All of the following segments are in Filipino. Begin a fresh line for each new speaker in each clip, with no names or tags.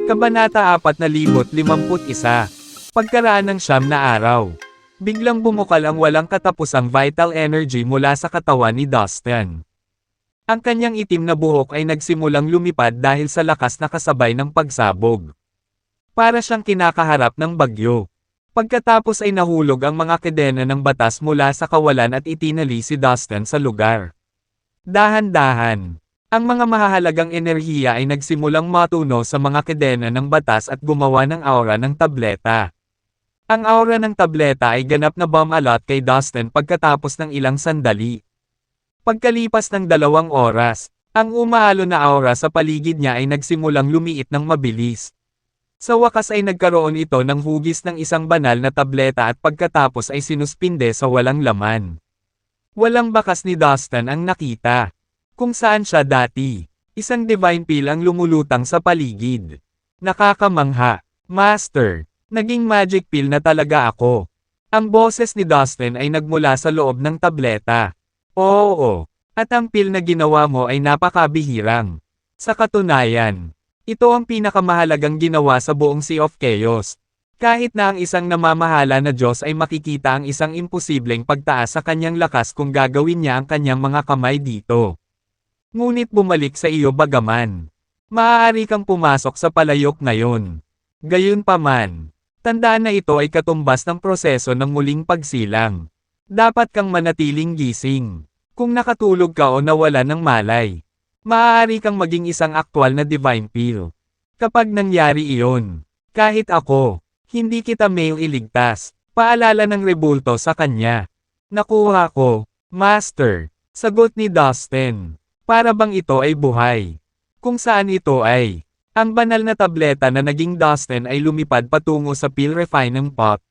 Kabanata 4051. Pagkaraan ng 9 na araw, biglang bumukal ang walang katapusang vital energy mula sa katawan ni Dustin. Ang kanyang itim na buhok ay nagsimulang lumipad dahil sa lakas na kasabay ng pagsabog. Para siyang kinakaharap ng bagyo. Pagkatapos ay nahulog ang mga kadena ng batas mula sa kawalan at itinali si Dustin sa lugar. Dahan-dahan, ang mga mahahalagang enerhiya ay nagsimulang matuno sa mga kadena ng batas at gumawa ng aura ng tableta. Ang aura ng tableta ay ganap na bumalot kay Dustin pagkatapos ng ilang sandali. Pagkalipas ng 2 oras, ang umahalo na aura sa paligid niya ay nagsimulang lumiit ng mabilis. Sa wakas ay nagkaroon ito ng hugis ng isang banal na tableta at pagkatapos ay sinuspinde sa walang laman. Walang bakas ni Dustin ang nakita. Kung saan siya dati, isang divine pill ang lumulutang sa paligid. Nakakamangha, Master, naging magic pill na talaga ako. Ang boses ni Dustin ay nagmula sa loob ng tableta. Oo, at ang pill na ginawa mo ay napakabihirang. Sa katunayan, ito ang pinakamahalagang ginawa sa buong Sea of Chaos. Kahit na ang isang namamahala na Diyos ay makikita ang isang imposibleng pagtaas sa kanyang lakas kung gagawin niya ang kanyang mga kamay dito. Ngunit bumalik sa iyo bagaman. Maaari kang pumasok sa palayok ngayon. Gayunpaman, tandaan na ito ay katumbas ng proseso ng muling pagsilang. Dapat kang manatiling gising. Kung nakatulog ka o nawala ng malay, maaari kang maging isang aktwal na divine pill. Kapag nangyari iyon, kahit ako, hindi kita mailigtas. Paalala ng rebulto sa kanya. Nakuha ko, Master, sagot ni Dustin. Para bang ito ay buhay? Kung saan ito ay, ang banal na tableta na naging Dustin ay lumipad patungo sa pill refining pot,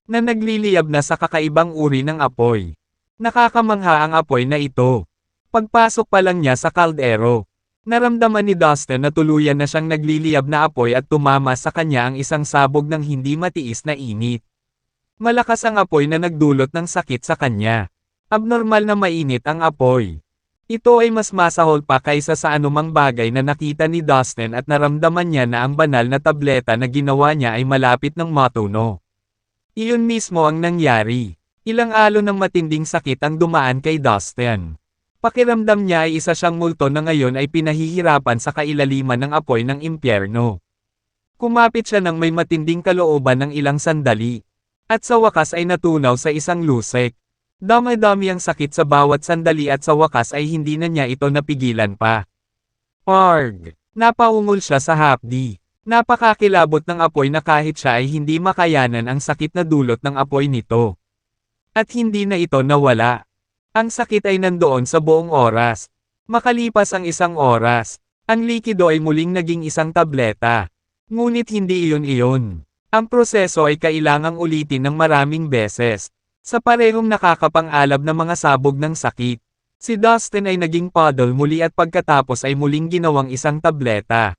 na nagliliyab na sa kakaibang uri ng apoy. Nakakamangha ang apoy na ito. Pagpasok pa lang niya sa kaldero, naramdaman ni Dustin na tuluyan na siyang nagliliyab na apoy at tumama sa kanya ang isang sabog ng hindi matiis na init. Malakas ang apoy na nagdulot ng sakit sa kanya. Abnormal na mainit ang apoy. Ito ay mas masahol pa kaysa sa anumang bagay na nakita ni Dustin at naramdaman niya na ang banal na tableta na ginawa niya ay malapit ng matuno. Iyon mismo ang nangyari. Ilang alon ng matinding sakit ang dumaan kay Dustin. Pakiramdam niya ay isa siyang multo na ngayon ay pinahihirapan sa kailaliman ng apoy ng impyerno. Kumapit siya ng may matinding kalooban ng ilang sandali. At sa wakas ay natunaw sa isang lusek. Dami-dami ang sakit sa bawat sandali at sa wakas ay hindi na niya ito napigilan pa. Arg! Napaungol siya sa hapdi. Napakakilabot ng apoy na kahit siya ay hindi makayanan ang sakit na dulot ng apoy nito. At hindi na ito nawala. Ang sakit ay nandoon sa buong oras. Makalipas ang 1 oras, ang likido ay muling naging isang tableta. Ngunit hindi iyon. Ang proseso ay kailangang ulitin ng maraming beses. Sa parehong nakakapang-alab na mga sabog ng sakit, si Dustin ay naging puddle muli at pagkatapos ay muling ginawang isang tableta.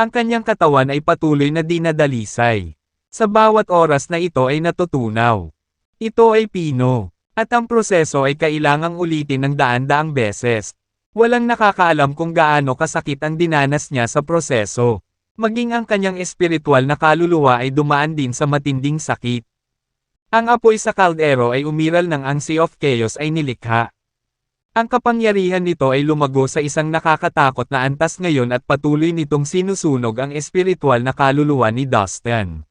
Ang kanyang katawan ay patuloy na dinadalisay. Sa bawat oras na ito ay natutunaw. Ito ay pino, at ang proseso ay kailangang ulitin ng daan-daang beses. Walang nakakaalam kung gaano kasakit ang dinanas niya sa proseso. Maging ang kanyang espiritual na kaluluwa ay dumaan din sa matinding sakit. Ang apoy sa kaldero ay umiral ng ang Sea of Chaos ay nilikha. Ang kapangyarihan nito ay lumago sa isang nakakatakot na antas ngayon at patuloy nitong sinusunog ang espiritual na kaluluwa ni Dustin.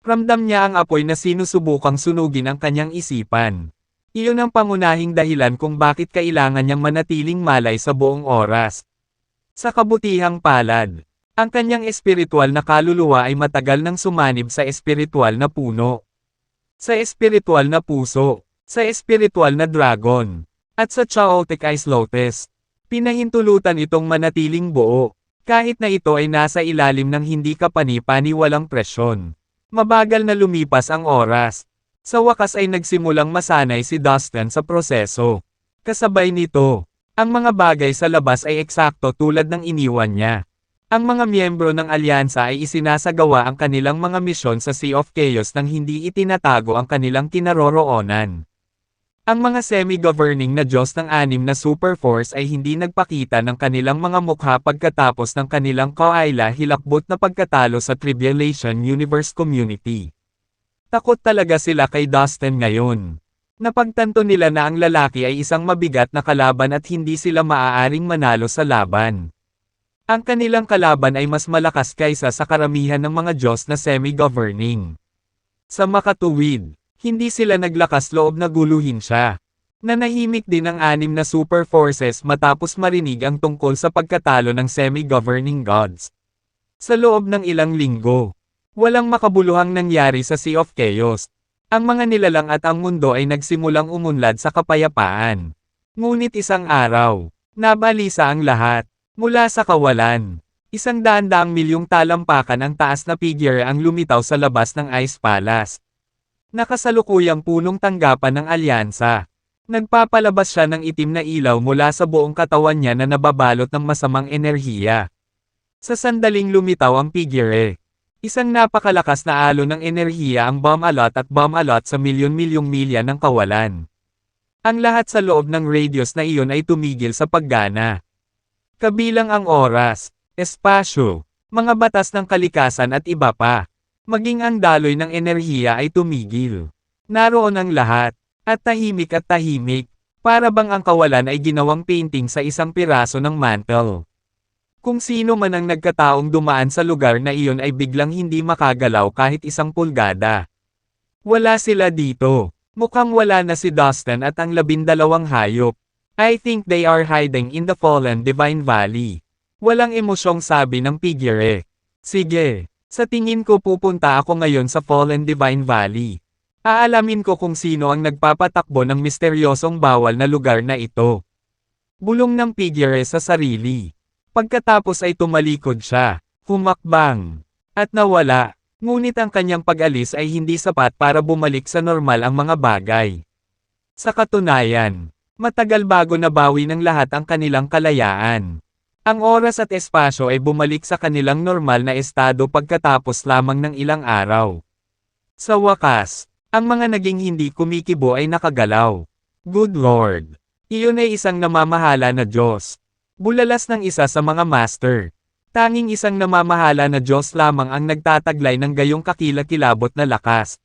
Ramdam niya ang apoy na sinusubukang sunugin ang kanyang isipan. Iyon ang pangunahing dahilan kung bakit kailangan niyang manatiling malay sa buong oras. Sa kabutihang palad, ang kanyang espiritual na kaluluwa ay matagal nang sumanib sa espiritual na puno. Sa espiritual na puso, sa espiritual na dragon, at sa chaotic ice lotus. Pinahintulutan itong manatiling buo, kahit na ito ay nasa ilalim ng hindi kapani-paniwalang presyon. Mabagal na lumipas ang oras. Sa wakas ay nagsimulang masanay si Dustin sa proseso. Kasabay nito, ang mga bagay sa labas ay eksakto tulad ng iniwan niya. Ang mga miyembro ng alyansa ay isinasagawa ang kanilang mga misyon sa Sea of Chaos nang hindi itinatago ang kanilang kinaroroonan. Ang mga semi-governing na Diyos ng anim na Superforce ay hindi nagpakita ng kanilang mga mukha pagkatapos ng kanilang kaila-hilakbot na pagkatalo sa Tribulation Universe Community. Takot talaga sila kay Dustin ngayon. Napagtanto nila na ang lalaki ay isang mabigat na kalaban at hindi sila maaaring manalo sa laban. Ang kanilang kalaban ay mas malakas kaysa sa karamihan ng mga Diyos na semi-governing. Sa makatuwid, hindi sila naglakas loob na guluhin siya. Nanahimik din ang anim na super forces matapos marinig ang tungkol sa pagkatalo ng semi-governing gods. Sa loob ng ilang linggo, walang makabuluhang nangyari sa Sea of Chaos. Ang mga nilalang at ang mundo ay nagsimulang umunlad sa kapayapaan. Ngunit isang araw, nabalisa ang lahat. Mula sa kawalan, 100 milyong talampakan ang taas na figure ang lumitaw sa labas ng Ice Palace. Nakasalukuyang punong tanggapan ng alyansa. Nagpapalabas siya ng itim na ilaw mula sa buong katawan niya na nababalot ng masamang enerhiya. Sa sandaling lumitaw ang figure, isang napakalakas na alon ng enerhiya ang Bomb-A-Lot at Bomb-A-Lot sa milyon-milyong milya ng kawalan. Ang lahat sa loob ng radius na iyon ay tumigil sa paggana. Kabilang ang oras, espasyo, mga batas ng kalikasan at iba pa. Maging ang daloy ng enerhiya ay tumigil. Naroon ang lahat, at tahimik, para bang ang kawalan ay ginawang painting sa isang piraso ng mantle. Kung sino man ang nagkataong dumaan sa lugar na iyon ay biglang hindi makagalaw kahit isang pulgada. Wala sila dito. Mukhang wala na si Dustin at ang 12 hayop. I think they are hiding in the fallen Divine Valley. Walang emosyong sabi ng figure. Sige. Sa tingin ko pupunta ako ngayon sa Fallen Divine Valley. Aalamin ko kung sino ang nagpapatakbo ng misteryosong bawal na lugar na ito. Bulong ng figure sa sarili. Pagkatapos ay tumalikod siya, humakbang, at nawala. Ngunit ang kanyang pag-alis ay hindi sapat para bumalik sa normal ang mga bagay. Sa katunayan, matagal bago nabawi ng lahat ang kanilang kalayaan. Ang oras at espasyo ay bumalik sa kanilang normal na estado pagkatapos lamang ng ilang araw. Sa wakas, ang mga naging hindi kumikibo ay nakagalaw. Good Lord! Iyon ay isang namamahala na Diyos. Bulalas ng isa sa mga master. Tanging isang namamahala na Diyos lamang ang nagtataglay ng gayong kakilakilabot na lakas.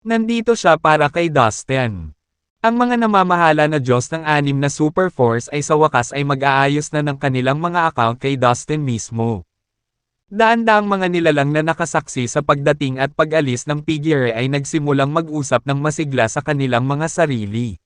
Nandito siya para kay Dustin. Ang mga namamahala na Diyos ng anim na Super Force ay sa wakas ay mag-aayos na ng kanilang mga account kay Dustin mismo. Daan-daang mga nilalang na nakasaksi sa pagdating at pag-alis ng figure ay nagsimulang mag-usap ng masigla sa kanilang mga sarili.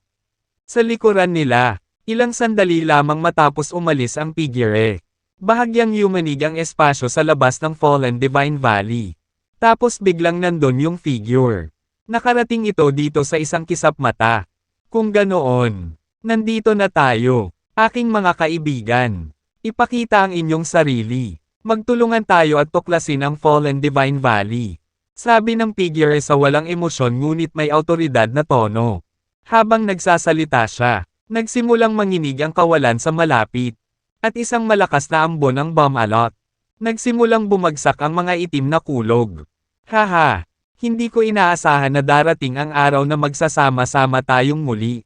Sa likuran nila, ilang sandali lamang matapos umalis ang figure. Bahagyang yumanig ang espasyo sa labas ng Fallen Divine Valley. Tapos biglang nandun yung figure. Nakarating ito dito sa isang kisap mata. Kung ganoon, nandito na tayo, aking mga kaibigan. Ipakita ang inyong sarili. Magtulungan tayo at tuklasin ang Fallen Divine Valley. Sabi ng figure sa walang emosyon ngunit may awtoridad na tono. Habang nagsasalita siya, nagsimulang manginig ang kawalan sa malapit. At isang malakas na ambon ng Bomb-A-Lot. Nagsimulang bumagsak ang mga itim na kulog. Haha! Hindi ko inaasahan na darating ang araw na magsasama-sama tayong muli.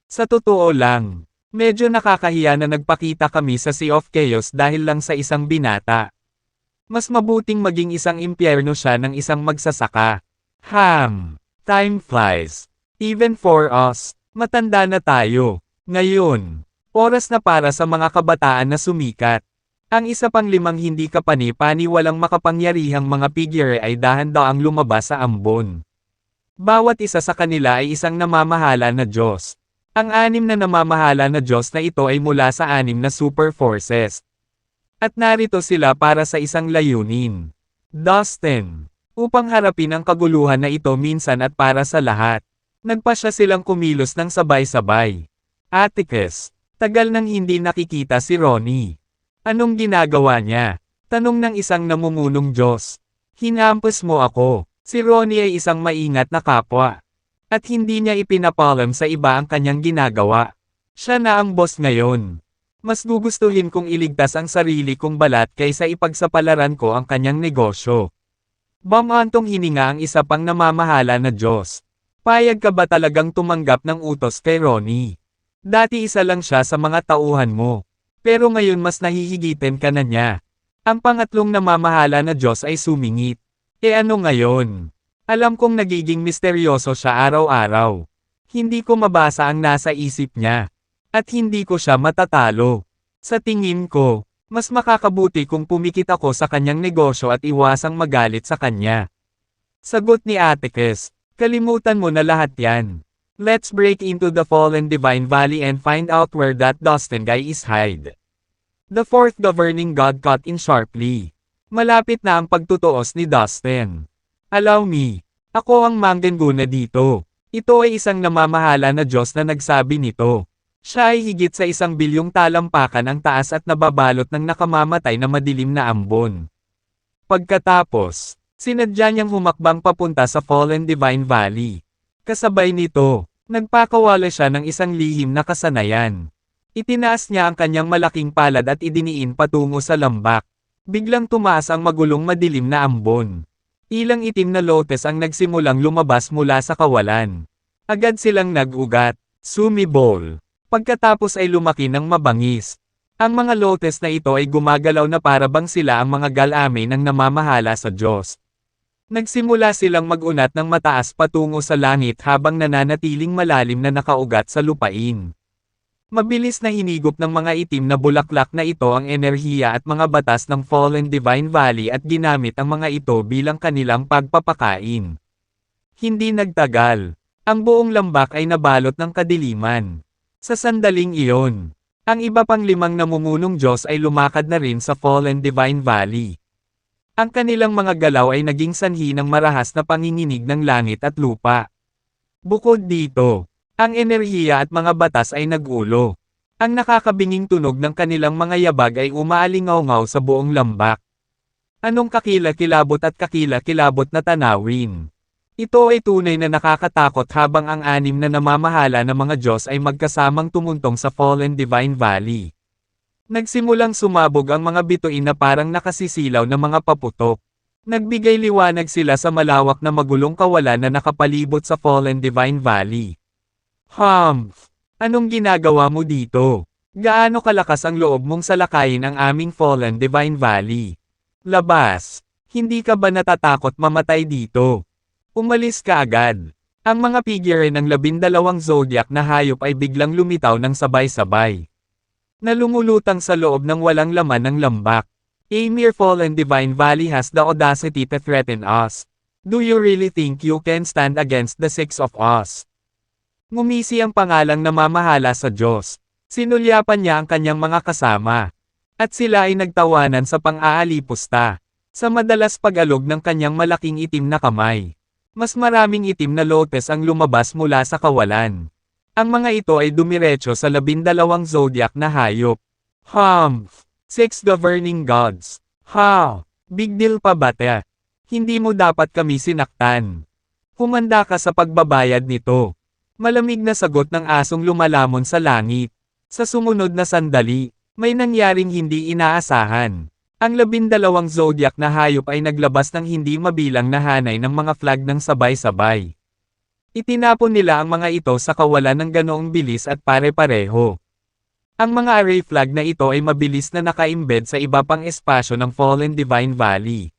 Sa totoo lang, medyo nakakahiya na nagpakita kami sa Sea of Chaos dahil lang sa isang binata. Mas mabuting maging isang impyerno siya ng isang magsasaka. Time flies. Even for us, matanda na tayo. Ngayon, oras na para sa mga kabataan na sumikat. Ang isa pang 5 hindi kapani-pani walang makapangyarihang mga figure ay dahan-daang lumabas sa ambon. Bawat isa sa kanila ay isang namamahala na Diyos. Ang 6 na namamahala na Diyos na ito ay mula sa 6 na super forces. At narito sila para sa isang layunin. Dustin. Upang harapin ang kaguluhan na ito minsan at para sa lahat. Nagpasya silang kumilos ng sabay-sabay. Atticus. Tagal nang hindi nakikita si Ronnie. Anong ginagawa niya? Tanong ng isang namumunong Diyos. Hinampos mo ako. Si Ronnie ay isang maingat na kapwa. At hindi niya ipinapalam sa iba ang kanyang ginagawa. Siya na ang boss ngayon. Mas gugustuhin kong iligtas ang sarili kong balat kaysa ipagsapalaran ko ang kanyang negosyo. Bamantong hininga ang isa pang namamahala na Diyos. Payag ka ba talagang tumanggap ng utos kay Ronnie? Dati isa lang siya sa mga tauhan mo. Pero ngayon mas nahihigitin ka na niya. Ang pangatlong namamahala na Diyos ay sumingit. E ano ngayon? Alam kong nagiging misteryoso siya araw-araw. Hindi ko mabasa ang nasa isip niya. At hindi ko siya matatalo. Sa tingin ko, mas makakabuti kung pumikit ako sa kanyang negosyo at iwasang magalit sa kanya. Sagot ni Atticus. Kalimutan mo na lahat yan. Let's break into the fallen Divine Valley and find out where that Dustin guy is hide. The fourth governing god cut in sharply. Malapit na ang pagtutuos ni Dustin. Allow me. Ako ang manggenguna dito. Ito ay isang namamahala na Diyos na nagsabi nito. Siya ay higit sa 1 bilyong talampakan ang taas at nababalot ng nakamamatay na madilim na ambon. Pagkatapos, sinadya niyang humakbang papunta sa Fallen Divine Valley. Kasabay nito, nagpakawala siya ng isang lihim na kasanayan. Itinaas niya ang kanyang malaking palad at idiniin patungo sa lambak. Biglang tumaas ang magulong madilim na ambon. Ilang itim na lotes ang nagsimulang lumabas mula sa kawalan. Agad silang nag-ugat, sumibol. Pagkatapos ay lumaki ng mabangis. Ang mga lotes na ito ay gumagalaw na para bang sila ang mga galame ng namamahala sa Diyos. Nagsimula silang mag-unat ng mataas patungo sa langit habang nananatiling malalim na nakaugat sa lupain. Mabilis na hinigop ng mga itim na bulaklak na ito ang enerhiya at mga batas ng Fallen Divine Valley at ginamit ang mga ito bilang kanilang pagpapakain. Hindi nagtagal. Ang buong lambak ay nabalot ng kadiliman. Sa sandaling iyon, ang iba pang 5 namumunong Diyos ay lumakad na rin sa Fallen Divine Valley. Ang kanilang mga galaw ay naging sanhi ng marahas na panginginig ng langit at lupa. Bukod dito, ang enerhiya at mga batas ay nag-ulo. Ang nakakabinging tunog ng kanilang mga yabag ay umaalingaw-ngaw sa buong lambak. Anong kakila-kilabot at kakila-kilabot na tanawin? Ito ay tunay na nakakatakot habang ang 6 na namamahala ng mga Diyos ay magkasamang tumuntong sa Fallen Divine Valley. Nagsimulang sumabog ang mga bituin na parang nakasisilaw na mga paputok. Nagbigay liwanag sila sa malawak na magulong kawalan na nakapalibot sa Fallen Divine Valley. Humph! Anong ginagawa mo dito? Gaano kalakas ang loob mong salakayin ang aming Fallen Divine Valley? Labas! Hindi ka ba natatakot mamatay dito? Umalis ka agad. Ang mga figure ng 12 zodiac na hayop ay biglang lumitaw ng sabay-sabay. Na lumulutang sa loob ng walang laman ng lambak. A mere Fallen Divine Valley has the audacity to threaten us. Do you really think you can stand against the 6 of us? Ngumisi ang pangalang namamahala sa Diyos. Sinulyapan niya ang kanyang mga kasama. At sila ay nagtawanan sa pang-aalipusta. Sa madalas pag-alog ng kanyang malaking itim na kamay. Mas maraming itim na lotes ang lumabas mula sa kawalan. Ang mga ito ay dumiretso sa 12 zodiac na hayop. Humph! 6 governing gods. Ha! Big deal pa ba te? Hindi mo dapat kami sinaktan. Humanda ka sa pagbabayad nito. Malamig na sagot ng asong lumalamon sa langit. Sa sumunod na sandali, may nangyaring hindi inaasahan. Ang 12 zodiac na hayop ay naglabas ng hindi mabilang na hanay ng mga flag ng sabay-sabay. Itinapon nila ang mga ito sa kawalan ng ganoong bilis at pare-pareho. Ang mga array flag na ito ay mabilis na naka-embed sa iba pang espasyo ng Fallen Divine Valley.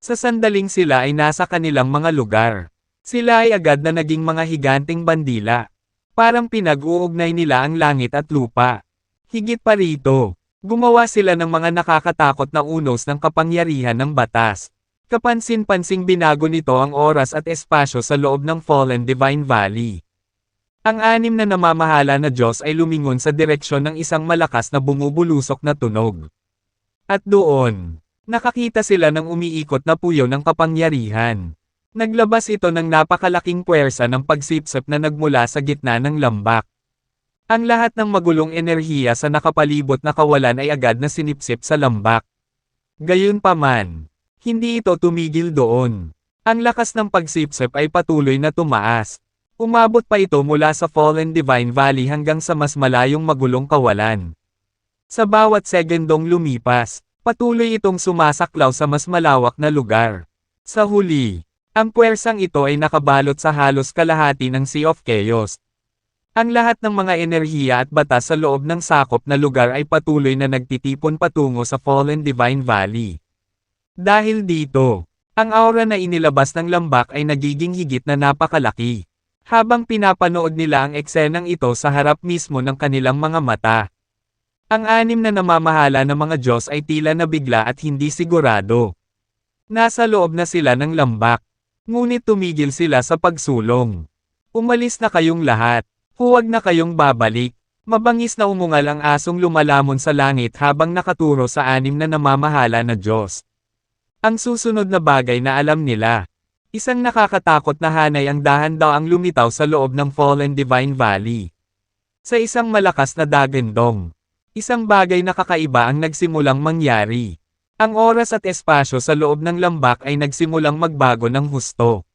Sa sandaling sila ay nasa kanilang mga lugar. Sila ay agad na naging mga higanting bandila. Parang pinag-uugnay nila ang langit at lupa. Higit pa rito, gumawa sila ng mga nakakatakot na unos ng kapangyarihan ng batas. Kapansin-pansing binago nito ang oras at espasyo sa loob ng Fallen Divine Valley. Ang 6 na namamahala na Diyos ay lumingon sa direksyon ng isang malakas na bumubulusok na tunog. At doon, nakakita sila ng umiikot na puyo ng kapangyarihan. Naglabas ito ng napakalaking puwersa ng pagsipsip na nagmula sa gitna ng lambak. Ang lahat ng magulong enerhiya sa nakapalibot na kawalan ay agad na sinipsip sa lambak. Gayunpaman, hindi ito tumigil doon. Ang lakas ng pagsipsip ay patuloy na tumaas. Umabot pa ito mula sa Fallen Divine Valley hanggang sa mas malayong magulong kawalan. Sa bawat segundong lumipas, patuloy itong sumasaklaw sa mas malawak na lugar. Sa huli, Ang puwersang ito ay nakabalot sa halos kalahati ng Sea of Chaos. Ang lahat ng mga enerhiya at batas sa loob ng sakop na lugar ay patuloy na nagtitipon patungo sa Fallen Divine Valley. Dahil dito, ang aura na inilabas ng lambak ay nagiging higit na napakalaki. Habang pinapanood nila ang eksenang ito sa harap mismo ng kanilang mga mata. Ang anim na namamahala ng mga Diyos ay tila nabigla at hindi sigurado. Nasa loob na sila ng lambak. Ngunit tumigil sila sa pagsulong. Umalis na kayong lahat. Huwag na kayong babalik. Mabangis na umungal ang asong lumalamon sa langit habang nakaturo sa anim na namamahala na Diyos. Ang susunod na bagay na alam nila. Isang nakakatakot na hanay ang dahan-daang lumitaw sa loob ng Fallen Divine Valley. Sa isang malakas na dagandong. Isang bagay na kakaiba ang nagsimulang mangyari. Ang oras at espasyo sa loob ng lambak ay nagsimulang magbago ng husto.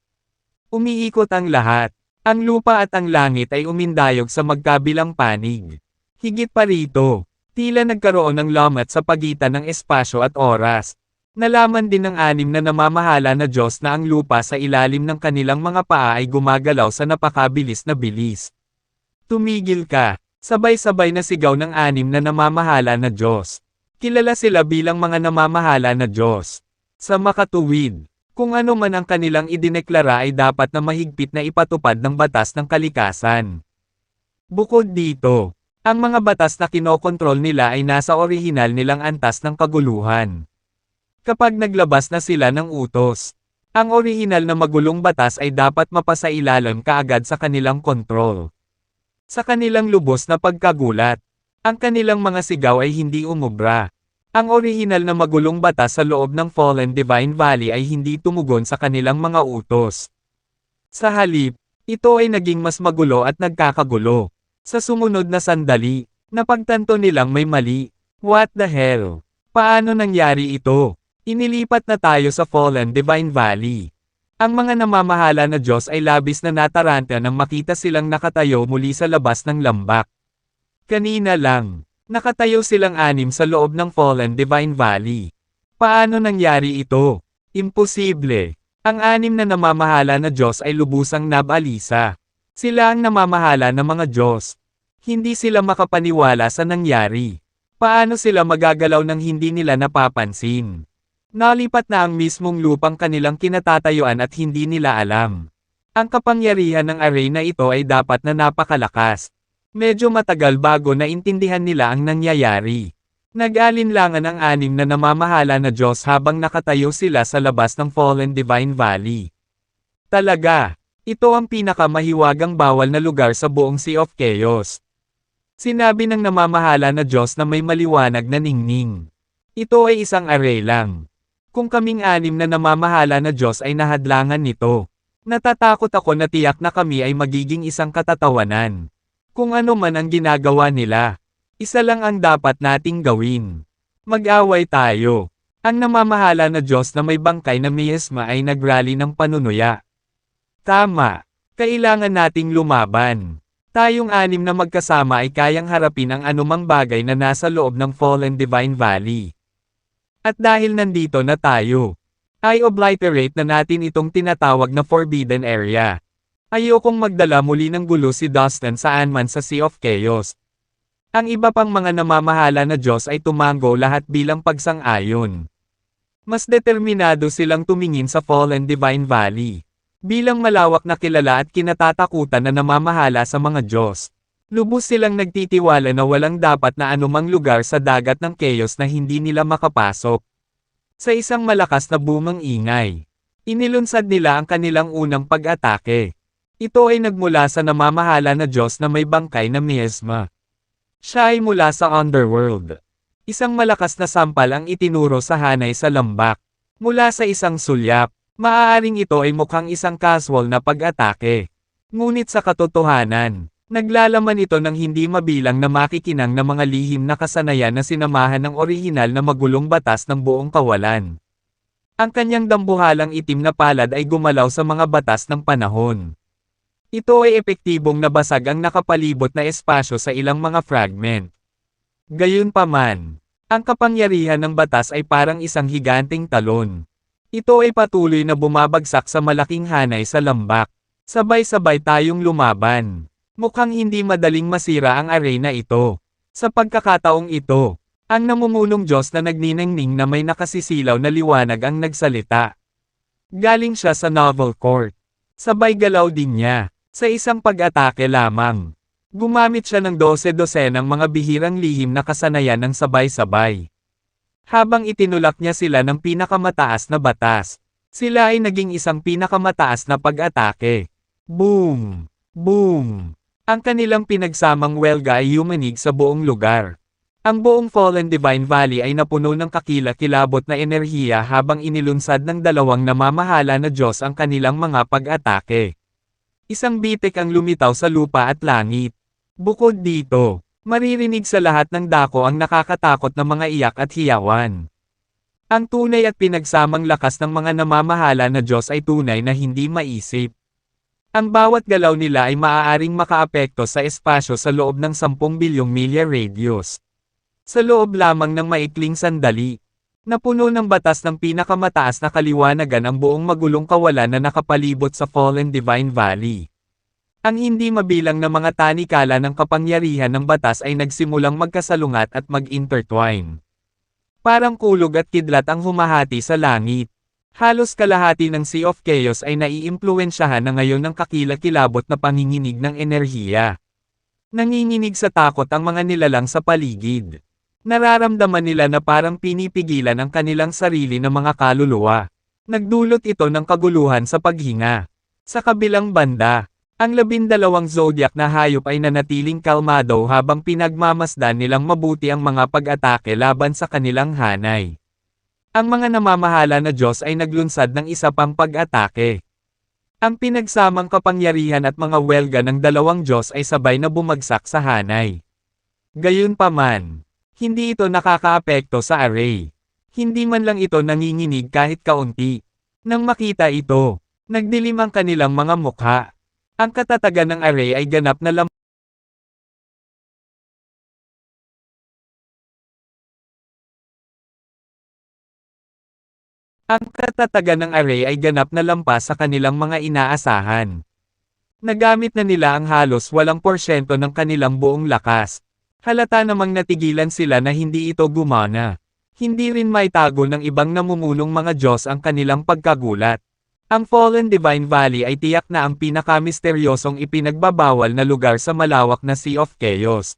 Umiikot ang lahat. Ang lupa at ang langit ay umindayog sa magkabilang panig. Higit pa rito, tila nagkaroon ng lamat sa pagitan ng espasyo at oras. Nalaman din ng anim na namamahala na Diyos na ang lupa sa ilalim ng kanilang mga paa ay gumagalaw sa napakabilis na bilis. Tumigil ka, sabay-sabay na sigaw ng anim na namamahala na Diyos. Kilala sila bilang mga namamahala na Diyos. Sa makatuwid, kung ano man ang kanilang idineklara ay dapat na mahigpit na ipatupad ng batas ng kalikasan. Bukod dito, ang mga batas na kinokontrol nila ay nasa orihinal nilang antas ng kaguluhan. Kapag naglabas na sila ng utos, ang orihinal na magulong batas ay dapat mapasailalim kaagad sa kanilang kontrol. Sa kanilang lubos na pagkagulat, ang kanilang mga sigaw ay hindi umubra. Ang orihinal na magulong batas sa loob ng Fallen Divine Valley ay hindi tumugon sa kanilang mga utos. Sa halip, ito ay naging mas magulo at nagkakagulo. Sa sumunod na sandali, napagtanto nilang may mali. What the hell? Paano nangyari ito? Inilipat na tayo sa Fallen Divine Valley. Ang mga namamahala na Diyos ay labis na nataranta nang makita silang nakatayo muli sa labas ng lambak. Kanina lang, nakatayo silang anim sa loob ng Fallen Divine Valley. Paano nangyari ito? Imposible. Ang anim na namamahala na Diyos ay lubusang nabalisa. Sila ang namamahala ng mga Diyos. Hindi sila makapaniwala sa nangyari. Paano sila magagalaw nang hindi nila napapansin? Nalipat na ang mismong lupang kanilang kinatatayuan at hindi nila alam. Ang kapangyarihan ng array na ito ay dapat na napakalakas. Medyo matagal bago naintindihan nila ang nangyayari. Nag-alinlangan ang anim na namamahala na Diyos habang nakatayo sila sa labas ng Fallen Divine Valley. Talaga, ito ang pinakamahiwagang bawal na lugar sa buong Sea of Chaos. Sinabi ng namamahala na Diyos na may maliwanag na ningning. Ito ay isang array lang. Kung kaming anim na namamahala na Diyos ay nahadlangan nito, natatakot ako na tiyak na kami ay magiging isang katatawanan. Kung ano man ang ginagawa nila, isa lang ang dapat nating gawin. Mag-away tayo. Ang namamahala na Diyos na may bangkay na miasma ay nagrally ng panunuya. Tama. Kailangan nating lumaban. Tayong anim na magkasama ay kayang harapin ang anumang bagay na nasa loob ng Fallen Divine Valley. At dahil nandito na tayo, ay obliterate na natin itong tinatawag na Forbidden Area. Ayokong magdala muli ng gulo si Dustin saan man sa Sea of Chaos. Ang iba pang mga namamahala na Diyos ay tumango lahat bilang pagsang-ayon. Mas determinado silang tumingin sa Fallen Divine Valley. Bilang malawak na kilala at kinatatakutan na namamahala sa mga Diyos. Lubos silang nagtitiwala na walang dapat na anumang lugar sa dagat ng chaos na hindi nila makapasok. Sa isang malakas na bumang ingay, inilunsad nila ang kanilang unang pag-atake. Ito ay nagmula sa namamahala na Diyos na may bangkay na miasma. Siya ay mula sa underworld. Isang malakas na sampal ang itinuro sa hanay sa lambak. Mula sa isang sulyap, maaaring ito ay mukhang isang casual na pag-atake. Ngunit sa katotohanan, naglalaman ito ng hindi mabilang na makikinang na mga lihim na kasanayan na sinamahan ng orihinal na magulong batas ng buong kawalan. Ang kanyang dambuhalang itim na palad ay gumalaw sa mga batas ng panahon. Ito ay epektibong nabasag ang nakapalibot na espasyo sa ilang mga fragment. Gayunpaman, ang kapangyarihan ng batas ay parang isang higanteng talon. Ito ay patuloy na bumabagsak sa malaking hanay sa lambak. Sabay-sabay tayong lumaban. Mukhang hindi madaling masira ang arena ito. Sa pagkakataong ito, ang namumunong Diyos na nagniningning na may nakasisilaw na liwanag ang nagsalita. Galing siya sa Novel Court. Sabay galaw din niya, sa isang pag-atake lamang. Gumamit siya ng 12-dosenang mga bihirang lihim na kasanayan ng sabay-sabay. Habang itinulak niya sila ng pinakamataas na batas, sila ay naging isang pinakamataas na pag-atake. Boom! Boom! Ang kanilang pinagsamang welga ay yumanig sa buong lugar. Ang buong Fallen Divine Valley ay napuno ng kakila-kilabot na enerhiya habang inilunsad ng dalawang namamahala na Diyos ang kanilang mga pag-atake. Isang bitik ang lumitaw sa lupa at langit. Bukod dito, maririnig sa lahat ng dako ang nakakatakot na mga iyak at hiyawan. Ang tunay at pinagsamang lakas ng mga namamahala na Diyos ay tunay na hindi maisip. Ang bawat galaw nila ay maaaring makaapekto sa espasyo sa loob ng 10 bilyong milya radius. Sa loob lamang ng maikling sandali, napuno ng batas ng pinakamataas na kaliwanagan ang buong magulong kawalan na nakapalibot sa Fallen Divine Valley. Ang hindi mabilang na mga tanikala ng kapangyarihan ng batas ay nagsimulang magkasalungat at mag-intertwine. Parang kulog at kidlat ang humahati sa langit. Halos kalahati ng Sea of Chaos ay naiimpluwensyahan na ngayon ng kakila-kilabot na panginginig ng enerhiya. Nanginginig sa takot ang mga nilalang sa paligid. Nararamdaman nila na parang pinipigilan ang kanilang sarili ng mga kaluluwa. Nagdulot ito ng kaguluhan sa paghinga. Sa kabilang banda, ang 12 zodiac na hayop ay nanatiling kalmado habang pinagmamasdan nilang mabuti ang mga pag-atake laban sa kanilang hanay. Ang mga namamahala na Diyos ay naglunsad ng isa pang pag-atake. Ang pinagsamang kapangyarihan at mga welga ng dalawang Diyos ay sabay na bumagsak sa hanay. Gayunpaman, hindi ito nakakaapekto sa array. Hindi man lang ito nanginginig kahit kaunti. Nang makita ito, nagdilim ang kanilang mga mukha. Ang katatagan ng array ay ganap na lampas sa kanilang mga inaasahan. Nagamit na nila ang halos walang porsyento ng kanilang buong lakas. Halata namang natigilan sila na hindi ito gumana. Hindi rin maitago ng ibang namumunong mga Diyos ang kanilang pagkagulat. Ang Fallen Divine Valley ay tiyak na ang pinakamisteryosong ipinagbabawal na lugar sa malawak na Sea of Chaos.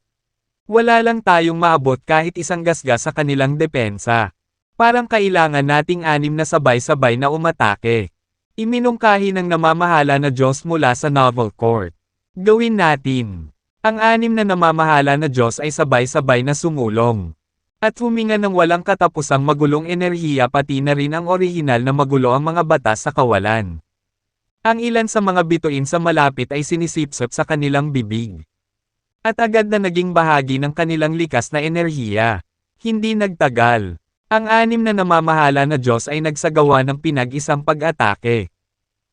Wala lang tayong maabot kahit isang gasgas sa kanilang depensa. Parang kailangan nating 6 na sabay-sabay na umatake. Iminungkahi ng namamahala na Diyos mula sa Novel Court. Gawin natin. Ang 6 na namamahala na Diyos ay sabay-sabay na sumulong. At huminga ng walang katapusang magulong enerhiya pati na rin ang orihinal na magulo ang mga batas sa kawalan. Ang ilan sa mga bituin sa malapit ay sinisipsop sa kanilang bibig. At agad na naging bahagi ng kanilang likas na enerhiya. Hindi nagtagal. Ang 6 na namamahala na Diyos ay nagsagawa ng pinag-isang pag-atake.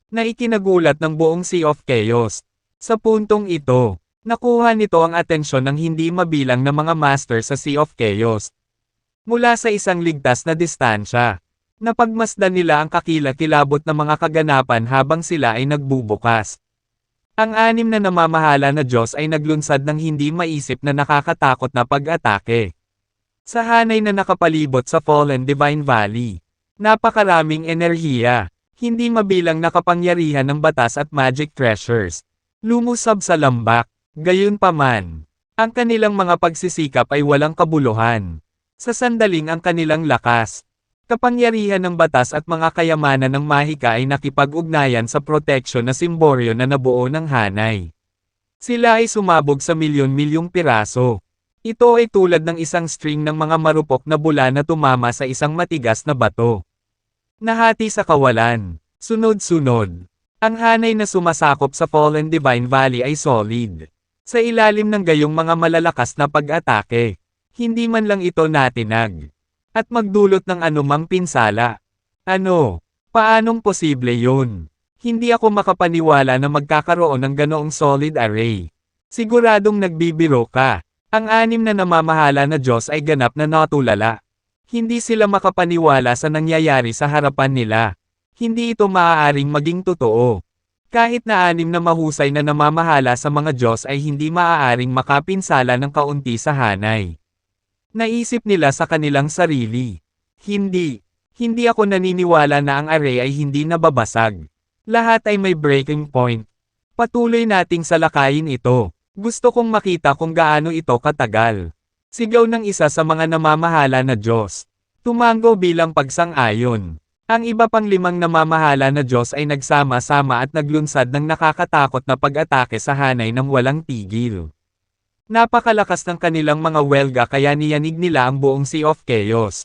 Na ikinagulat ng buong Sea of Chaos. Sa puntong ito, nakuha nito ang atensyon ng hindi mabilang na mga master sa Sea of Chaos. Mula sa isang ligtas na distansya, napagmasdan nila ang kakila-kilabot na mga kaganapan habang sila ay nagbubukas. Ang 6 na namamahala na Diyos ay naglunsad ng hindi maisip na nakakatakot na pag-atake. Sa hanay na nakapalibot sa Fallen Divine Valley, napakaraming enerhiya, hindi mabilang na kapangyarihan ng batas at magic treasures. Lumusab sa lambak, gayunpaman. Ang kanilang mga pagsisikap ay walang kabuluhan. Sa sandaling ang kanilang lakas, kapangyarihan ng batas at mga kayamanan ng mahika ay nakipag-ugnayan sa proteksyon na simboryo na nabuo ng hanay. Sila ay sumabog sa milyon-milyong piraso. Ito ay tulad ng isang string ng mga marupok na bula na tumama sa isang matigas na bato. Nahati sa kawalan, sunod-sunod. Ang hanay na sumasakop sa Fallen Divine Valley ay solid. Sa ilalim ng gayong mga malalakas na pag-atake, hindi man lang ito natinag. At magdulot ng anumang pinsala. Ano? Paanong posible yun? Hindi ako makapaniwala na magkakaroon ng ganoong solid array. Siguradong nagbibiro ka. Ang 6 na namamahala na Diyos ay ganap na natulala. Hindi sila makapaniwala sa nangyayari sa harapan nila. Hindi ito maaaring maging totoo. Kahit na anim na mahusay na namamahala sa mga Diyos ay hindi maaaring makapinsala ng kaunti sa hanay. Naisip nila sa kanilang sarili. Hindi ako naniniwala na ang array ay hindi nababasag. Lahat ay may breaking point. Patuloy nating salakayin ito. Gusto kong makita kung gaano ito katagal. Sigaw ng isa sa mga namamahala na Diyos. Tumango bilang pagsang-ayon. Ang iba pang 5 namamahala na Diyos ay nagsama-sama at naglunsad ng nakakatakot na pag-atake sa hanay ng walang tigil. Napakalakas ng kanilang mga welga kaya niyanig nila ang buong Sea of Chaos.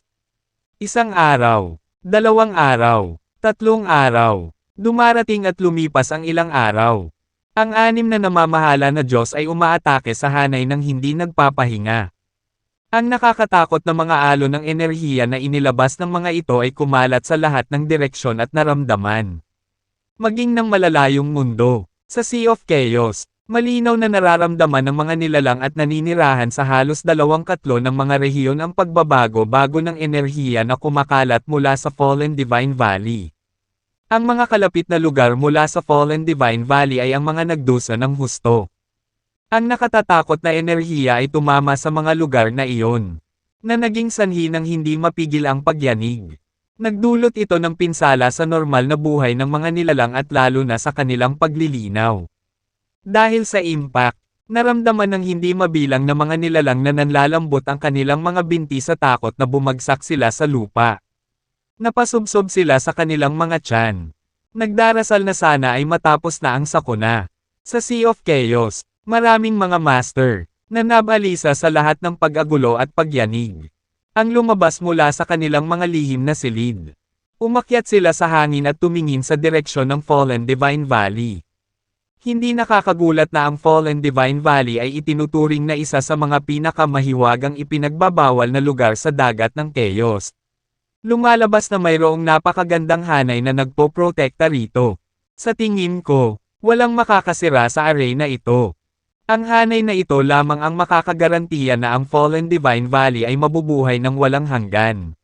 1 araw, 2 araw, 3 araw. Dumarating at lumipas ang ilang araw. Ang 6 na namamahala na Diyos ay umaatake sa hanay ng hindi nagpapahinga. Ang nakakatakot na mga alon ng enerhiya na inilabas ng mga ito ay kumalat sa lahat ng direksyon at naramdaman. Maging ng malalayong mundo, sa Sea of Chaos, malinaw na nararamdaman ng mga nilalang at naninirahan sa halos 2/3 ng mga rehiyon ang pagbabago-bago ng enerhiya na kumakalat mula sa Fallen Divine Valley. Ang mga kalapit na lugar mula sa Fallen Divine Valley ay ang mga nagdusa ng husto. Ang nakatatakot na enerhiya ay tumama sa mga lugar na iyon, na naging sanhi ng hindi mapigil ang pagyanig. Nagdulot ito ng pinsala sa normal na buhay ng mga nilalang at lalo na sa kanilang paglilinaw. Dahil sa impact, naramdaman ng hindi mabilang na mga nilalang na nanlalambot ang kanilang mga binti sa takot na bumagsak sila sa lupa. Napasubsob sila sa kanilang mga tiyan. Nagdarasal na sana ay matapos na ang sakuna. Sa Sea of Chaos, maraming mga master, na nabalisa sa lahat ng pag-agulo at pagyanig. Ang lumabas mula sa kanilang mga lihim na silid. Umakyat sila sa hangin at tumingin sa direksyon ng Fallen Divine Valley. Hindi nakakagulat na ang Fallen Divine Valley ay itinuturing na isa sa mga pinakamahiwagang ipinagbabawal na lugar sa dagat ng Chaos. Lumalabas na mayroong napakagandang hanay na nagpoprotekta rito. Sa tingin ko, walang makakasira sa array na ito. Ang hanay na ito lamang ang makakagarantiya na ang Fallen Divine Valley ay mabubuhay ng walang hanggan.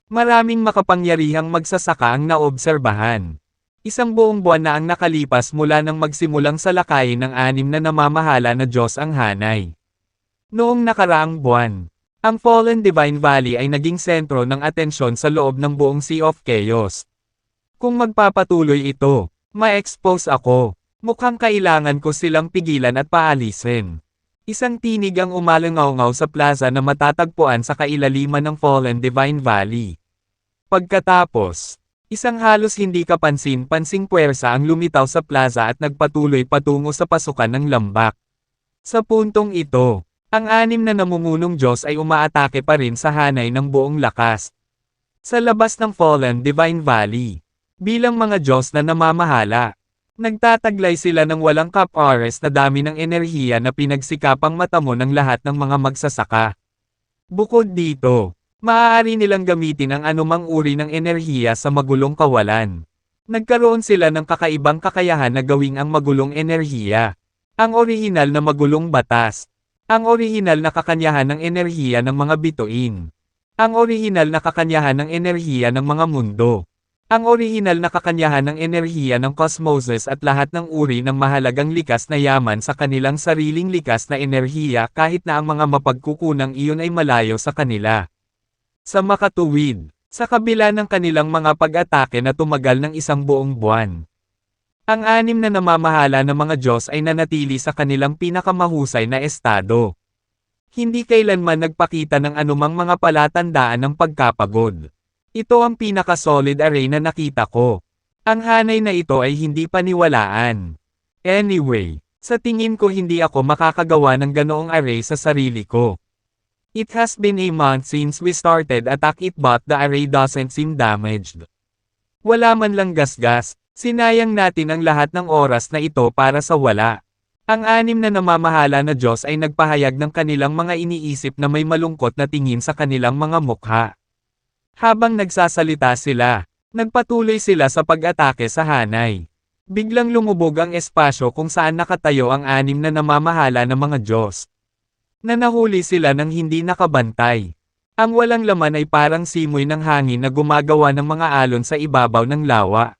Maraming makapangyarihang magsasaka ang naobserbahan. 1 buong buwan na ang nakalipas mula nang magsimulang salakayin ng 6 na namamahala na Diyos ang hanay. Noong nakaraang buwan, ang Fallen Divine Valley ay naging sentro ng atensyon sa loob ng buong Sea of Chaos. Kung magpapatuloy ito, ma-expose ako. Mukhang kailangan ko silang pigilan at paalisin. Isang tinig ang umalangaw-ngaw sa plaza na matatagpuan sa kailaliman ng Fallen Divine Valley. Pagkatapos, isang halos hindi kapansin-pansing puwersa ang lumitaw sa plaza at nagpatuloy patungo sa pasukan ng lambak. Sa puntong ito, ang 6 na namumunong Diyos ay umaatake pa rin sa hanay ng buong lakas. Sa labas ng Fallen Divine Valley, bilang mga Diyos na namamahala, nagtataglay sila ng walang kapares na dami ng enerhiya na pinagsikapang matamo ng lahat ng mga magsasaka. Bukod dito, maaari nilang gamitin ang anumang uri ng enerhiya sa magulong kawalan. Nagkaroon sila ng kakaibang kakayahan na gawing ang magulong enerhiya. Ang orihinal na magulong batas. Ang orihinal na kakanyahan ng enerhiya ng mga bituin. Ang orihinal na kakanyahan ng enerhiya ng mga mundo. Ang orihinal na kakanyahan ng enerhiya ng cosmoses at lahat ng uri ng mahalagang likas na yaman sa kanilang sariling likas na enerhiya kahit na ang mga mapagkukunang iyon ay malayo sa kanila. Sa makatuwid, sa kabila ng kanilang mga pag-atake na tumagal ng 1 buong buwan, ang 6 na namamahala ng mga Diyos ay nanatili sa kanilang pinakamahusay na estado. Hindi kailanman nagpakita ng anumang mga palatandaan ng pagkapagod. Ito ang pinaka-solid array na nakita ko. Ang hanay na ito ay hindi paniwalaan. Anyway, sa tingin ko hindi ako makakagawa ng ganoong array sa sarili ko. It has been a month since we started attack it but the array doesn't seem damaged. Wala man lang gasgas, sinayang natin ang lahat ng oras na ito para sa wala. Ang 6 na namamahala na Diyos ay nagpahayag ng kanilang mga iniisip na may malungkot na tingin sa kanilang mga mukha. Habang nagsasalita sila, nagpatuloy sila sa pag-atake sa hanay. Biglang lumubog ang espasyo kung saan nakatayo ang 6 na namamahala ng mga Diyos. Nanahuli sila ng hindi nakabantay. Ang walang laman ay parang simoy ng hangin na gumagawa ng mga alon sa ibabaw ng lawa.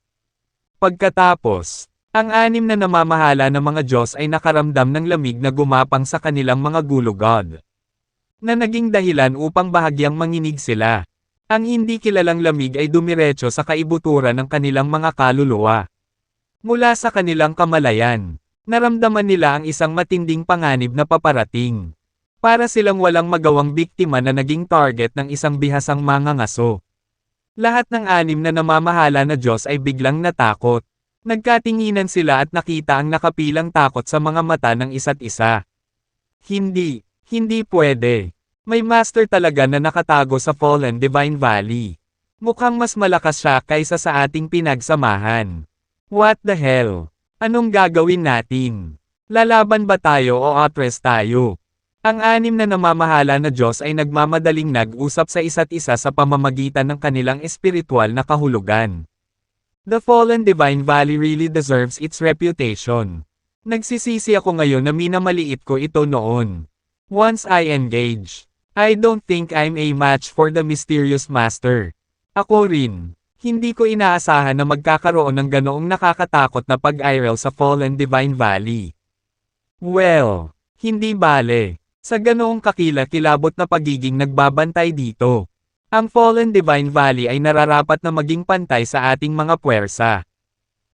Pagkatapos, ang anim na namamahala ng mga Diyos ay nakaramdam ng lamig na gumapang sa kanilang mga gulugod, na naging dahilan upang bahagyang manginig sila. Ang hindi kilalang lamig ay dumiretso sa kaibuturan ng kanilang mga kaluluwa. Mula sa kanilang kamalayan, naramdaman nila ang isang matinding panganib na paparating. Para silang walang magawang biktima na naging target ng isang bihasang mangangaso. Lahat ng anim na namamahala na Diyos ay biglang natakot. Nagkatinginan sila at nakita ang nakapilang takot sa mga mata ng isa't isa. Hindi pwede. May master talaga na nakatago sa Fallen Divine Valley. Mukhang mas malakas siya kaysa sa ating pinagsamahan. What the hell? Anong gagawin natin? Lalaban ba tayo o atras tayo? Ang anim na namamahala na Diyos ay nagmamadaling nag-usap sa isa't isa sa pamamagitan ng kanilang espiritual na kahulugan. The Fallen Divine Valley really deserves its reputation. Nagsisisi ako ngayon na minamaliit ko ito noon. Once I engage, I don't think I'm a match for the mysterious master. Ako rin. Hindi ko inaasahan na magkakaroon ng ganoong nakakatakot na pag-iral sa Fallen Divine Valley. Well, hindi bale. Sa ganoong kakila-kilabot na pagiging nagbabantay dito. Ang Fallen Divine Valley ay nararapat na maging pantay sa ating mga puwersa.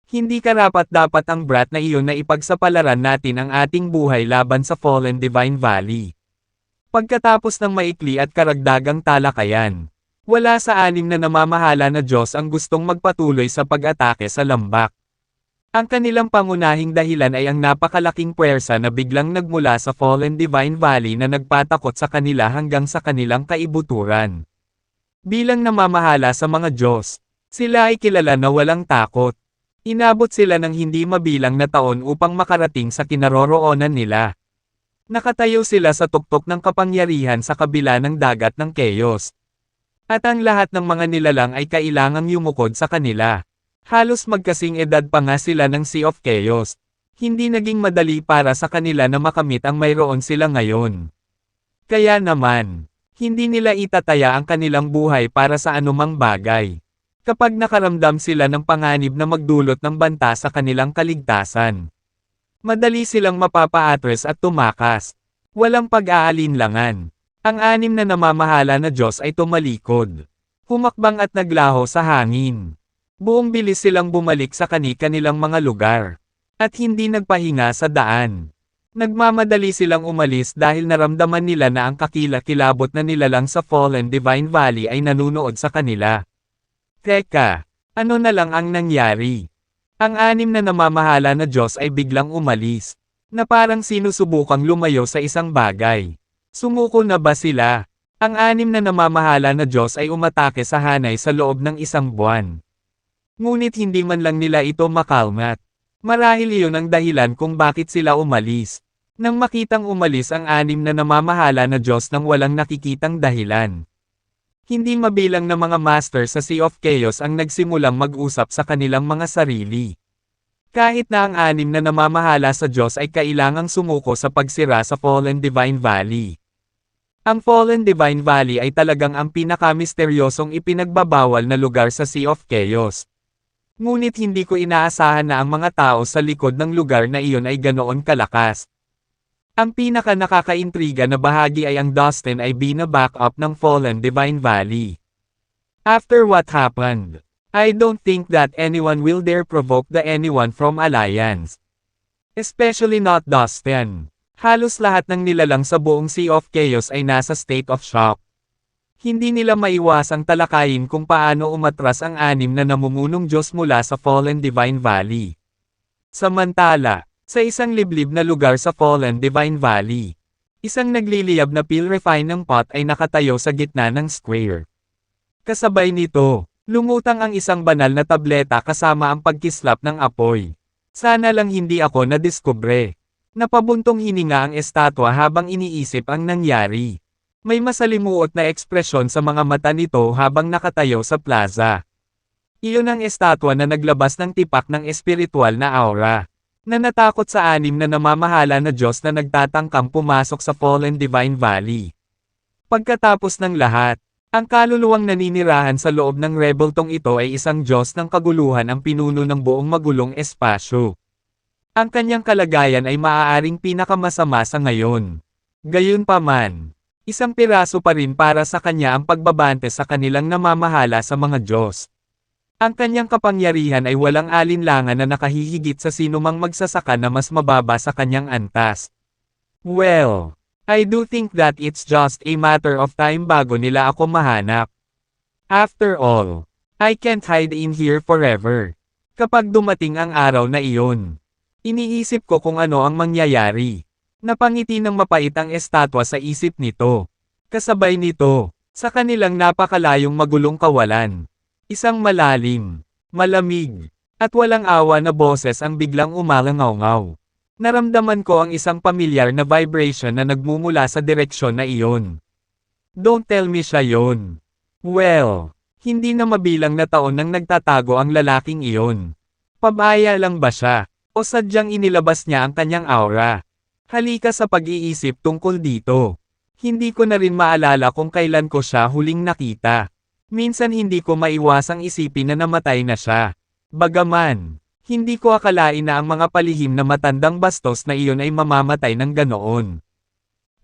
Hindi karapat-dapat ang brat na iyon na ipagsapalaran natin ang ating buhay laban sa Fallen Divine Valley. Pagkatapos ng maikli at karagdagang talakayan, wala sa anim na namamahala na Diyos ang gustong magpatuloy sa pag-atake sa lambak. Ang kanilang pangunahing dahilan ay ang napakalaking puwersa na biglang nagmula sa Fallen Divine Valley na nagpatakot sa kanila hanggang sa kanilang kaibuturan. Bilang namamahala sa mga Diyos, sila ay kilala na walang takot. Inabot sila ng hindi mabilang na taon upang makarating sa kinaroroonan nila. Nakatayo sila sa tuktok ng kapangyarihan sa kabila ng dagat ng Chaos. At ang lahat ng mga nilalang ay kailangang yumukod sa kanila. Halos magkasing edad pa nga sila ng Sea of Chaos. Hindi naging madali para sa kanila na makamit ang mayroon sila ngayon. Kaya naman, hindi nila itataya ang kanilang buhay para sa anumang bagay. Kapag nakaramdam sila ng panganib na magdulot ng banta sa kanilang kaligtasan, madali silang mapapa-atras at tumakas. Walang pag-aalinlangan. Ang anim na namamahala na Diyos ay tumalikod. Humakbang at naglaho sa hangin. Buong bilis silang bumalik sa kani-kanilang mga lugar. At hindi nagpahinga sa daan. Nagmamadali silang umalis dahil naramdaman nila na ang kakila-kilabot na nilalang sa Fallen Divine Valley ay nanunood sa kanila. Teka, ano na lang ang nangyari? Ang anim na namamahala na Diyos ay biglang umalis, na parang sinusubukang lumayo sa isang bagay. Sumuko na ba sila? Ang anim na namamahala na Diyos ay umatake sa hanay sa loob ng isang buwan. Ngunit hindi man lang nila ito makalmat. Marahil iyon ang dahilan kung bakit sila umalis. Nang makitang umalis ang anim na namamahala na Diyos nang walang nakikitang dahilan. Hindi mabilang na mga master sa Sea of Chaos ang nagsimulang mag-usap sa kanilang mga sarili. Kahit na ang anim na namamahala sa Diyos ay kailangang sumuko sa pagsira sa Fallen Divine Valley. Ang Fallen Divine Valley ay talagang ang pinakamisteryosong ipinagbabawal na lugar sa Sea of Chaos. Ngunit hindi ko inaasahan na ang mga tao sa likod ng lugar na iyon ay ganoon kalakas. Ang pinaka-nakakaintriga na bahagi ay ang Dustin ay bina-back up ng Fallen Divine Valley. After what happened, I don't think that anyone will dare provoke the anyone from Alliance. Especially not Dustin. Halos lahat ng nilalang sa buong Sea of Chaos ay nasa state of shock. Hindi nila maiwasang talakayin kung paano umatras ang anim na namumunong Diyos mula sa Fallen Divine Valley. Samantala, sa isang liblib na lugar sa Fallen Divine Valley, isang nagliliyab na pil-refine ng pot ay nakatayo sa gitna ng square. Kasabay nito, lumutang ang isang banal na tableta kasama ang pagkislap ng apoy. Sana lang hindi ako nadiskubre. Napabuntong hininga ang estatwa habang iniisip ang nangyari. May masalimuot na ekspresyon sa mga mata nito habang nakatayo sa plaza. Iyon ang estatwa na naglabas ng tipak ng espiritual na aura, na natakot sa anim na namamahala na Diyos na nagtatangkang pumasok sa Fallen Divine Valley. Pagkatapos ng lahat, ang kaluluwang naninirahan sa loob ng rebeltong ito ay isang Diyos ng kaguluhan ang pinuno ng buong magulong espasyo. Ang kanyang kalagayan ay maaaring pinakamasama sa ngayon. Gayunpaman, isang piraso pa rin para sa kanya ang pagbabante sa kanilang namamahala sa mga Diyos. Ang kanyang kapangyarihan ay walang alinlangan na nakahihigit sa sinumang magsasaka na mas mababa sa kanyang antas. Well, I do think that it's just a matter of time bago nila ako mahanap. After all, I can't hide in here forever. Kapag dumating ang araw na iyon, iniisip ko kung ano ang mangyayari. Napangiti ng mapait ang estatwa sa isip nito. Kasabay nito, sa kanilang napakalayong magulong kawalan. Isang malalim, malamig, at walang awa na boses ang biglang umalangaw-ngaw. Naramdaman ko ang isang pamilyar na vibration na nagmumula sa direksyon na iyon. Don't tell me siya yon. Well, hindi na mabilang na taon nang nagtatago ang lalaking iyon. Pabaya lang ba siya? O sadyang inilabas niya ang kanyang aura? Halika sa pag-iisip tungkol dito. Hindi ko na rin maalala kung kailan ko siya huling nakita. Minsan hindi ko maiwasang isipin na namatay na siya. Bagaman, hindi ko akalain na ang mga palihim na matandang bastos na iyon ay mamamatay ng ganoon.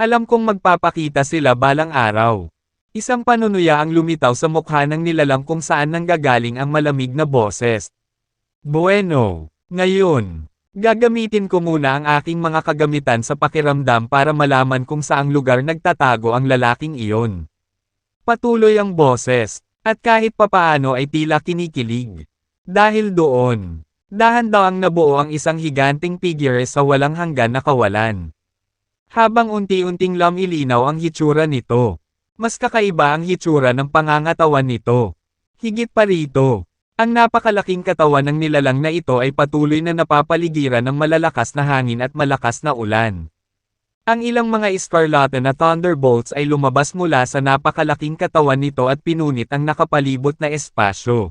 Alam kong magpapakita sila balang araw. Isang panunuya ang lumitaw sa mukha ng nilalang kung saan nanggagaling ang malamig na boses. Bueno, ngayon, gagamitin ko muna ang aking mga kagamitan sa pakiramdam para malaman kung saang lugar nagtatago ang lalaking iyon. Patuloy ang boses, at kahit papaano ay tila kinikilig. Dahil doon, dahan-dahang nabuo ang isang higanting figure sa walang hanggan na kawalan. Habang unti-unting lumilinaw ang hitsura nito, mas kakaiba ang hitsura ng pangangatawan nito. Higit pa rito, ang napakalaking katawan ng nilalang na ito ay patuloy na napapaligiran ng malalakas na hangin at malakas na ulan. Ang ilang mga escarlate na thunderbolts ay lumabas mula sa napakalaking katawan nito at pinunit ang nakapalibot na espasyo.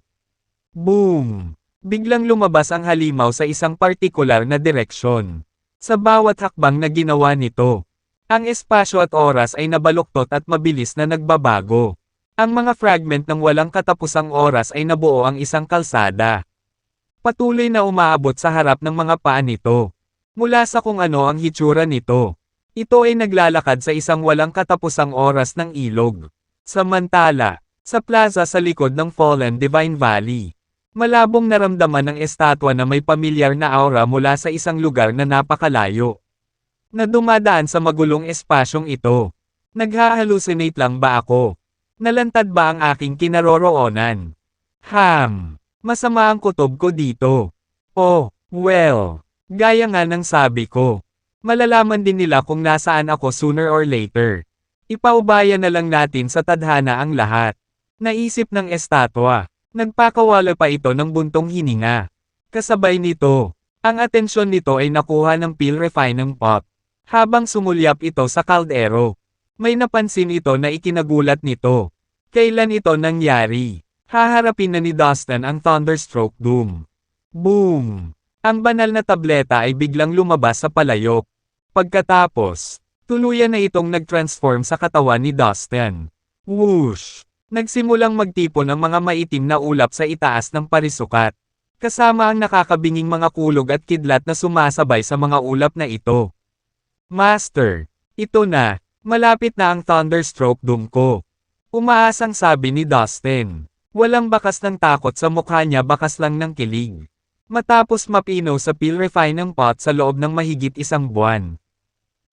Boom! Biglang lumabas ang halimaw sa isang partikular na direksyon. Sa bawat hakbang na ginawa nito, ang espasyo at oras ay nabaluktot at mabilis na nagbabago. Ang mga fragment ng walang katapusang oras ay nabuo ang isang kalsada. Patuloy na umaabot sa harap ng mga paa nito. Mula sa kung ano ang hitsura nito, ito ay naglalakad sa isang walang katapusang oras ng ilog. Samantala, sa plaza sa likod ng Fallen Divine Valley, malabong naramdaman ng estatwa na may pamilyar na aura mula sa isang lugar na napakalayo. Na dumadaan sa magulong espasyong ito. Naghahalusinate lang ba ako? Nalantad ba ang aking kinaroroonan? Masama ang kutob ko dito. Oh, well, gaya nga ng sabi ko. Malalaman din nila kung nasaan ako sooner or later. Ipaubaya na lang natin sa tadhana ang lahat. Naisip ng estatwa. Nagpakawala pa ito ng buntong hininga. Kasabay nito, ang atensyon nito ay nakuha ng peel refining pot. Habang sumulyap ito sa kaldero, may napansin ito na ikinagulat nito. Kailan ito nangyari? Haharapin na ni Dustin ang Thunderstroke Doom. Boom! Ang banal na tableta ay biglang lumabas sa palayok. Pagkatapos, tuluyan na itong nag-transform sa katawan ni Dustin. Whoosh! Nagsimulang magtipon ang mga maitim na ulap sa itaas ng parisukat. Kasama ang nakakabinging mga kulog at kidlat na sumasabay sa mga ulap na ito. Master, ito na, malapit na ang Thunderstroke Doom ko. Umaasang sabi ni Dustin. Walang bakas ng takot sa mukha niya, bakas lang ng kilig. Matapos mapino sa peel refining pot sa loob ng mahigit isang buwan.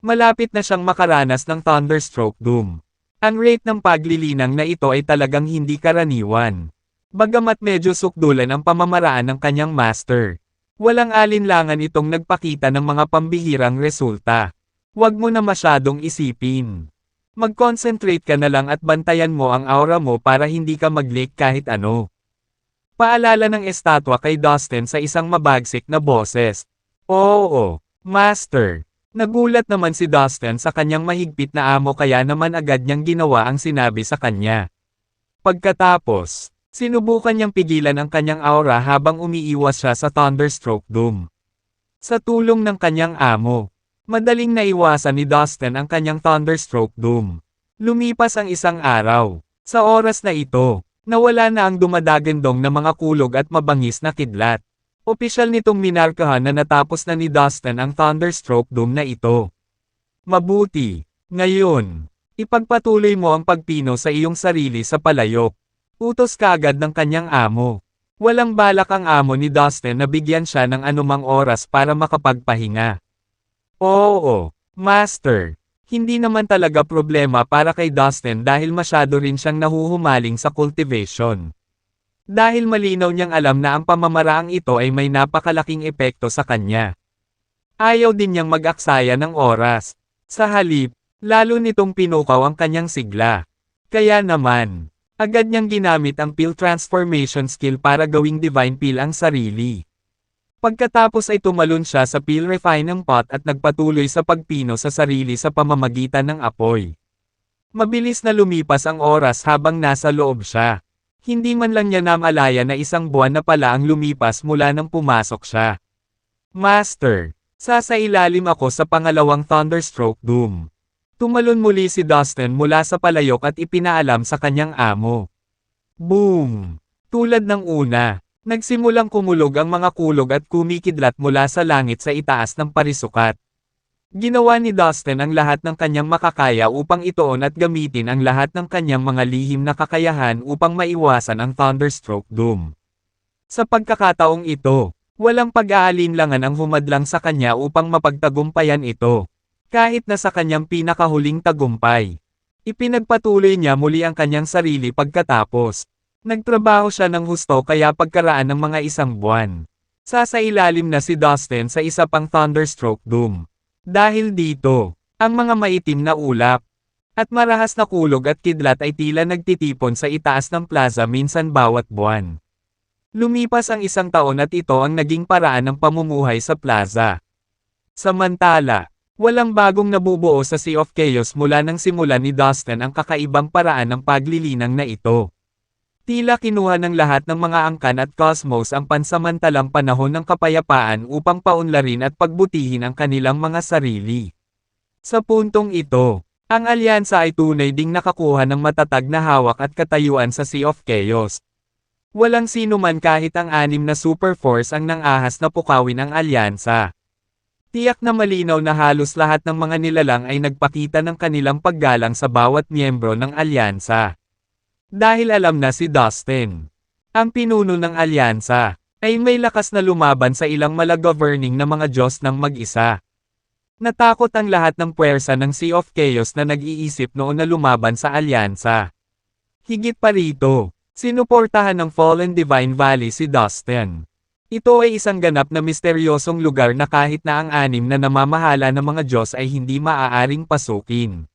Malapit na siyang makaranas ng Thunderstroke Doom. Ang rate ng paglilinang na ito ay talagang hindi karaniwan. Bagamat medyo sukdulan ang pamamaraan ng kanyang master, walang alinlangan itong nagpakita ng mga pambihirang resulta. Huwag mo na masyadong isipin. Mag-concentrate ka na lang at bantayan mo ang aura mo para hindi ka mag-leak kahit ano. Paalala ng estatwa kay Dustin sa isang mabagsik na boses. Oo, Master. Nagulat naman si Dustin sa kanyang mahigpit na amo, kaya naman agad niyang ginawa ang sinabi sa kanya. Pagkatapos, sinubukan niyang pigilan ang kanyang aura habang umiiwas siya sa Thunderstroke Doom. Sa tulong ng kanyang amo, madaling naiwasan ni Dustin ang kanyang Thunderstroke Doom. Lumipas ang isang araw. Sa oras na ito, nawala na ang dumadagandong na mga kulog at mabangis na kidlat. Opisyal nitong minarkahan na natapos na ni Dustin ang Thunderstroke Doom na ito. Mabuti. Ngayon, ipagpatuloy mo ang pagpino sa iyong sarili sa palayok. Utos kaagad ng kanyang amo. Walang balak ang amo ni Dustin na bigyan siya ng anumang oras para makapagpahinga. Oo, Master. Hindi naman talaga problema para kay Dustin dahil masyado rin siyang nahuhumaling sa cultivation. Dahil malinaw niyang alam na ang pamamaraang ito ay may napakalaking epekto sa kanya. Ayaw din niyang mag-aksaya ng oras. Sa halip, lalo nitong pinukaw ang kanyang sigla. Kaya naman, agad niyang ginamit ang Pill Transformation skill para gawing Divine Pill ang sarili. Pagkatapos ay tumalon siya sa Pill Refining Pot at nagpatuloy sa pagpino sa sarili sa pamamagitan ng apoy. Mabilis na lumipas ang oras habang nasa loob siya. Hindi man lang niya namalaya na isang buwan na pala ang lumipas mula nang pumasok siya. Master, sasailalim ako sa pangalawang Thunderstroke Doom. Tumalon muli si Dustin mula sa palayok at ipinaalam sa kanyang amo. Boom! Tulad ng una, nagsimulang kumulog ang mga kulog at kumikidlat mula sa langit sa itaas ng parisukat. Ginawa ni Dustin ang lahat ng kanyang makakaya upang ituon at gamitin ang lahat ng kanyang mga lihim na kakayahan upang maiwasan ang Thunderstroke Doom. Sa pagkakataong ito, walang pag-aalinlangan ang humadlang sa kanya upang mapagtagumpayan ito. Kahit na sa kanyang pinakahuling tagumpay. Ipinagpatuloy niya muli ang kanyang sarili pagkatapos. Nagtrabaho siya ng husto kaya pagkaraan ng mga isang buwan. Sasailalim na si Dustin sa isa pang Thunderstroke Doom. Dahil dito, ang mga maitim na ulap at marahas na kulog at kidlat ay tila nagtitipon sa itaas ng plaza minsan bawat buwan. Lumipas ang isang taon at ito ang naging paraan ng pamumuhay sa plaza. Samantala, walang bagong nabubuo sa Sea of Chaos mula nang simulan ni Dustin ang kakaibang paraan ng paglilinang na ito. Tila kinuha ng lahat ng mga angkan at cosmos ang pansamantalang panahon ng kapayapaan upang paunlarin at pagbutihin ang kanilang mga sarili. Sa puntong ito, ang alyansa ay tunay ding nakakuha ng matatag na hawak at katayuan sa Sea of Chaos. Walang sino man kahit ang 6 na super force ang nangahas na pukawin ang alyansa. Tiyak na malinaw na halos lahat ng mga nilalang ay nagpakita ng kanilang paggalang sa bawat miyembro ng alyansa. Dahil alam na si Dustin, ang pinuno ng alyansa, ay may lakas na lumaban sa ilang malagoverning na mga Diyos ng mag-isa. Natakot ang lahat ng puwersa ng Sea of Chaos na nag-iisip noon na lumaban sa alyansa. Higit pa rito, sinuportahan ng Fallen Divine Valley si Dustin. Ito ay isang ganap na misteryosong lugar na kahit na ang 6 na namamahala ng mga Diyos ay hindi maaaring pasukin.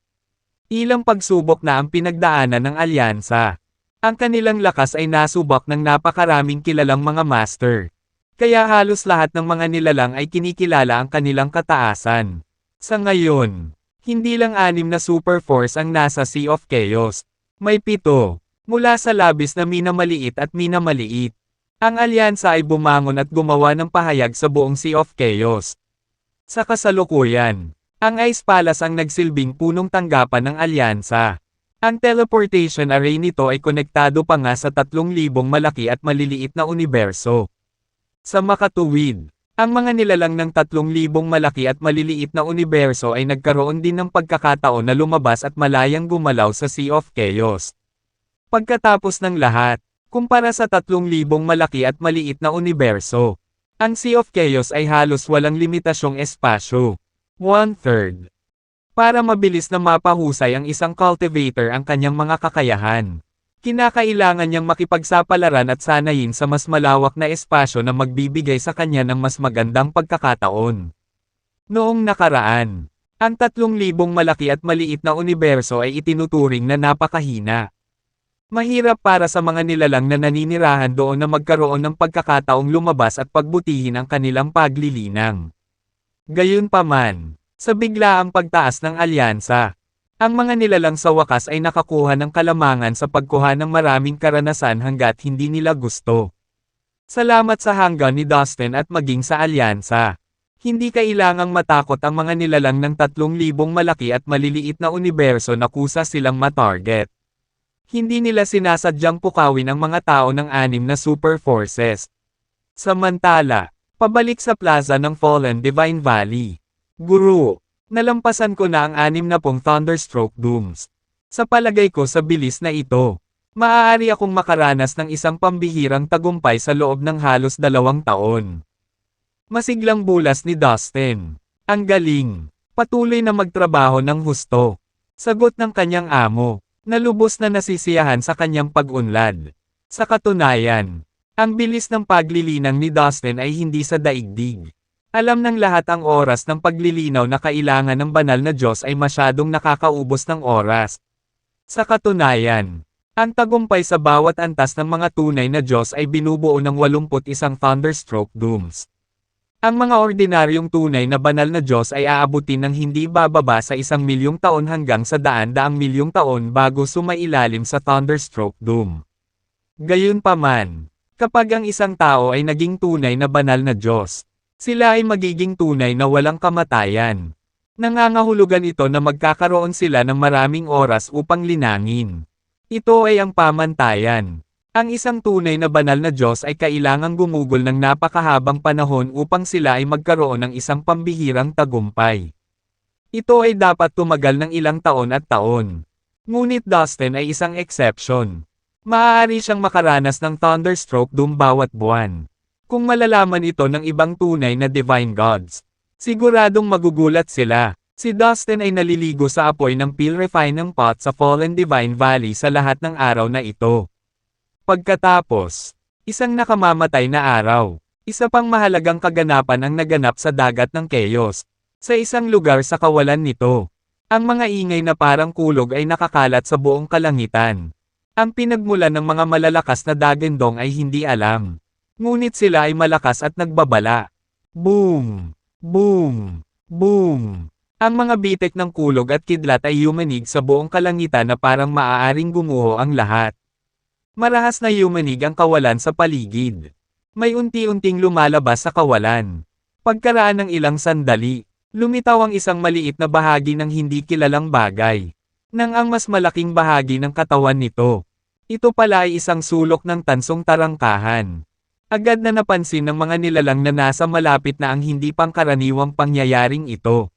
Ilang pagsubok na ang pinagdaanan ng alyansa. Ang kanilang lakas ay nasubok ng napakaraming kilalang mga master. Kaya halos lahat ng mga nilalang ay kinikilala ang kanilang kataasan. Sa ngayon, hindi lang 6 na super force ang nasa Sea of Chaos. May 7, mula sa labis na minamaliit at minamaliit. Ang alyansa ay bumangon at gumawa ng pahayag sa buong Sea of Chaos. Sa kasalukuyan, ang Ice Palace ang nagsilbing punong tanggapan ng alyansa. Ang teleportation array nito ay konektado pa nga sa 3,000 malaki at maliliit na universo. Sa makatuwid, ang mga nilalang ng 3,000 malaki at maliliit na universo ay nagkaroon din ng pagkakataon na lumabas at malayang gumalaw sa Sea of Chaos. Pagkatapos ng lahat, kumpara sa 3,000 malaki at maliit na universo, ang Sea of Chaos ay halos walang limitasyong espasyo. 1/3. Para mabilis na mapahusay ang isang cultivator ang kanyang mga kakayahan. Kinakailangan niyang makipagsapalaran at sanayin sa mas malawak na espasyo na magbibigay sa kanya ng mas magandang pagkakataon. Noong nakaraan, ang 3,000 malaki at maliit na universo ay itinuturing na napakahina. Mahirap para sa mga nilalang na naninirahan doon na magkaroon ng pagkakataong lumabas at pagbutihin ang kanilang paglilinang. Gayunpaman, sa biglaang pagtaas ng alyansa, ang mga nilalang sa wakas ay nakakuha ng kalamangan sa pagkuha ng maraming karanasan hanggat hindi nila gusto. Salamat sa hanggan ni Dustin at maging sa alyansa. Hindi kailangang matakot ang mga nilalang ng 3,000 malaki at maliliit na universo na kusa silang matarget. Hindi nila sinasadyang pukawin ang mga tao ng 6 na super forces. Samantala, pabalik sa plaza ng Fallen Divine Valley. Guru, nalampasan ko na ang 60 Thunderstroke Dooms. Sa palagay ko sa bilis na ito, maaari akong makaranas ng isang pambihirang tagumpay sa loob ng halos 2 taon. Masiglang bulas ni Dustin. Ang galing. Patuloy na magtrabaho ng husto. Sagot ng kanyang amo, na lubos na nasisiyahan sa kanyang pag-unlad. Sa katunayan, ang bilis ng paglilinang ni Dustin ay hindi sa daigdig. Alam ng lahat ang oras ng paglilinaw na kailangan ng banal na Diyos ay masyadong nakakaubos ng oras. Sa katunayan, ang tagumpay sa bawat antas ng mga tunay na Diyos ay binubuo ng 81 Thunderstroke Dooms. Ang mga ordinaryong tunay na banal na Diyos ay aabutin ng hindi bababa sa 1,000,000 taon hanggang sa 100,000,000 taon bago sumailalim sa Thunderstroke Doom. Gayunpaman, kapag ang isang tao ay naging tunay na banal na Diyos, sila ay magiging tunay na walang kamatayan. Nangangahulugan ito na magkakaroon sila ng maraming oras upang linangin. Ito ay ang pamantayan. Ang isang tunay na banal na Diyos ay kailangang gumugol ng napakahabang panahon upang sila ay magkaroon ng isang pambihirang tagumpay. Ito ay dapat tumagal ng ilang taon at taon. Ngunit Dustin ay isang exception. Maaari siyang makaranas ng Thunderstroke Doom bawat buwan. Kung malalaman ito ng ibang tunay na Divine Gods, siguradong magugulat sila. Si Dustin ay naliligo sa apoy ng peel refining pot sa Fallen Divine Valley sa lahat ng araw na ito. Pagkatapos, isang nakamamatay na araw, isa pang mahalagang kaganapan ang naganap sa dagat ng Chaos. Sa isang lugar sa kawalan nito, ang mga ingay na parang kulog ay nakakalat sa buong kalangitan. Ang pinagmulan ng mga malalakas na dagandong ay hindi alam. Ngunit sila ay malakas at nagbabala. Boom! Boom! Boom! Ang mga bitek ng kulog at kidlat ay yumanig sa buong kalangitan na parang maaaring gumuho ang lahat. Marahas na yumanig ang kawalan sa paligid. May unti-unting lumalabas sa kawalan. Pagkaraan ng ilang sandali, lumitaw ang isang maliit na bahagi ng hindi kilalang bagay. Nang ang mas malaking bahagi ng katawan nito. Ito pala ay isang sulok ng tansong tarangkahan. Agad na napansin ng mga nilalang na nasa malapit na ang hindi pangkaraniwang pangyayaring ito.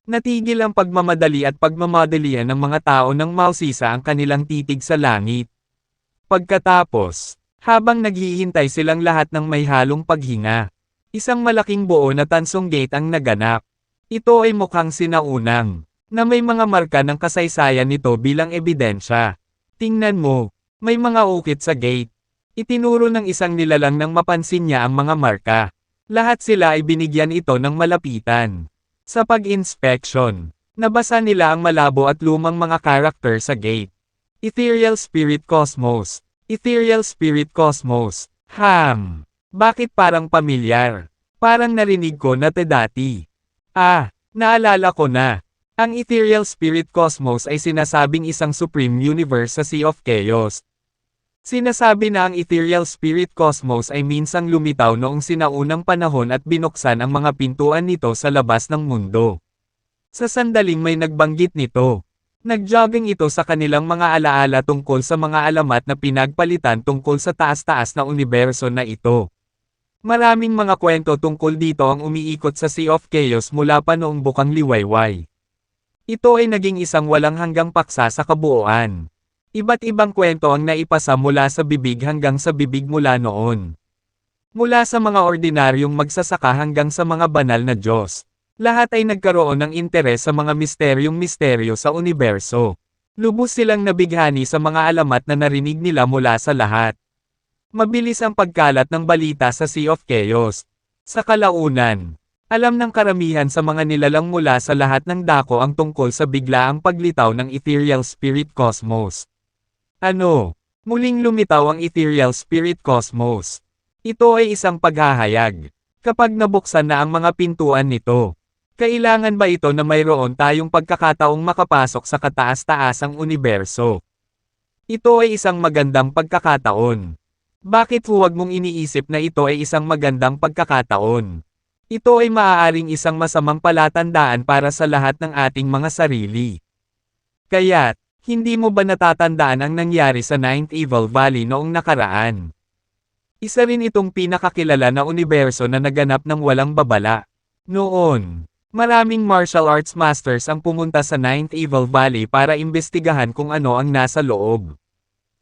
Natigil ang pagmamadali at pagmamadalian ng mga tao nang mausisa ang kanilang titig sa langit. Pagkatapos, habang naghihintay silang lahat ng may halong paghinga, isang malaking buo na tansong gate ang naganap. Ito ay mukhang sinaunang, na may mga marka ng kasaysayan nito bilang ebidensya. Tingnan mo, may mga ukit sa gate. Itinuro ng isang nilalang nang mapansin niya ang mga marka. Lahat sila ay binigyan ito ng malapitan. Sa pag-inspection, nabasa nila ang malabo at lumang mga karakter sa gate. Ethereal Spirit Cosmos. Ethereal Spirit Cosmos. Bakit parang pamilyar? Parang narinig ko na dati. Naalala ko na. Ang Ethereal Spirit Cosmos ay sinasabing isang supreme universe sa Sea of Chaos. Sinasabi na ang Ethereal Spirit Cosmos ay minsang lumitaw noong sinaunang panahon at binuksan ang mga pintuan nito sa labas ng mundo. Sa sandaling may nagbanggit nito. Nagjogging ito sa kanilang mga alaala tungkol sa mga alamat na pinagpalitan tungkol sa taas-taas na universo na ito. Maraming mga kwento tungkol dito ang umiikot sa Sea of Chaos mula pa noong bukang liwayway. Ito ay naging isang walang hanggang paksa sa kabuuan. Iba't ibang kwento ang naipasa mula sa bibig hanggang sa bibig mula noon. Mula sa mga ordinaryong magsasaka hanggang sa mga banal na Diyos. Lahat ay nagkaroon ng interes sa mga misteryong-misteryo sa universo. Lubos silang nabighani sa mga alamat na narinig nila mula sa lahat. Mabilis ang pagkalat ng balita sa Sea of Chaos. Sa kalaunan, alam ng karamihan sa mga nilalang mula sa lahat ng dako ang tungkol sa biglaang paglitaw ng Ethereal Spirit Cosmos. Muling lumitaw ang Ethereal Spirit Cosmos. Ito ay isang paghahayag. Kapag nabuksan na ang mga pintuan nito, kailangan ba ito na mayroon tayong pagkakataong makapasok sa kataas-taasang universo? Ito ay isang magandang pagkakataon. Bakit huwag mong iniisip na ito ay isang magandang pagkakataon? Ito ay maaaring isang masamang palatandaan para sa lahat ng ating mga sarili. Kaya't, hindi mo ba natatandaan ang nangyari sa Ninth Evil Valley noong nakaraan? Isa rin itong pinakakilala na universo na naganap ng walang babala. Noon, maraming martial arts masters ang pumunta sa Ninth Evil Valley para imbestigahan kung ano ang nasa loob.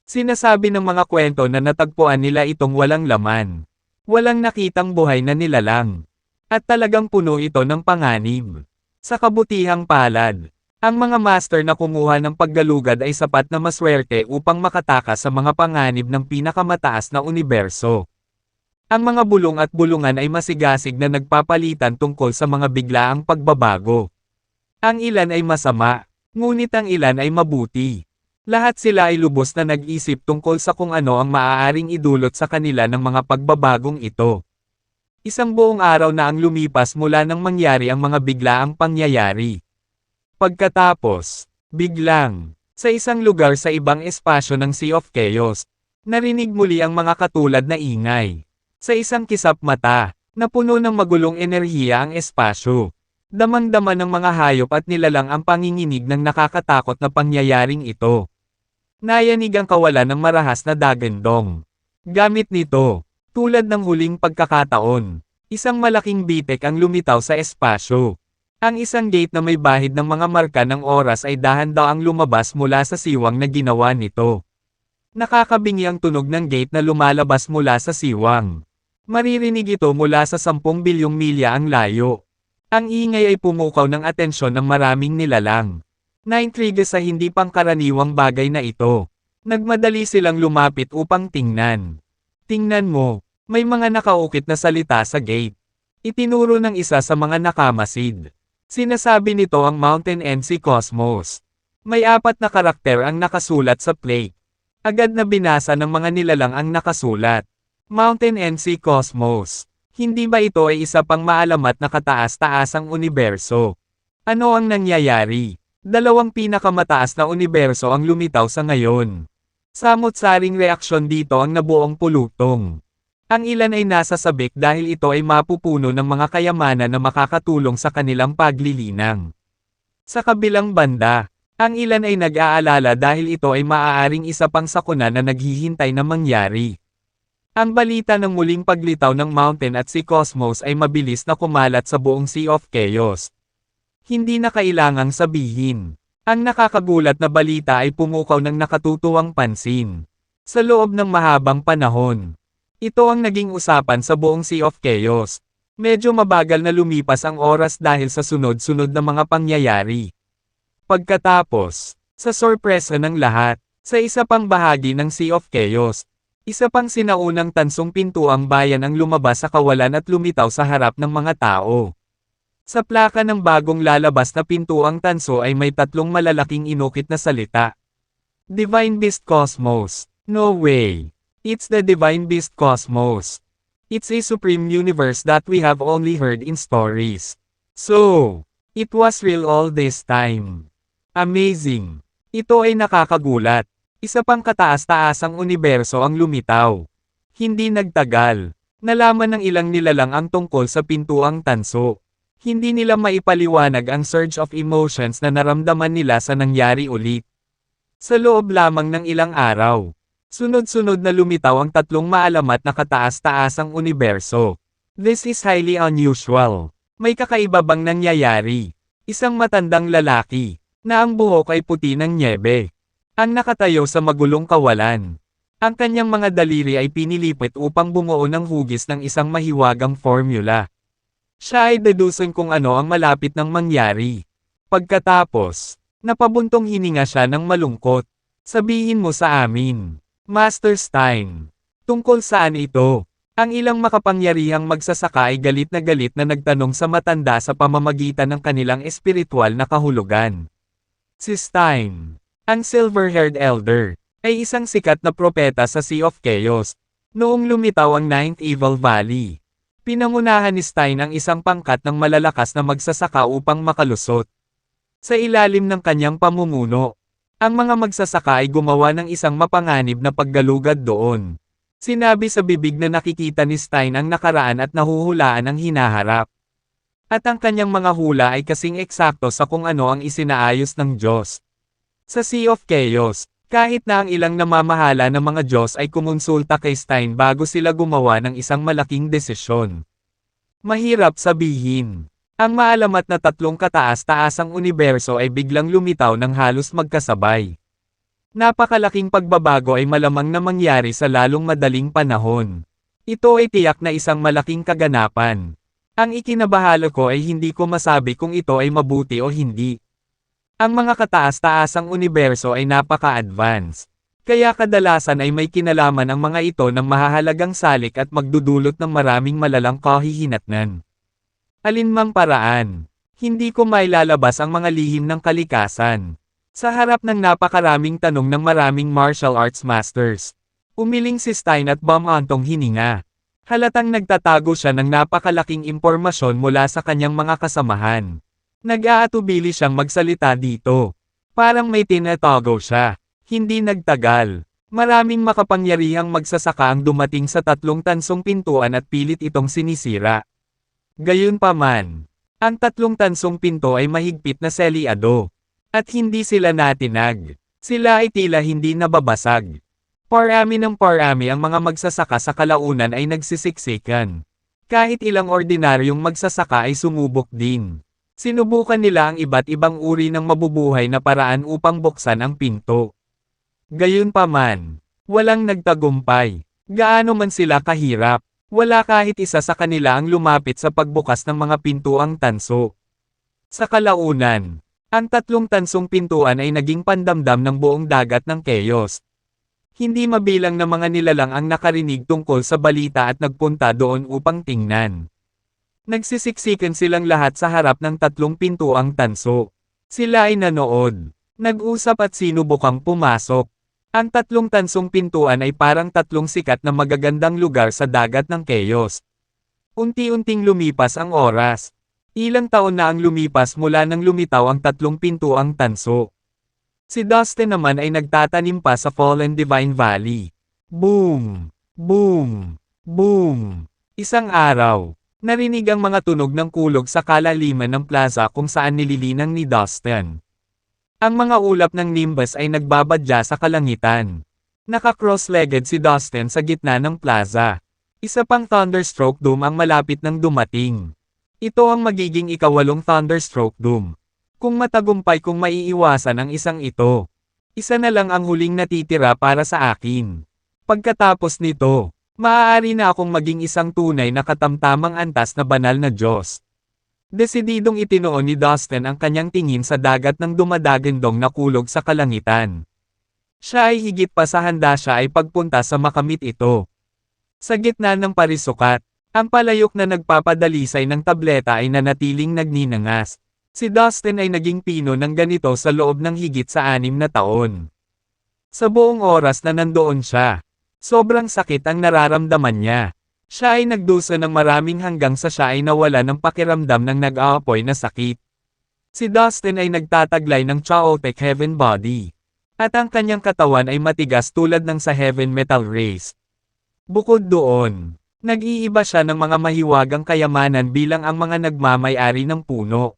Sinasabi ng mga kwento na natagpuan nila itong walang laman. Walang nakitang buhay na nilalang. At talagang puno ito ng panganib. Sa kabutihang palad, ang mga master na kumuha ng paggalugad ay sapat na maswerte upang makatakas sa mga panganib ng pinakamataas na universo. Ang mga bulong at bulungan ay masigasig na nagpapalitan tungkol sa mga biglaang pagbabago. Ang ilan ay masama, ngunit ang ilan ay mabuti. Lahat sila ay lubos na nag-isip tungkol sa kung ano ang maaaring idulot sa kanila ng mga pagbabagong ito. Isang buong araw na ang lumipas mula nang mangyari ang mga biglaang pangyayari. Pagkatapos, biglang, sa isang lugar sa ibang espasyo ng Sea of Chaos, narinig muli ang mga katulad na ingay. Sa isang kisap mata, na puno ng magulong enerhiya ang espasyo. Damang-dama ng mga hayop at nilalang ang panginginig ng nakakatakot na pangyayaring ito. Nayanig ang kawalan ng marahas na dagandong. Gamit nito, tulad ng huling pagkakataon, isang malaking bitek ang lumitaw sa espasyo. Ang isang gate na may bahid ng mga marka ng oras ay dahan-daang lumabas mula sa siwang na ginawa nito. Nakakabingi ang tunog ng gate na lumalabas mula sa siwang. Maririnig ito mula sa 10 bilyong milya ang layo. Ang ingay ay pumukaw ng atensyon ng maraming nilalang. Naintriga sa hindi pangkaraniwang bagay na ito. Nagmadali silang lumapit upang tingnan. Tingnan mo, may mga nakaukit na salita sa gate. Itinuro ng isa sa mga nakamasid. Sinasabi nito ang Mountain NC Cosmos. May 4 na karakter ang nakasulat sa plate. Agad na binasa ng mga nilalang ang nakasulat. Mountain NC Cosmos. Hindi ba ito ay isa pang maalamat na kataas-taasang universo? Ano ang nangyayari? 2 pinakamataas na universo ang lumitaw sa ngayon. Samot-saring reaksyon dito ang nabuong pulutong. Ang ilan ay nasa sabik dahil ito ay mapupuno ng mga kayamanan na makakatulong sa kanilang paglilinang. Sa kabilang banda, ang ilan ay nag-aalala dahil ito ay maaaring isa pang sakuna na naghihintay na mangyari. Ang balita ng muling paglitaw ng Mountain at si Cosmos ay mabilis na kumalat sa buong Sea of Chaos. Hindi na kailangang sabihin. Ang nakakagulat na balita ay pumukaw ng nakatutuwang pansin. Sa loob ng mahabang panahon, ito ang naging usapan sa buong Sea of Chaos. Medyo mabagal na lumipas ang oras dahil sa sunod-sunod na mga pangyayari. Pagkatapos, sa sorpresa ng lahat, sa isa pang bahagi ng Sea of Chaos, isa pang sinaunang tansong pintuang bayan ang lumabas sa kawalan at lumitaw sa harap ng mga tao. Sa plaka ng bagong lalabas na pintuang tanso ay may 3 malalaking inukit na salita. Divine Beast Cosmos. No way. It's the Divine Beast Cosmos. It's a supreme universe that we have only heard in stories. So, it was real all this time. Amazing. Ito ay nakakagulat. Isa pang kataas-taasang universo ang lumitaw. Hindi nagtagal. Nalaman ng ilang nilalang ang tungkol sa pintuang tanso. Hindi nila maipaliwanag ang surge of emotions na naramdaman nila sa nangyari ulit. Sa loob lamang ng ilang araw, sunod-sunod na lumitaw ang 3 maalamat na kataas-taasang universo. This is highly unusual. May kakaiba bang nangyayari? Isang matandang lalaki, na ang buhok ay puti ng nyebe. Ang nakatayo sa magulong kawalan. Ang kanyang mga daliri ay pinilipit upang bumuo ng hugis ng isang mahiwagang formula. Siya ay dedusin kung ano ang malapit ng mangyari. Pagkatapos, napabuntong hininga siya ng malungkot. Sabihin mo sa amin, Master Stein. Tungkol saan ito? Ang ilang makapangyarihang magsasaka ay galit na nagtanong sa matanda sa pamamagitan ng kanilang espiritual na kahulugan. Si Stein, ang silver-haired elder, ay isang sikat na propeta sa Sea of Chaos. Noong lumitaw ang Ninth Evil Valley, pinangunahan ni Stein ang isang pangkat ng malalakas na magsasaka upang makalusot. Sa ilalim ng kanyang pamumuno, ang mga magsasaka ay gumawa ng isang mapanganib na paggalugad doon. Sinabi sa bibig na nakikita ni Stein ang nakaraan at nahuhulaan ang hinaharap. At ang kanyang mga hula ay kasing eksakto sa kung ano ang isinaayos ng Diyos. Sa Sea of Chaos, kahit na ang ilang namamahala ng mga Diyos ay kumonsulta kay Stein bago sila gumawa ng isang malaking desisyon. Mahirap sabihin. Ang maalamat na tatlong kataas-taasang universo ay biglang lumitaw ng halos magkasabay. Napakalaking pagbabago ay malamang na mangyari sa lalong madaling panahon. Ito ay tiyak na isang malaking kaganapan. Ang ikinabahala ko ay hindi ko masabi kung ito ay mabuti o hindi. Ang mga kataas-taasang universo ay napaka-advanced. Kaya kadalasan ay may kinalaman ang mga ito ng mahahalagang salik at magdudulot ng maraming malalang kahihinatnan. Alinmang paraan, hindi ko mailalabas ang mga lihim ng kalikasan. Sa harap ng napakaraming tanong ng maraming martial arts masters, umiling si Stein at bumantong hininga. Halatang nagtatago siya ng napakalaking impormasyon mula sa kanyang mga kasamahan. Nag-aatubili siyang magsalita dito. Parang may tinatago siya. Hindi nagtagal. Maraming makapangyarihang magsasaka ang dumating sa tatlong tansong pintuan at pilit itong sinisira. Gayunpaman, ang tatlong tansong pinto ay mahigpit na selyado. At hindi sila natinag. Sila ay tila hindi nababasag. Parami ng parami ang mga magsasaka sa kalaunan ay nagsisiksikan. Kahit ilang ordinaryong magsasaka ay sumubok din. Sinubukan nila ang iba't ibang uri ng mabubuhay na paraan upang buksan ang pinto. Gayunpaman, walang nagtagumpay. Gaano man sila kahirap, wala kahit isa sa kanila ang lumapit sa pagbukas ng mga pintuang tanso. Sa kalaunan, ang tatlong tansong pintuan ay naging pandamdam ng buong dagat ng chaos. Hindi mabilang na mga nilalang ang nakarinig tungkol sa balita at nagpunta doon upang tingnan. Nagsisiksikan silang lahat sa harap ng tatlong pintuang tanso. Sila ay nanood, nag-usap at sinubukang pumasok. Ang tatlong tansong pintuan ay parang tatlong sikat na magagandang lugar sa dagat ng chaos. Unti-unting lumipas ang oras. Ilang taon na ang lumipas mula nang lumitaw ang tatlong pintuang tanso. Si Dustin naman ay nagtatanim pa sa Fallen Divine Valley. Boom! Boom! Boom! Isang araw, narinig ang mga tunog ng kulog sa kalaliman ng plaza kung saan nililinang ni Dustin. Ang mga ulap ng Nimbus ay nagbabadya sa kalangitan. Naka-cross-legged si Dustin sa gitna ng plaza. Isa pang Thunderstroke Doom ang malapit nang dumating. Ito ang magiging ikawalong Thunderstroke Doom. Kung matagumpay kung maiiwasan ang isang ito. Isa na lang ang huling natitira para sa akin. Pagkatapos nito, maaari na akong maging isang tunay na katamtamang antas na banal na Diyos. Desididong itinoon ni Dustin ang kanyang tingin sa dagat ng dumadagandong na kulog sa kalangitan. Siya ay higit pa sa handa siya ay pagpunta sa makamit ito. Sa gitna ng parisukat, ang palayok na nagpapadalisay ng tableta ay nanatiling nagninangas. Si Dustin ay naging pino ng ganito sa loob ng higit sa 6 na taon. Sa buong oras na nandoon siya, sobrang sakit ang nararamdaman niya. Siya ay nagdusa ng maraming hanggang sa siya ay nawala ng pakiramdam ng nag-aapoy na sakit. Si Dustin ay nagtataglay ng chaotic heaven body. At ang kanyang katawan ay matigas tulad ng sa heaven metal race. Bukod doon, nag-iiba siya ng mga mahiwagang kayamanan bilang ang mga nagmamay-ari ng puno.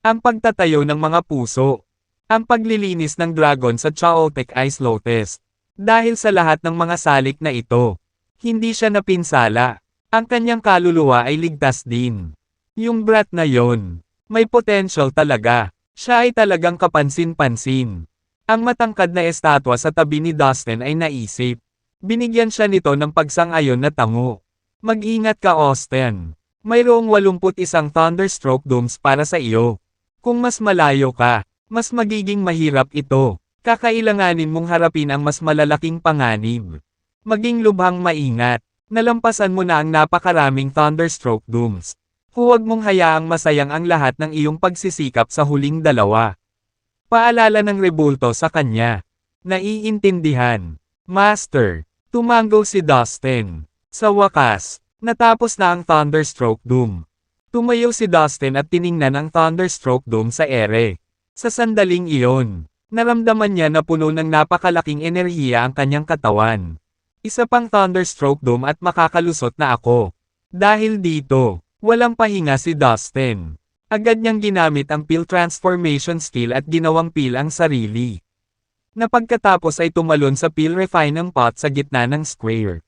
Ang pagtatayo ng mga puso. Ang paglilinis ng dragon sa chaotic ice lotus. Dahil sa lahat ng mga salik na ito, hindi siya napinsala. Ang kanyang kaluluwa ay ligtas din. Yung brat na yon, may potential talaga. Siya ay talagang kapansin-pansin. Ang matangkad na estatwa sa tabi ni Dustin ay naisip. Binigyan siya nito ng pagsang-ayon na tango. Mag-ingat ka, Austin. Mayroong 81 Thunderstroke Dooms para sa iyo. Kung mas malayo ka, mas magiging mahirap ito. Kakailanganin mong harapin ang mas malalaking panganib. Maging lubhang maingat. Nalampasan mo na ang napakaraming Thunderstroke Dooms. Huwag mong hayaang masayang ang lahat ng iyong pagsisikap sa huling dalawa. Paalala ng rebulto sa kanya. Naiintindihan. Master. Tumango si Dustin. Sa wakas, natapos na ang Thunderstroke Doom. Tumayo si Dustin at tiningnan ang Thunderstroke Doom sa ere. Sa sandaling iyon, naramdaman niya na puno ng napakalaking enerhiya ang kanyang katawan. Isa pang Thunderstroke Doom at makakalusot na ako. Dahil dito, Walang pahinga si Dustin. Agad niyang ginamit ang pill transformation skill at ginawang pill ang sarili. Na pagkatapos ay tumalon sa pill refining pot sa gitna ng square.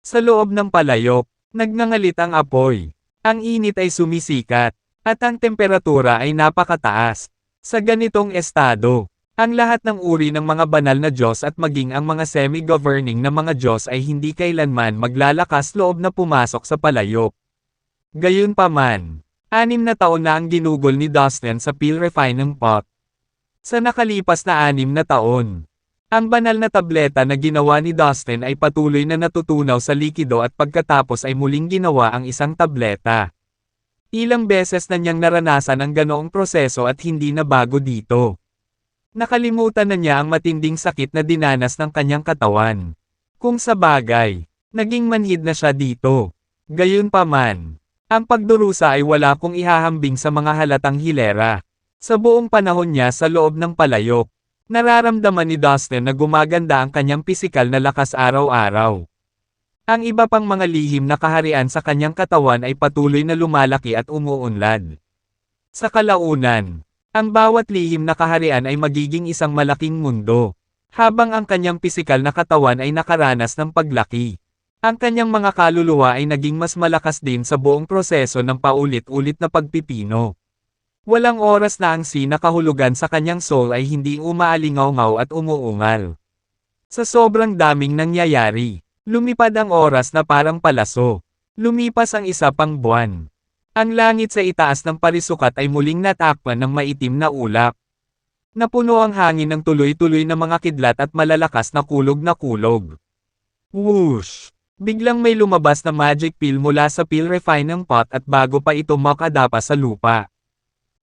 Sa loob ng palayok, nagngangalit ang apoy. Ang init ay sumisikat, at ang temperatura ay napakataas. Sa ganitong estado, ang lahat ng uri ng mga banal na Diyos at maging ang mga semi-governing na mga Diyos ay hindi kailanman maglalakas loob na pumasok sa palayok. Gayunpaman, 6 na taon na ang ginugol ni Dustin sa pill refining pot. Sa nakalipas na 6 na taon, ang banal na tableta na ginawa ni Dustin ay patuloy na natutunaw sa likido at pagkatapos ay muling ginawa ang isang tableta. Ilang beses na niyang naranasan ang ganoong proseso at hindi na bago dito. Nakalimutan na niya ang matinding sakit na dinanas ng kanyang katawan. Kung sa bagay, naging manhid na siya dito. Gayunpaman, ang pagdurusa ay wala kong ihahambing sa mga halatang hilera. Sa buong panahon niya sa loob ng palayok, nararamdaman ni Dustin na gumaganda ang kanyang pisikal na lakas araw-araw. Ang iba pang mga lihim na kaharian sa kanyang katawan ay patuloy na lumalaki at umuunlad. Sa kalaunan, ang bawat lihim na kaharian ay magiging isang malaking mundo, habang ang kanyang pisikal na katawan ay nakaranas ng paglaki. Ang kanyang mga kaluluwa ay naging mas malakas din sa buong proseso ng paulit-ulit na pagpipino. Walang oras na ang nakahulugan sa kanyang soul ay hindi umaalingaw-ngaw at umuungal. Sa sobrang daming nangyayari, lumipad ang oras na parang palaso. Lumipas ang isa pang buwan. Ang langit sa itaas ng parisukat ay muling natakpan ng maitim na ulap. Napuno ang hangin ng tuloy-tuloy na mga kidlat at malalakas na kulog na kulog. Whoosh! Biglang may lumabas na magic pill mula sa pill refining pot at bago pa ito makadapa sa lupa.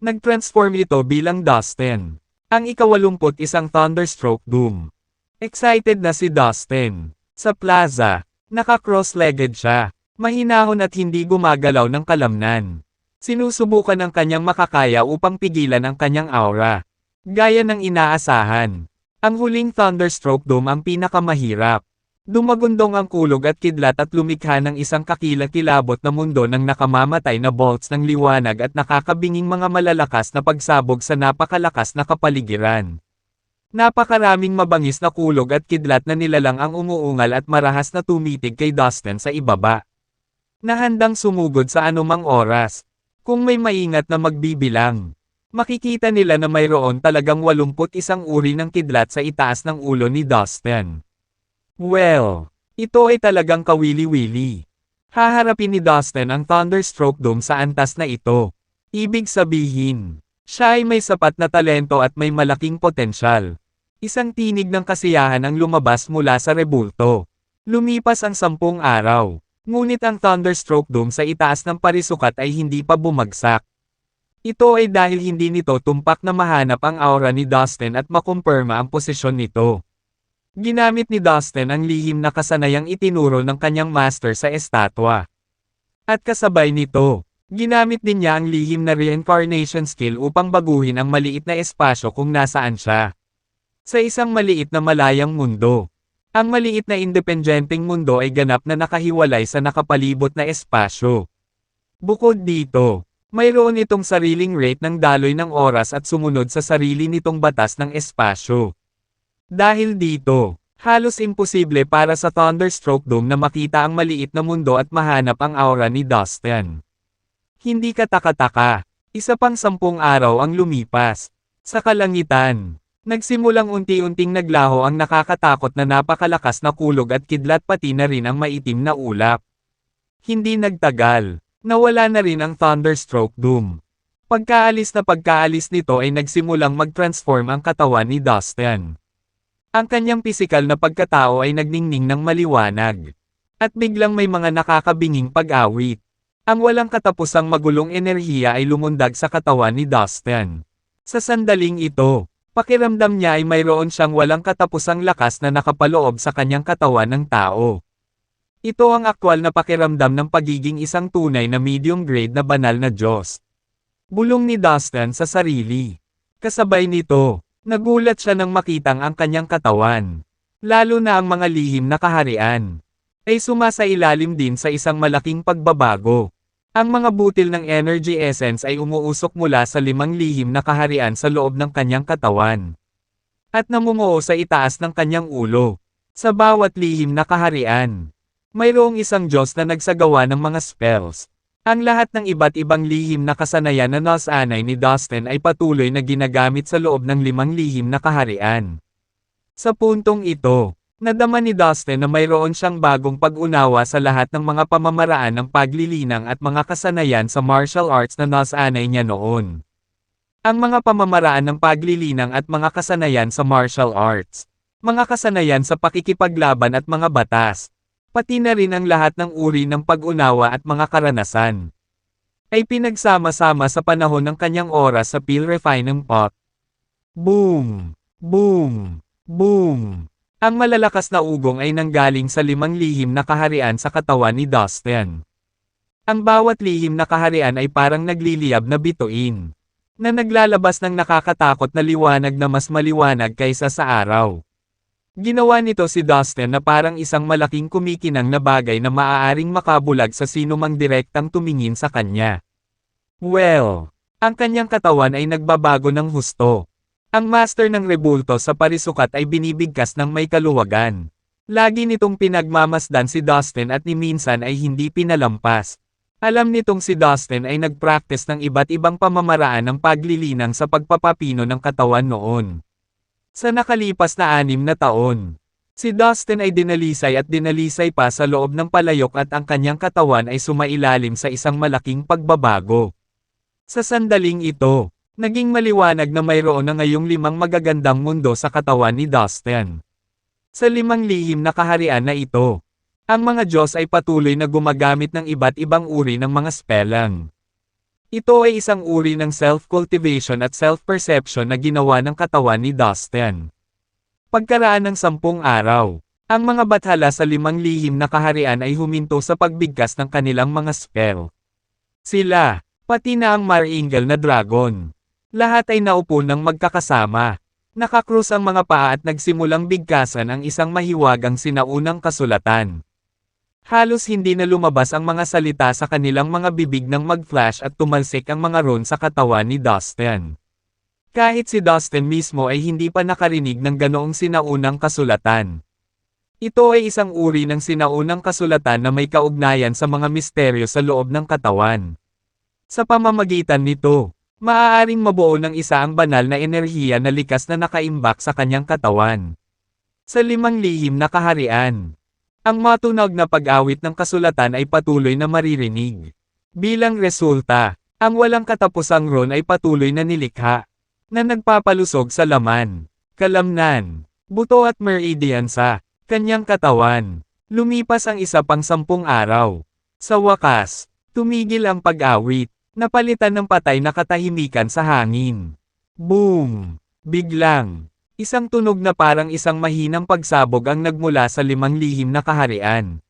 Nag-transform ito bilang Dustin. Ang ika-81 Thunderstroke Doom. Excited na si Dustin. Sa plaza, naka-cross-legged siya. Mahinahon at hindi gumagalaw ng kalamnan. Sinusubukan ng kanyang makakaya upang pigilan ang kanyang aura. Gaya ng inaasahan. Ang huling Thunderstroke Doom ang pinakamahirap. Dumagundong ang kulog at kidlat at lumikha ng isang kakilakilabot na mundo ng nakamamatay na bolts ng liwanag at nakakabinging mga malalakas na pagsabog sa napakalakas na kapaligiran. Napakaraming mabangis na kulog at kidlat na nilalang ang umuungal at marahas na tumitig kay Dustin sa ibaba. Na handang sumugod sa anumang oras. Kung may maingat na magbibilang, makikita nila na mayroon talagang 81 uri ng kidlat sa itaas ng ulo ni Dustin. Well, ito ay talagang kawili-wili. Haharapin ni Dustin ang Thunderstroke Doom sa antas na ito. Ibig sabihin, siya ay may sapat na talento at may malaking potensyal. Isang tinig ng kasiyahan ang lumabas mula sa rebulto. Lumipas ang 10 araw. Ngunit ang Thunderstroke Doom sa itaas ng parisukat ay hindi pa bumagsak. Ito ay dahil hindi nito tumpak na mahanap ang aura ni Dustin at makumpirma ang posisyon nito. Ginamit ni Dustin ang lihim na kasanayang itinuro ng kanyang master sa estatwa. At kasabay nito, ginamit din niya ang lihim na reincarnation skill upang baguhin ang maliit na espasyo kung nasaan siya. Sa isang maliit na malayang mundo. Ang maliit na independenteng mundo ay ganap na nakahiwalay sa nakapalibot na espasyo. Bukod dito, mayroon itong sariling rate ng daloy ng oras at sumunod sa sarili nitong batas ng espasyo. Dahil dito, halos imposible para sa Thunderstroke Doom na makita ang maliit na mundo at mahanap ang aura ni Dustin. Hindi ka taka-taka, isa pang 10 araw ang lumipas. Sa kalangitan, nagsimulang unti-unting naglaho ang nakakatakot na napakalakas na kulog at kidlat pati na rin ang maitim na ulap. Hindi nagtagal, nawala na rin ang Thunderstroke Doom. Pagkaalis nito ay nagsimulang mag-transform ang katawan ni Dustin. Ang kanyang pisikal na pagkatao ay nagningning ng maliwanag. At biglang may mga nakakabinging pag-awit. Ang walang katapusang magulong enerhiya ay lumundag sa katawan ni Dustin. Sa sandaling ito, pakiramdam niya ay mayroon siyang walang katapusang lakas na nakapaloob sa kanyang katawan ng tao. Ito ang aktwal na pakiramdam ng pagiging isang tunay na medium grade na banal na Diyos. Bulong ni Dustin sa sarili. Kasabay nito, nagulat siya nang makitang ang kanyang katawan, lalo na ang mga lihim na kaharian, ay sumasailalim din sa isang malaking pagbabago. Ang mga butil ng energy essence ay umuusok mula sa 5 lihim na kaharian sa loob ng kanyang katawan. At namumuo sa itaas ng kanyang ulo. Sa bawat lihim na kaharian, mayroong isang Diyos na nagsagawa ng mga spells. Ang lahat ng iba't ibang lihim na kasanayan na nasanay ni Dustin ay patuloy na ginagamit sa loob ng 5 lihim na kaharian. Sa puntong ito, nadama ni Dustin na mayroon siyang bagong pag-unawa sa lahat ng mga pamamaraan ng paglilinang at mga kasanayan sa martial arts na nasanay niya noon. Ang mga pamamaraan ng paglilinang at mga kasanayan sa martial arts, mga kasanayan sa pakikipaglaban at mga batas, pati na rin ang lahat ng uri ng pag-unawa at mga karanasan, ay pinagsama-sama sa panahon ng kanyang oras sa Peel Refining Pot. Boom! Boom! Boom! Ang malalakas na ugong ay nanggaling sa 5 lihim na kaharian sa katawan ni Dustin. Ang bawat lihim na kaharian ay parang nagliliyab na bituin, na naglalabas ng nakakatakot na liwanag na mas maliwanag kaysa sa araw. Ginawa nito si Dustin na parang isang malaking kumikinang na bagay na maaaring makabulag sa sinumang direktang tumingin sa kanya. Well, ang kanyang katawan ay nagbabago ng husto. Ang master ng rebulto sa parisukat ay binibigkas ng may kaluwagan. Lagi nitong pinagmamasdan si Dustin at ni minsan ay hindi pinalampas. Alam nitong si Dustin ay nag-practice ng iba't ibang pamamaraan ng paglilinang sa pagpapapino ng katawan noon. Sa nakalipas na 6 na taon, si Dustin ay dinalisay at dinalisay pa sa loob ng palayok at ang kanyang katawan ay sumailalim sa isang malaking pagbabago. Sa sandaling ito, naging maliwanag na mayroon na ngayong 5 magagandang mundo sa katawan ni Dustin. Sa 5 lihim na kaharian na ito, ang mga Diyos ay patuloy na gumagamit ng iba't ibang uri ng mga spellang. Ito ay isang uri ng self-cultivation at self-perception na ginawa ng katawan ni Dustin. Pagkaraan ng 10 araw, ang mga bathala sa 5 lihim na kaharian ay huminto sa pagbigkas ng kanilang mga spell. Sila, pati na ang Martingale na dragon, lahat ay naupo ng magkakasama. Nakakrus ang mga paa at nagsimulang bigkasan ang isang mahiwagang sinaunang kasulatan. Halos hindi na lumabas ang mga salita sa kanilang mga bibig nang mag-flash at tumalsik ang mga rune sa katawan ni Dustin. Kahit si Dustin mismo ay hindi pa nakarinig ng ganoong sinaunang kasulatan. Ito ay isang uri ng sinaunang kasulatan na may kaugnayan sa mga misteryo sa loob ng katawan. Sa pamamagitan nito, maaaring mabuo ng isa ang banal na enerhiya na likas na nakaimbak sa kanyang katawan. Sa 5 lihim na kaharian, ang matunog na pag-awit ng kasulatan ay patuloy na maririnig. Bilang resulta, ang walang katapusang rune ay patuloy na nilikha, na nagpapalusog sa laman, kalamnan, buto at meridian sa kanyang katawan. Lumipas ang isa pang 10 araw. Sa wakas, tumigil ang pag-awit, napalitan ng patay na katahimikan sa hangin. Boom! Biglang, isang tunog na parang isang mahinang pagsabog ang nagmula sa 5 lihim na kaharian.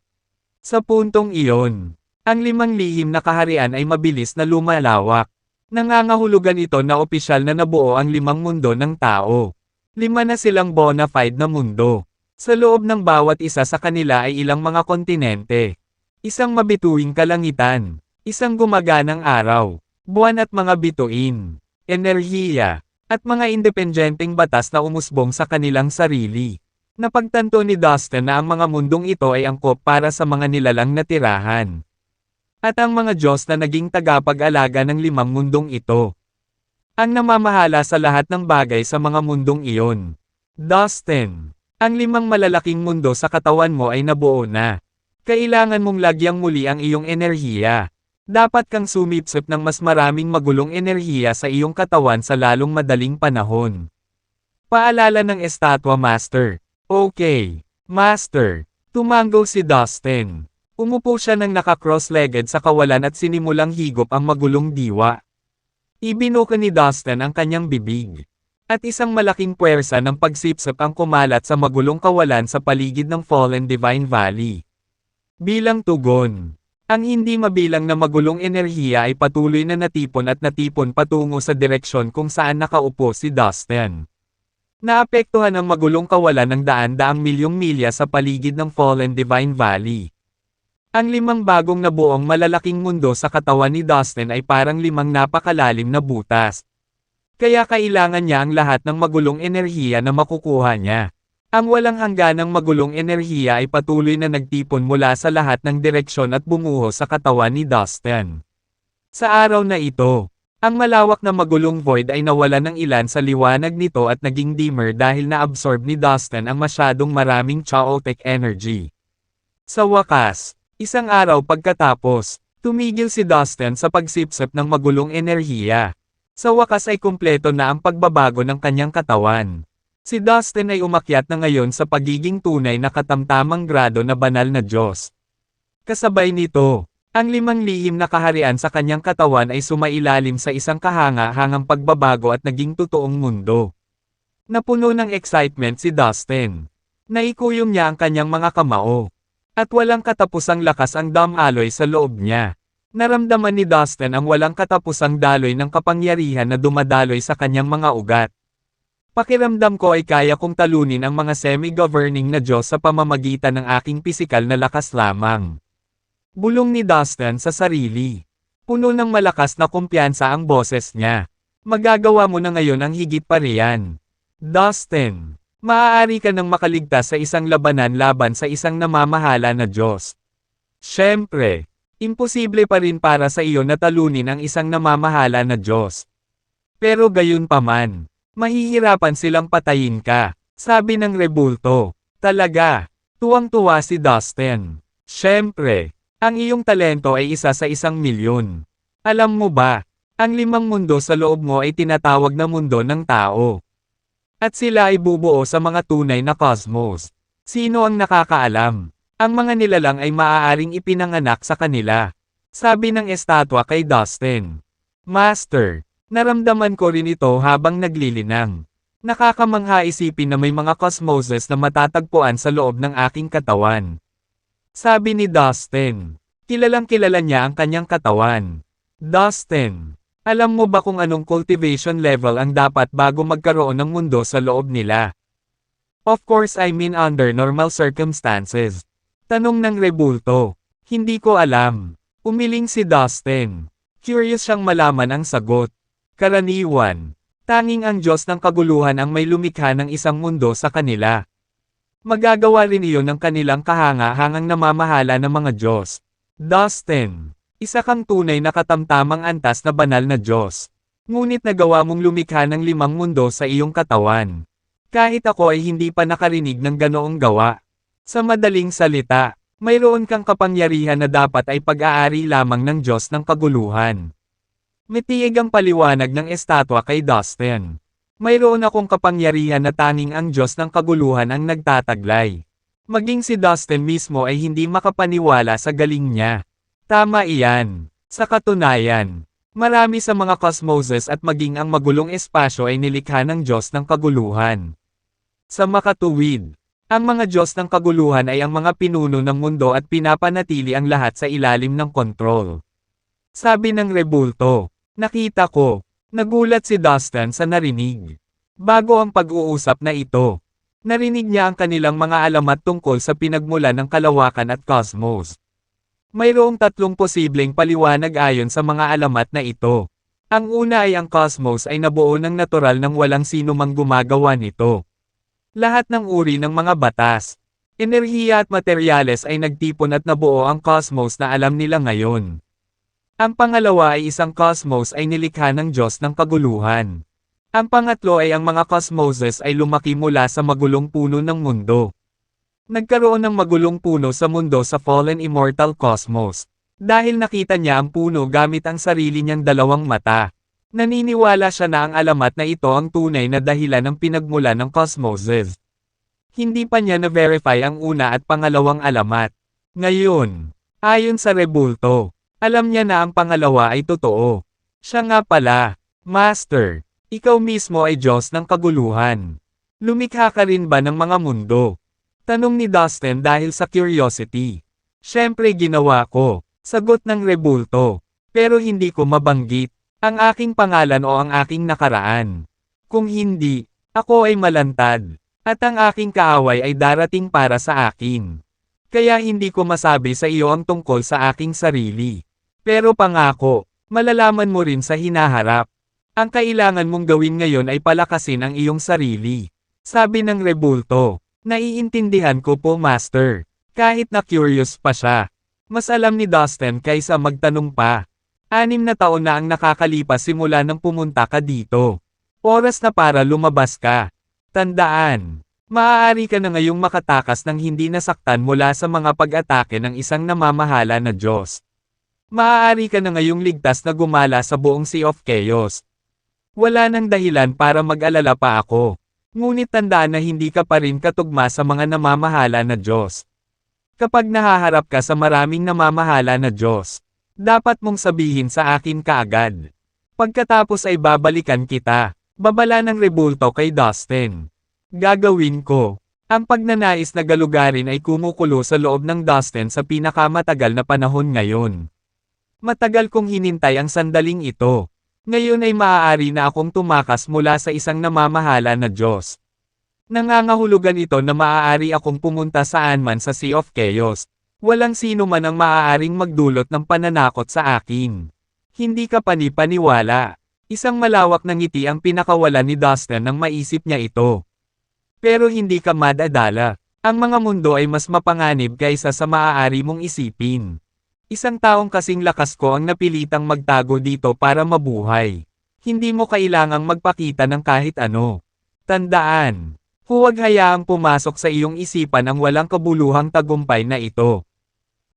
Sa puntong iyon, ang 5 lihim na kaharian ay mabilis na lumalawak. Nangangahulugan ito na opisyal na nabuo ang 5 mundo ng tao. 5 na silang bona fide na mundo. Sa loob ng bawat isa sa kanila ay ilang mga kontinente. Isang mabituing kalangitan. Isang gumaganang araw. Buwan at mga bituin. Enerhiya. At mga independenteng batas na umusbong sa kanilang sarili. Napagtanto ni Dustin na ang mga mundong ito ay angkop para sa mga nilalang na tirahan. At ang mga Diyos na naging tagapag-alaga ng 5 mundong ito. Ang namamahala sa lahat ng bagay sa mga mundong iyon. Dustin, ang 5 malalaking mundo sa katawan mo ay nabuo na. Kailangan mong lagyang muli ang iyong enerhiya. Dapat kang sumipsip ng mas maraming magulong enerhiya sa iyong katawan sa lalong madaling panahon. Paalala ng Estatwa Master. Okay, Master. Tumango si Dustin. Umupo siya ng naka-cross-legged sa kawalan at sinimulang higop ang magulong diwa. Ibinuka ni Dustin ang kanyang bibig. At isang malaking puwersa ng pagsipsip ang kumalat sa magulong kawalan sa paligid ng Fallen Divine Valley. Bilang tugon, ang hindi mabilang na magulong enerhiya ay patuloy na natipon patungo sa direksyon kung saan nakaupo si Dustin. Naapektuhan ang magulong kawalan ng daan-daang milyong milya sa paligid ng Fallen Divine Valley. Ang 5 bagong nabuong malalaking mundo sa katawan ni Dustin ay parang 5 napakalalim na butas. Kaya kailangan niya ang lahat ng magulong enerhiya na makukuha niya. Ang walang hangganang magulong enerhiya ay patuloy na nagtipon mula sa lahat ng direksyon at bumuho sa katawan ni Dustin. Sa araw na ito, ang malawak na magulong void ay nawalan ng ilan sa liwanag nito at naging dimmer dahil na-absorb ni Dustin ang masyadong maraming chaotic energy. Sa wakas, isang araw pagkatapos, tumigil si Dustin sa pagsipsip ng magulong enerhiya. Sa wakas ay kumpleto na ang pagbabago ng kanyang katawan. Si Dustin ay umakyat na ngayon sa pagiging tunay na katamtamang grado na banal na Diyos. Kasabay nito, ang 5 lihim na kaharian sa kanyang katawan ay sumailalim sa isang kahanga-hangang pagbabago at naging totoong mundo. Napuno ng excitement si Dustin. Naikuyom niya ang kanyang mga kamao. At walang katapusang lakas ang damaloy sa loob niya. Naramdaman ni Dustin ang walang katapusang daloy ng kapangyarihan na dumadaloy sa kanyang mga ugat. Pakiramdam ko ay kaya kong talunin ang mga semi-governing na Diyos sa pamamagitan ng aking pisikal na lakas lamang. Bulong ni Dustin sa sarili. Puno ng malakas na kumpiyansa ang boses niya. Magagawa mo na ngayon ang higit pa riyan. Dustin, maaari ka nang makaligtas sa isang labanan laban sa isang namamahala na Diyos. Siyempre, imposible pa rin para sa iyo na talunin ang isang namamahala na Diyos. Pero gayunpaman, mahihirapan silang patayin ka, sabi ng rebulto. Talaga, tuwang-tuwa si Dustin. Siyempre, ang iyong talento ay isa sa 1,000,000. Alam mo ba, ang 5 mundo sa loob mo ay tinatawag na mundo ng tao. At sila ay bubuo sa mga tunay na cosmos. Sino ang nakakaalam? Ang mga nilalang ay maaaring ipinanganak sa kanila. Sabi ng estatwa kay Dustin. Master, naramdaman ko rin ito habang naglilinang. Nakakamangha isipin na may mga cosmoses na matatagpuan sa loob ng aking katawan. Sabi ni Dustin. Kilalang kilala niya ang kanyang katawan. Dustin, alam mo ba kung anong cultivation level ang dapat bago magkaroon ng mundo sa loob nila? Of course I mean under normal circumstances. Tanong ng rebulto. Hindi ko alam. Umiling si Dustin. Curious siyang malaman ang sagot. Karaniwan. Tanging ang Diyos ng kaguluhan ang may lumikha ng isang mundo sa kanila. Magagawa rin iyon ng kanilang kahanga-hangang namamahala ng mga Diyos. Dustin, isa kang tunay na katamtamang antas na banal na Diyos. Ngunit nagawa mong lumikha ng 5 mundo sa iyong katawan. Kahit ako ay hindi pa nakarinig ng ganoong gawa. Sa madaling salita, mayroon kang kapangyarihan na dapat ay pag-aari lamang ng Diyos ng kaguluhan. Mitiig ang paliwanag ng estatwa kay Dustin. Mayroon akong kapangyarihan na tanging ang Diyos ng kaguluhan ang nagtataglay. Maging si Dustin mismo ay hindi makapaniwala sa galing niya. Tama iyan. Sa katunayan, marami sa mga cosmoses at maging ang magulong espasyo ay nilikha ng Diyos ng kaguluhan. Sa makatuwid, ang mga Diyos ng kaguluhan ay ang mga pinuno ng mundo at pinapanatili ang lahat sa ilalim ng kontrol. Sabi ng rebulto, nakita ko, nagulat si Dustin sa narinig. Bago ang pag-uusap na ito, narinig niya ang kanilang mga alamat tungkol sa pinagmulan ng kalawakan at cosmos. Mayroong 3 posibleng paliwanag ayon sa mga alamat na ito. Ang una ay ang cosmos ay nabuo ng natural nang walang sino mang gumagawa nito. Lahat ng uri ng mga batas, enerhiya at materyales ay nagtipon at nabuo ang cosmos na alam nila ngayon. Ang pangalawa ay isang cosmos ay nilikha ng Diyos ng kaguluhan. Ang pangatlo ay ang mga cosmoses ay lumaki mula sa magulong puno ng mundo. Nagkaroon ng magulong puno sa mundo sa fallen immortal cosmos. Dahil nakita niya ang puno gamit ang sarili niyang 2 mata. Naniniwala siya na ang alamat na ito ang tunay na dahilan ng pinagmulan ng cosmoses. Hindi pa niya na-verify ang una at pangalawang alamat. Ngayon, ayon sa rebulto, alam niya na ang pangalawa ay totoo. Siya nga pala, Master, ikaw mismo ay Diyos ng kaguluhan. Lumikha ka rin ba ng mga mundo? Tanong ni Dustin dahil sa curiosity. Siyempre ginawa ko, sagot ng rebulto. Pero hindi ko mabanggit ang aking pangalan o ang aking nakaraan. Kung hindi, ako ay malantad, at ang aking kaaway ay darating para sa akin. Kaya hindi ko masabi sa iyo ang tungkol sa aking sarili. Pero pangako, malalaman mo rin sa hinaharap. Ang kailangan mong gawin ngayon ay palakasin ang iyong sarili. Sabi ng rebulto. Naiintindihan ko po, Master. Kahit na curious pa siya. Mas alam ni Dustin kaysa magtanong pa. 6 na taon na ang nakakalipas simula nang pumunta ka dito. Oras na para lumabas ka. Tandaan, maaari ka na ngayong makatakas ng hindi nasaktan mula sa mga pag-atake ng isang namamahala na Diyos. Maaari ka na ngayong ligtas na gumala sa buong Sea of Chaos. Wala nang dahilan para mag-alala pa ako. Ngunit tandaan na hindi ka pa rin katugma sa mga namamahala na Diyos. Kapag nahaharap ka sa maraming namamahala na Diyos, dapat mong sabihin sa akin kaagad. Pagkatapos ay babalikan kita. Babala ng rebulto kay Dustin. Gagawin ko. Ang pagnanais na galugarin ay kumukulo sa loob ng Dustin sa pinakamatagal na panahon ngayon. Matagal kong hinintay ang sandaling ito. Ngayon ay maaari na akong tumakas mula sa isang namamahala na Diyos. Nangangahulugan ito na maaari akong pumunta saan man sa Sea of Chaos. Walang sino man ang maaaring magdulot ng pananakot sa akin. Hindi ka panipaniwala. Isang malawak na ngiti ang pinakawalan ni Dustin nang maisip niya ito. Pero hindi ka madadala. Ang mga mundo ay mas mapanganib kaysa sa maaari mong isipin. Isang taong kasing lakas ko ang napilitang magtago dito para mabuhay. Hindi mo kailangang magpakita ng kahit ano. Tandaan, huwag hayaang pumasok sa iyong isipan ang walang kabuluhang tagumpay na ito.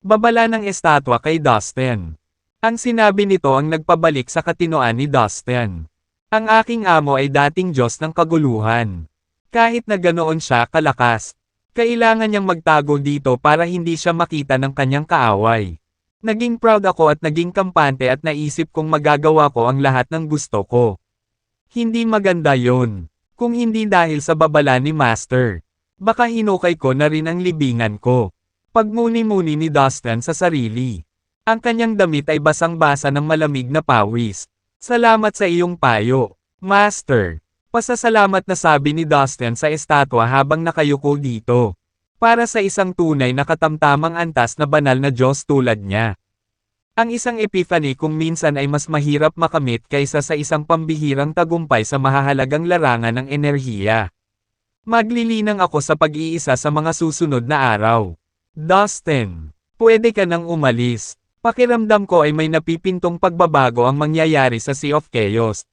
Babala ng estatwa kay Dustin. Ang sinabi nito ang nagpabalik sa katinoan ni Dustin. Ang aking amo ay dating Diyos ng kaguluhan. Kahit na ganoon siya kalakas, kailangan niyang magtago dito para hindi siya makita ng kanyang kaaway. Naging proud ako at naging kampante at naisip kong magagawa ko ang lahat ng gusto ko. Hindi maganda yon. Kung hindi dahil sa babala ni Master. Baka hinukay ko na rin ang libingan ko. Pagmuni-muni ni Dustin sa sarili. Ang kanyang damit ay basang-basa ng malamig na pawis. Salamat sa iyong payo, Master. Pasasalamat na sabi ni Dustin sa estatwa habang nakayuko dito. Para sa isang tunay na katamtamang antas na banal na Diyos tulad niya. Ang isang epiphany kung minsan ay mas mahirap makamit kaysa sa isang pambihirang tagumpay sa mahahalagang larangan ng enerhiya. Maglilinang ako sa pag-iisa sa mga susunod na araw. Dustin, pwede ka nang umalis. Pakiramdam ko ay may napipintong pagbabago ang mangyayari sa Sea of Chaos.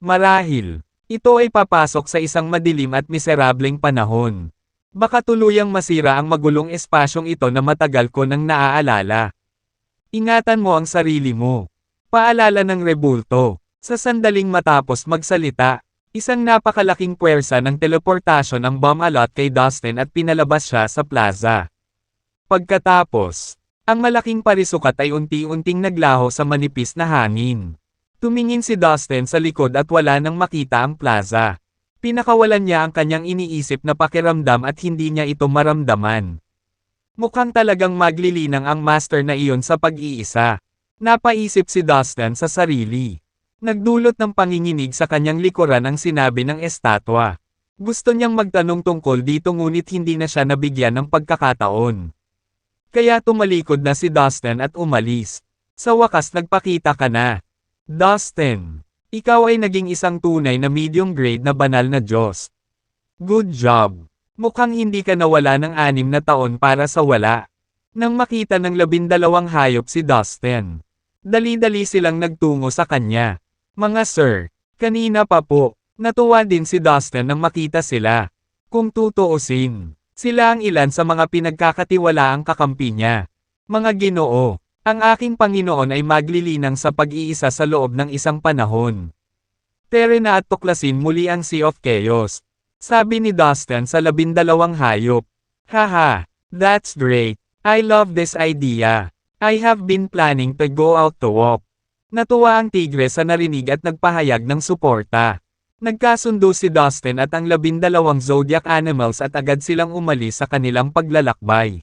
Marahil, ito ay papasok sa isang madilim at miserableng panahon. Baka tuluyang masira ang magulong espasyong ito na matagal ko nang naaalala. Ingatan mo ang sarili mo. Paalala ng rebulto. Sa sandaling matapos magsalita, isang napakalaking puwersa ng teleportasyon ang bumalot kay Dustin at pinalabas siya sa plaza. Pagkatapos, ang malaking parisukat ay unti-unting naglaho sa manipis na hangin. Tumingin si Dustin sa likod at wala nang makita ang plaza. Pinakawalan niya ang kanyang iniisip na pakiramdam at hindi niya ito maramdaman. Mukhang talagang maglilinang ang master na iyon sa pag-iisa. Napaisip si Dustin sa sarili. Nagdulot ng panginginig sa kanyang likuran ang sinabi ng estatwa. Gusto niyang magtanong tungkol dito ngunit hindi na siya nabigyan ng pagkakataon. Kaya tumalikod na si Dustin at umalis. Sa wakas nagpakita ka na. Dustin, ikaw ay naging isang tunay na medium grade na banal na Diyos. Good job. Mukhang hindi ka nawala ng 6 na taon para sa wala. Nang makita ng 12 hayop si Dustin, dali-dali silang nagtungo sa kanya. Mga sir, kanina pa po, natuwa din si Dustin nang makita sila. Kung tutuusin, sila ang ilan sa mga pinagkakatiwalaang kakampi niya. Mga Ginoo, ang aking Panginoon ay maglilinang sa pag-iisa sa loob ng isang panahon. Tere na at tuklasin muli ang Sea of Chaos. Sabi ni Dustin sa 12 hayop. Haha, that's great. I love this idea. I have been planning to go out to walk. Natuwa ang tigre sa narinig at nagpahayag ng suporta. Nagkasundo si Dustin at ang 12 zodiac animals at agad silang umalis sa kanilang paglalakbay.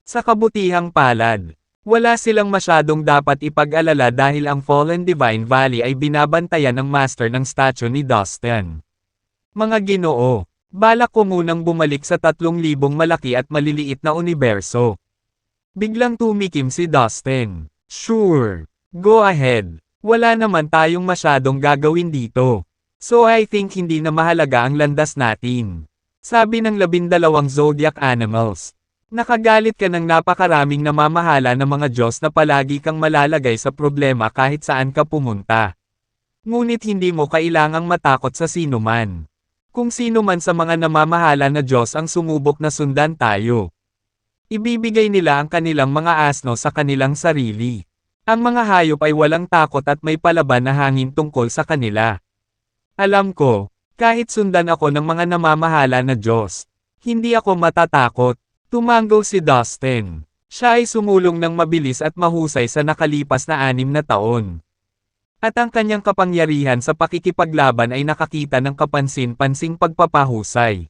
Sa kabutihang palad, wala silang masyadong dapat ipag-alala dahil ang Fallen Divine Valley ay binabantayan ng master ng statue ni Dustin. Mga Ginoo, Balak ko munang bumalik sa 3,000 malaki at maliliit na universo. Biglang tumikim si Dustin. Sure. Go ahead. Wala naman tayong masyadong gagawin dito. So I think hindi na mahalaga ang landas natin. Sabi ng 12 zodiac animals. Nakagalit ka ng napakaraming namamahala ng mga Diyos na palagi kang malalagay sa problema kahit saan ka pumunta. Ngunit hindi mo kailangang matakot sa sino man. Kung sino man sa mga namamahala na Diyos ang sumubok na sundan tayo. Ibibigay nila ang kanilang mga asno sa kanilang sarili. Ang mga hayop ay walang takot at may palaban na hangin tungkol sa kanila. Alam ko, kahit sundan ako ng mga namamahala na Diyos, hindi ako matatakot. Tumanggo si Dustin. Siya ay sumulong ng mabilis at mahusay sa nakalipas na 6 na taon. At ang kanyang kapangyarihan sa pakikipaglaban ay nakakita ng kapansin-pansing pagpapahusay.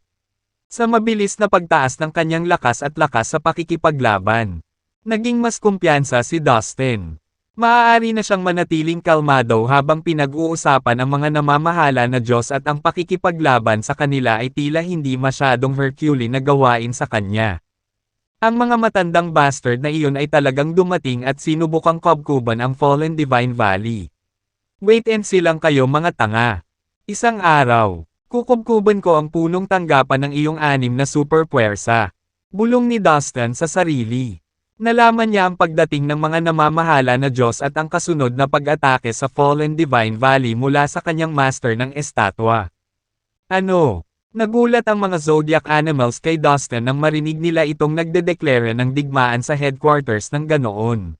Sa mabilis na pagtaas ng kanyang lakas sa pakikipaglaban, naging mas kumpiyansa si Dustin. Maaari na siyang manatiling kalmado habang pinag-uusapan ang mga namamahala na Diyos at ang pakikipaglaban sa kanila ay tila hindi masyadong Herculean na gawain sa kanya. Ang mga matandang bastard na iyon ay talagang dumating at sinubukang kubkuban ang Fallen Divine Valley. Wait and see lang kayo mga tanga. Isang araw, kukubkuban ko ang punong tanggapan ng iyong 6 na super puwersa. Bulong ni Dustin sa sarili. Nalaman niya ang pagdating ng mga namamahala na Diyos at ang kasunod na pag-atake sa Fallen Divine Valley mula sa kanyang master ng estatwa. Ano? Nagulat ang mga zodiac animals kay Dustin nang marinig nila itong nagdedeklara ng digmaan sa headquarters ng ganoon.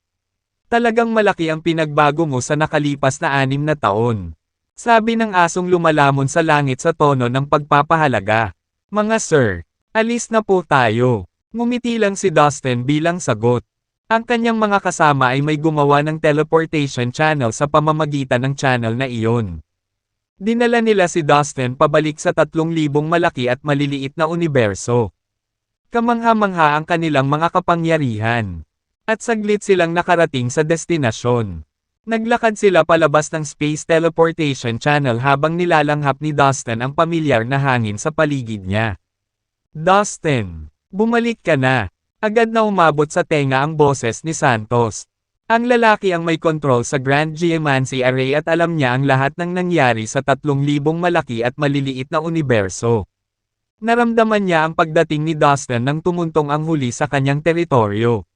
Talagang malaki ang pinagbago mo sa nakalipas na 6 na taon. Sabi ng asong lumalamon sa langit sa tono ng pagpapahalaga. Mga sir, alis na po tayo. Ngumiti lang si Dustin bilang sagot. Ang kanyang mga kasama ay may gumawa ng teleportation channel sa pamamagitan ng channel na iyon. Dinala nila si Dustin pabalik sa 3,000 malaki at maliliit na universo. Kamangha-mangha ang kanilang mga kapangyarihan. At saglit silang nakarating sa destinasyon. Naglakad sila palabas ng space teleportation channel habang nilalanghap ni Dustin ang pamilyar na hangin sa paligid niya. Dustin, bumalik ka na. Agad na umabot sa tenga ang boses ni Santos. Ang lalaki ang may control sa Grand Geomancy Array at alam niya ang lahat ng nangyari sa 3,000 malaki at maliliit na universo. Naramdaman niya ang pagdating ni Dustin nang tumuntong ang huli sa kanyang teritoryo.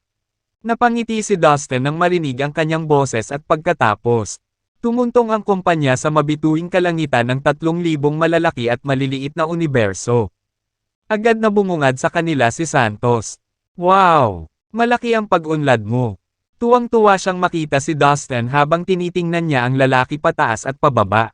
Napangiti si Dustin nang marinig ang kanyang boses at pagkatapos, tumuntong ang kumpanya sa mabituing kalangitan ng 3,000 malalaki at maliliit na universo. Agad na bumungad sa kanila si Santos. Wow! Malaki ang pag-unlad mo. Tuwang-tuwa siyang makita si Dustin habang tinitingnan niya ang lalaki pataas at pababa.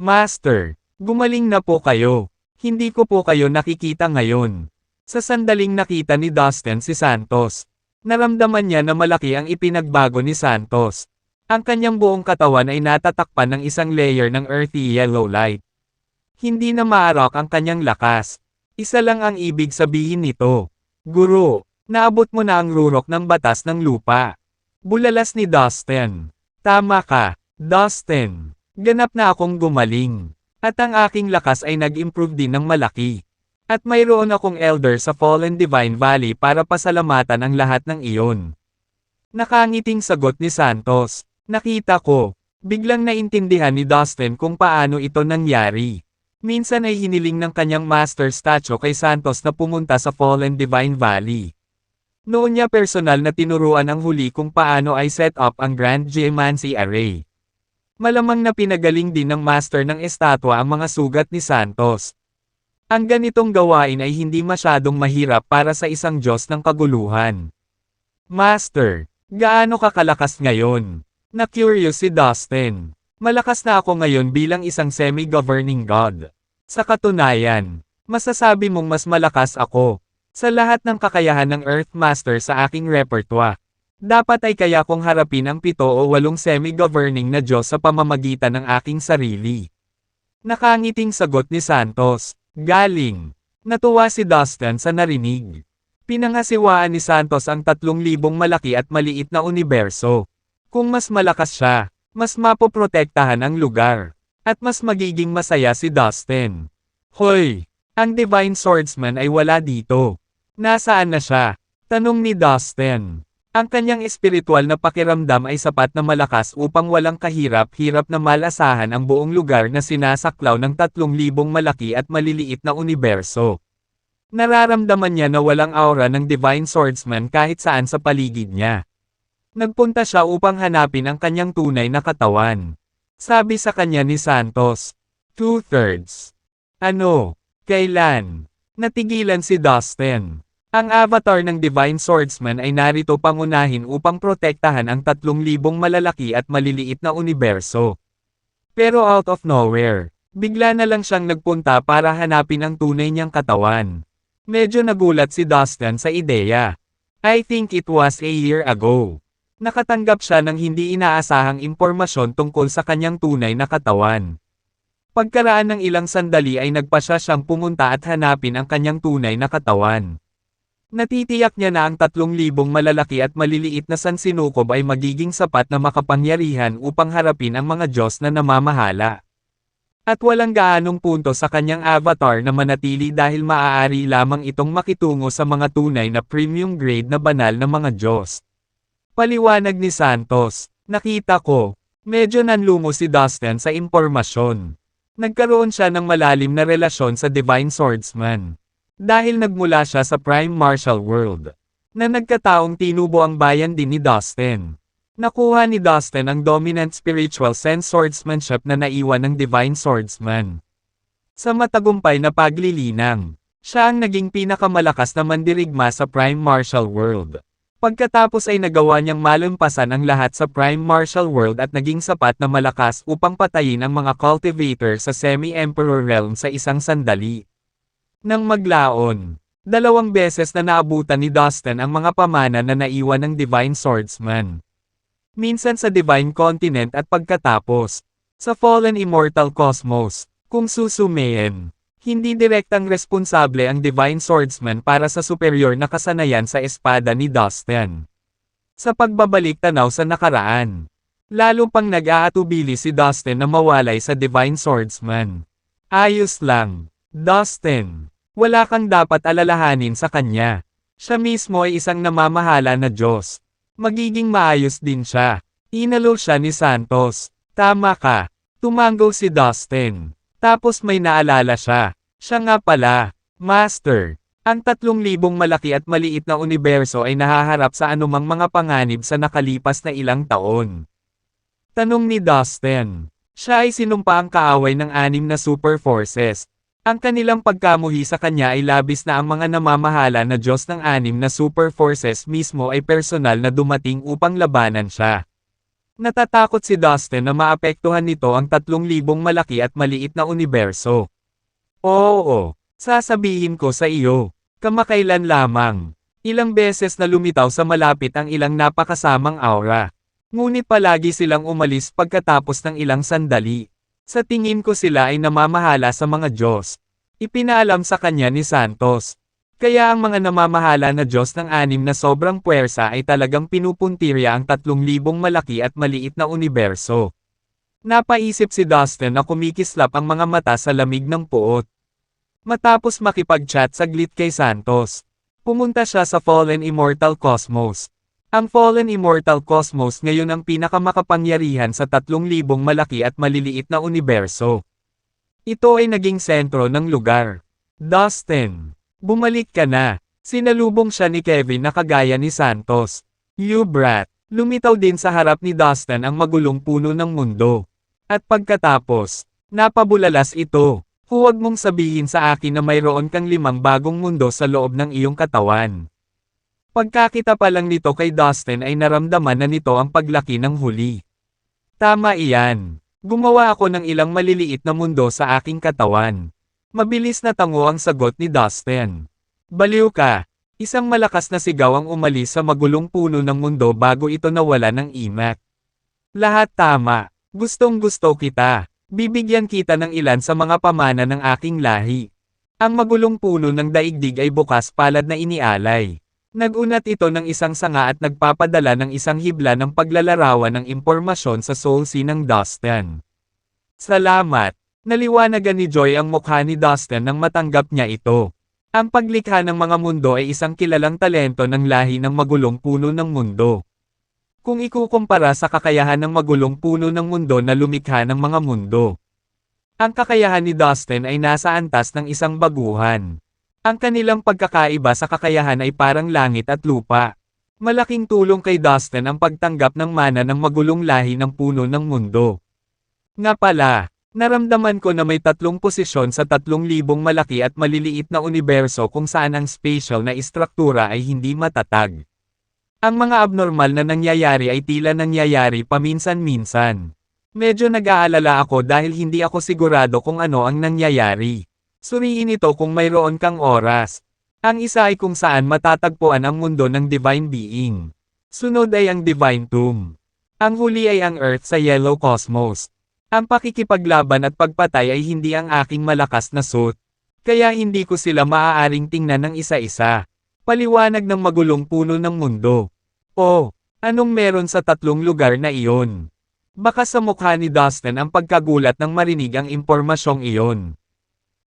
Master, gumaling na po kayo. Hindi ko po kayo nakikita ngayon. Sa sandaling nakita ni Dustin si Santos, naramdaman niya na malaki ang ipinagbago ni Santos. Ang kanyang buong katawan ay natatakpan ng isang layer ng earthy yellow light. Hindi na maarok ang kanyang lakas. Isa lang ang ibig sabihin nito. Guro, naabot mo na ang rurok ng batas ng lupa. Bulalas ni Dustin. Tama ka, Dustin. Ganap na akong gumaling. At ang aking lakas ay nag-improve din ng malaki. At mayroon akong elder sa Fallen Divine Valley para pasalamatan ang lahat ng iyon. Nakangiting sagot ni Santos. Nakita ko. Biglang naintindihan ni Dustin kung paano ito nangyari. Minsan ay hiniling ng kanyang master statue kay Santos na pumunta sa Fallen Divine Valley. Noon niya personal na tinuruan ang huli kung paano ay set up ang Grand Geomancy Array. Malamang na pinagaling din ng master ng estatwa ang mga sugat ni Santos. Ang ganitong gawain ay hindi masyadong mahirap para sa isang Diyos ng kaguluhan. Master, gaano ka kalakas ngayon? Na-curious si Dustin. Malakas na ako ngayon bilang isang semi-governing god. Sa katunayan, masasabi mong mas malakas ako. Sa lahat ng kakayahan ng Earth Master sa aking repertoire, dapat ay kaya kong harapin ang 7 o 8 semi-governing na Diyos sa pamamagitan ng aking sarili. Nakangiting sagot ni Santos. Galing. Natuwa si Dustin sa narinig. Pinangasiwaan ni Santos ang 3,000 malaki at maliit na universo. Kung mas malakas siya, mas mapoprotektahan ang lugar. At mas magiging masaya si Dustin. Hoy! Ang Divine Swordsman ay wala dito. Nasaan na siya? Tanong ni Dustin. Ang kanyang espiritual na pakiramdam ay sapat na malakas upang walang kahirap-hirap na malasahan ang buong lugar na sinasaklaw ng 3,000 malaki at maliliit na universo. Nararamdaman niya na walang aura ng Divine Swordsman kahit saan sa paligid niya. Nagpunta siya upang hanapin ang kanyang tunay na katawan. Sabi sa kanya ni Santos. 2/3. Ano? Kailan? Natigilan si Dustin. Ang avatar ng Divine Swordsman ay narito pangunahin upang protektahan ang 3,000 malalaki at maliliit na universo. Pero out of nowhere, bigla na lang siyang nagpunta para hanapin ang tunay niyang katawan. Medyo nagulat si Dustin sa ideya. I think it was a year ago. Nakatanggap siya ng hindi inaasahang impormasyon tungkol sa kanyang tunay na katawan. Pagkaraan ng ilang sandali ay nagpasya siyang pumunta at hanapin ang kanyang tunay na katawan. Natitiyak niya na ang 3,000 malalaki at maliliit na sansinukob ay magiging sapat na makapangyarihan upang harapin ang mga Diyos na namamahala. At walang gaanong punto sa kanyang avatar na manatili dahil maaari lamang itong makitungo sa mga tunay na premium grade na banal na mga Diyos. Paliwanag ni Santos, nakita ko, medyo nanlumo si Dustin sa impormasyon. Nagkaroon siya ng malalim na relasyon sa Divine Swordsman. Dahil nagmula siya sa Prime Martial World, na nagkataong tinubo ang bayan din ni Dustin. Nakuha ni Dustin ang dominant spiritual sense swordsmanship na naiwan ng Divine Swordsman. Sa matagumpay na paglilinang, siya ang naging pinakamalakas na mandirigma sa Prime Martial World. Pagkatapos ay nagawa niyang malampasan ang lahat sa Prime Martial World at naging sapat na malakas upang patayin ang mga cultivator sa Semi-Emperor Realm sa isang sandali. Nang maglaon, 2 beses na naabutan ni Dustin ang mga pamana na naiwan ng Divine Swordsman. Minsan sa Divine Continent at pagkatapos, sa Fallen Immortal Cosmos, kung susumayin. Hindi direktang responsable ang Divine Swordsman para sa superior na kasanayan sa espada ni Dustin. Sa pagbabalik tanaw sa nakaraan, lalo pang nag-aatubili si Dustin na mawalay sa Divine Swordsman. Ayos lang. Dustin, wala kang dapat alalahanin sa kanya. Siya mismo ay isang namamahala na Diyos. Magiging maayos din siya. Inalol siya ni Santos. Tama ka. Tumanggo si Dustin. Tapos may naalala siya. Siya nga pala, Master. Ang 3,000 malaki at maliit na universo ay nahaharap sa anumang mga panganib sa nakalipas na ilang taon. Tanong ni Dustin. Siya ay sinumpa ang kaaway ng 6 na super forces. Ang kanilang pagkamuhi sa kanya ay labis na ang mga namamahala na Diyos ng 6 na super forces mismo ay personal na dumating upang labanan siya. Natatakot si Dustin na maapektuhan nito ang 3,000 malaki at maliit na universo. Oo, sasabihin ko sa iyo, kamakailan lamang. Ilang beses na lumitaw sa malapit ang ilang napakasamang aura. Ngunit palagi silang umalis pagkatapos ng ilang sandali. Sa tingin ko sila ay namamahala sa mga Diyos. Ipinaalam sa kanya ni Santos. Kaya ang mga namamahala na Diyos ng 6 na sobrang puwersa ay talagang pinupuntirya ang 3,000 malaki at maliit na universo. Napaisip si Dustin na kumikislap ang mga mata sa lamig ng puot. Matapos makipag-chat saglit kay Santos, pumunta siya sa Fallen Immortal Cosmos. Ang Fallen Immortal Cosmos ngayon ang pinakamakapangyarihan sa 3,000 malaki at maliliit na universo. Ito ay naging sentro ng lugar. Dustin, bumalik ka na. Sinalubong siya ni Kevin na kagaya ni Santos. You brat. Lumitaw din sa harap ni Dustin ang magulong puno ng mundo. At pagkatapos, napabulalas ito. Huwag mong sabihin sa akin na mayroon kang 5 bagong mundo sa loob ng iyong katawan. Pagkakita pa lang nito kay Dustin ay naramdaman na nito ang paglaki ng huli. Tama iyan. Gumawa ako ng ilang maliliit na mundo sa aking katawan. Mabilis na tango ang sagot ni Dustin. Baliw ka. Isang malakas na sigaw ang umalis sa magulong puno ng mundo bago ito nawala ng imak. Lahat tama. Gustong-gusto kita. Bibigyan kita ng ilan sa mga pamana ng aking lahi. Ang magulong puno ng daigdig ay bukas palad na inialay. Nag-unat ito ng isang sanga at nagpapadala ng isang hibla ng paglalarawan ng impormasyon sa soul sea ng Dustin. Salamat. Naliwanagan ni Joy ang mukha ni Dustin nang matanggap niya ito. Ang paglikha ng mga mundo ay isang kilalang talento ng lahi ng magulong puno ng mundo. Kung ikukumpara sa kakayahan ng magulong puno ng mundo na lumikha ng mga mundo, ang kakayahan ni Dustin ay nasa antas ng isang baguhan. Ang kanilang pagkakaiba sa kakayahan ay parang langit at lupa. Malaking tulong kay Dustin ang pagtanggap ng mana ng magulong lahi ng puno ng mundo. Nga pala, naramdaman ko na may tatlong posisyon sa 3,000 malaki at maliliit na universo kung saan ang spatial na istruktura ay hindi matatag. Ang mga abnormal na nangyayari ay tila nangyayari paminsan-minsan. Medyo nag-aalala ako dahil hindi ako sigurado kung ano ang nangyayari. Suriin ito kung mayroon kang oras. Ang isa ay kung saan matatagpuan ang mundo ng Divine Being. Sunod ay ang Divine Tomb. Ang huli ay ang Earth sa Yellow Cosmos. Ang pakikipaglaban at pagpatay ay hindi ang aking malakas na suit. Kaya hindi ko sila maaaring tingnan ng isa-isa. Paliwanag ng magulong puno ng mundo. Oh, anong meron sa 3 lugar na iyon? Baka sa mukha ni Dustin ang pagkagulat nang marinig ang impormasyong iyon.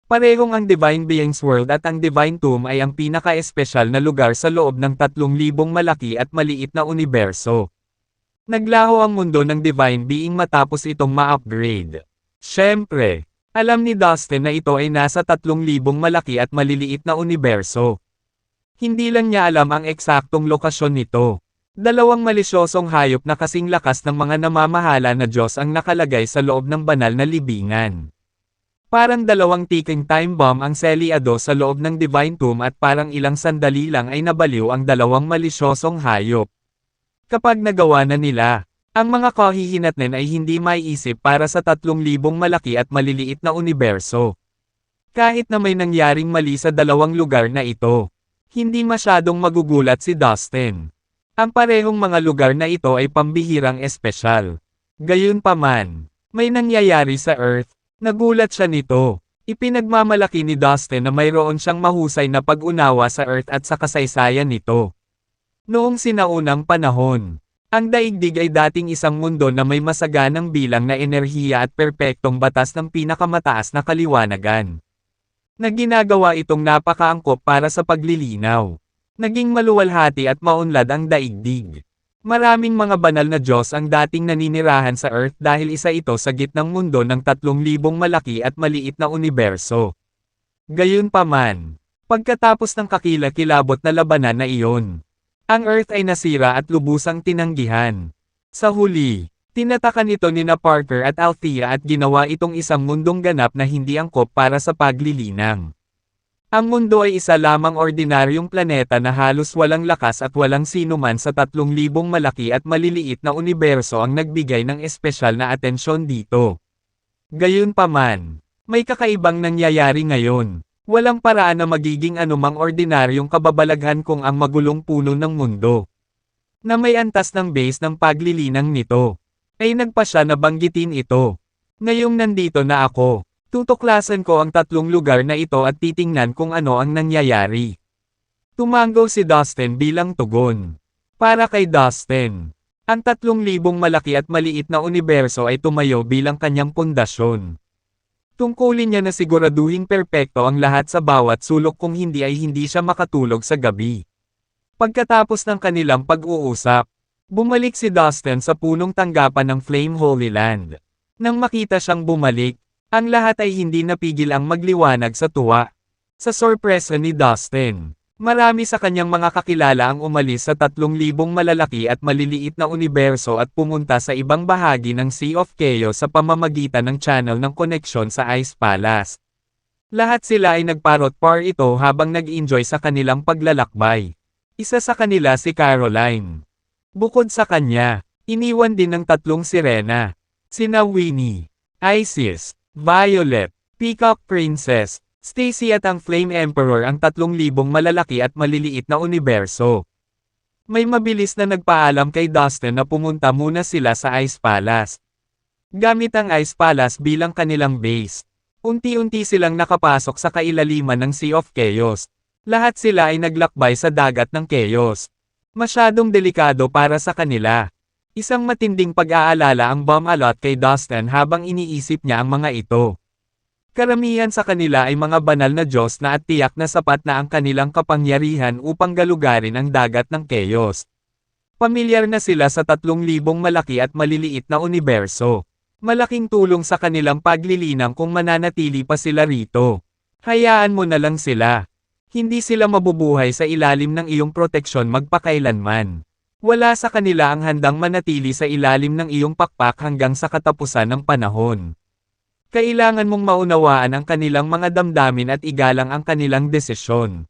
Parehong ang Divine Being's World at ang Divine Tomb ay ang pinaka-espesyal na lugar sa loob ng 3,000 malaki at maliit na universo. Naglaho ang mundo ng Divine Being matapos itong ma-upgrade. Siyempre, alam ni Dustin na ito ay nasa 3,000 malaki at maliliit na universo. Hindi lang niya alam ang eksaktong lokasyon nito. 2 malisyosong hayop na kasing lakas ng mga namamahala na Diyos ang nakalagay sa loob ng banal na libingan. Parang 2 ticking time bomb ang selyado sa loob ng Divine Tomb at parang ilang sandali lang ay nabaliw ang 2 malisyosong hayop. Kapag nagawa na nila, ang mga kahihinatnan ay hindi maiisip para sa 3,000 malaki at maliliit na universo. Kahit na may nangyaring mali sa 2 lugar na ito, hindi masyadong magugulat si Dustin. Ang parehong mga lugar na ito ay pambihirang espesyal. Gayunpaman, may nangyayari sa Earth. Nagulat siya nito. Ipinagmamalaki ni Dustin na mayroon siyang mahusay na pag-unawa sa Earth at sa kasaysayan nito. Noong sinaunang panahon, ang daigdig ay dating isang mundo na may masaganang bilang na enerhiya at perpektong batas ng pinakamataas na kaliwanagan. Na ginagawa itong napakaangkop para sa paglilinaw. Naging maluwalhati at maunlad ang daigdig. Maraming mga banal na Diyos ang dating naninirahan sa Earth dahil isa ito sa gitnang mundo ng 3,000 malaki at maliit na universo. Gayunpaman, pagkatapos ng kakilakilabot na labanan na iyon, ang Earth ay nasira at lubusang tinanggihan. Sa huli, tinatakan ito ni Parker at Althea at ginawa itong isang mundong ganap na hindi angkop para sa paglilinang. Ang mundo ay isa lamang ordinaryong planeta na halos walang lakas at walang sinuman sa 3,000 malaki at maliliit na universo ang nagbigay ng espesyal na atensyon dito. Gayunpaman, may kakaibang nangyayari ngayon. Walang paraan na magiging anumang ordinaryong kababalaghan kung ang magulong puno ng mundo, na may antas ng base ng paglilinang nito, ay nagpa siya na banggitin ito. Ngayong nandito na ako, tutuklasan ko ang 3 lugar na ito at titingnan kung ano ang nangyayari. Tumango si Dustin bilang tugon. Para kay Dustin, ang 3,000 malaki at maliit na universo ay tumayo bilang kanyang pundasyon. Tungkulin niya na siguraduhing perpekto ang lahat sa bawat sulok kung hindi ay hindi siya makatulog sa gabi. Pagkatapos ng kanilang pag-uusap, bumalik si Dustin sa punong tanggapan ng Flame Holy Land. Nang makita siyang bumalik, ang lahat ay hindi napigil ang magliwanag sa tuwa. Sa sorpresa ni Dustin, marami sa kanyang mga kakilala ang umalis sa 3,000 malalaki at maliliit na universo at pumunta sa ibang bahagi ng Sea of Chaos sa pamamagitan ng channel ng koneksyon sa Ice Palace. Lahat sila ay nagparot-par ito habang nag-enjoy sa kanilang paglalakbay. Isa sa kanila si Caroline. Bukod sa kanya, iniwan din ng 3 sirena. Sina Winnie, Isis, Violet, Peacock Princess, Stacy at ang Flame Emperor ang 3,000 malalaki at maliliit na universo. May mabilis na nagpaalam kay Dustin na pumunta muna sila sa Ice Palace. Gamit ang Ice Palace bilang kanilang base, unti-unti silang nakapasok sa kailaliman ng Sea of Chaos. Lahat sila ay naglakbay sa dagat ng Chaos. Masyadong delikado para sa kanila. Isang matinding pag-aalala ang bum-alot kay Dustin habang iniisip niya ang mga ito. Karamihan sa kanila ay mga banal na Diyos na at tiyak na sapat na ang kanilang kapangyarihan upang galugarin ang dagat ng Chaos. Pamilyar na sila sa 3,000 malaki at maliliit na universo. Malaking tulong sa kanilang paglilinang kung mananatili pa sila rito. Hayaan mo na lang sila. Hindi sila mabubuhay sa ilalim ng iyong proteksyon magpakailanman. Wala sa kanila ang handang manatili sa ilalim ng iyong pakpak hanggang sa katapusan ng panahon. Kailangan mong maunawaan ang kanilang mga damdamin at igalang ang kanilang desisyon.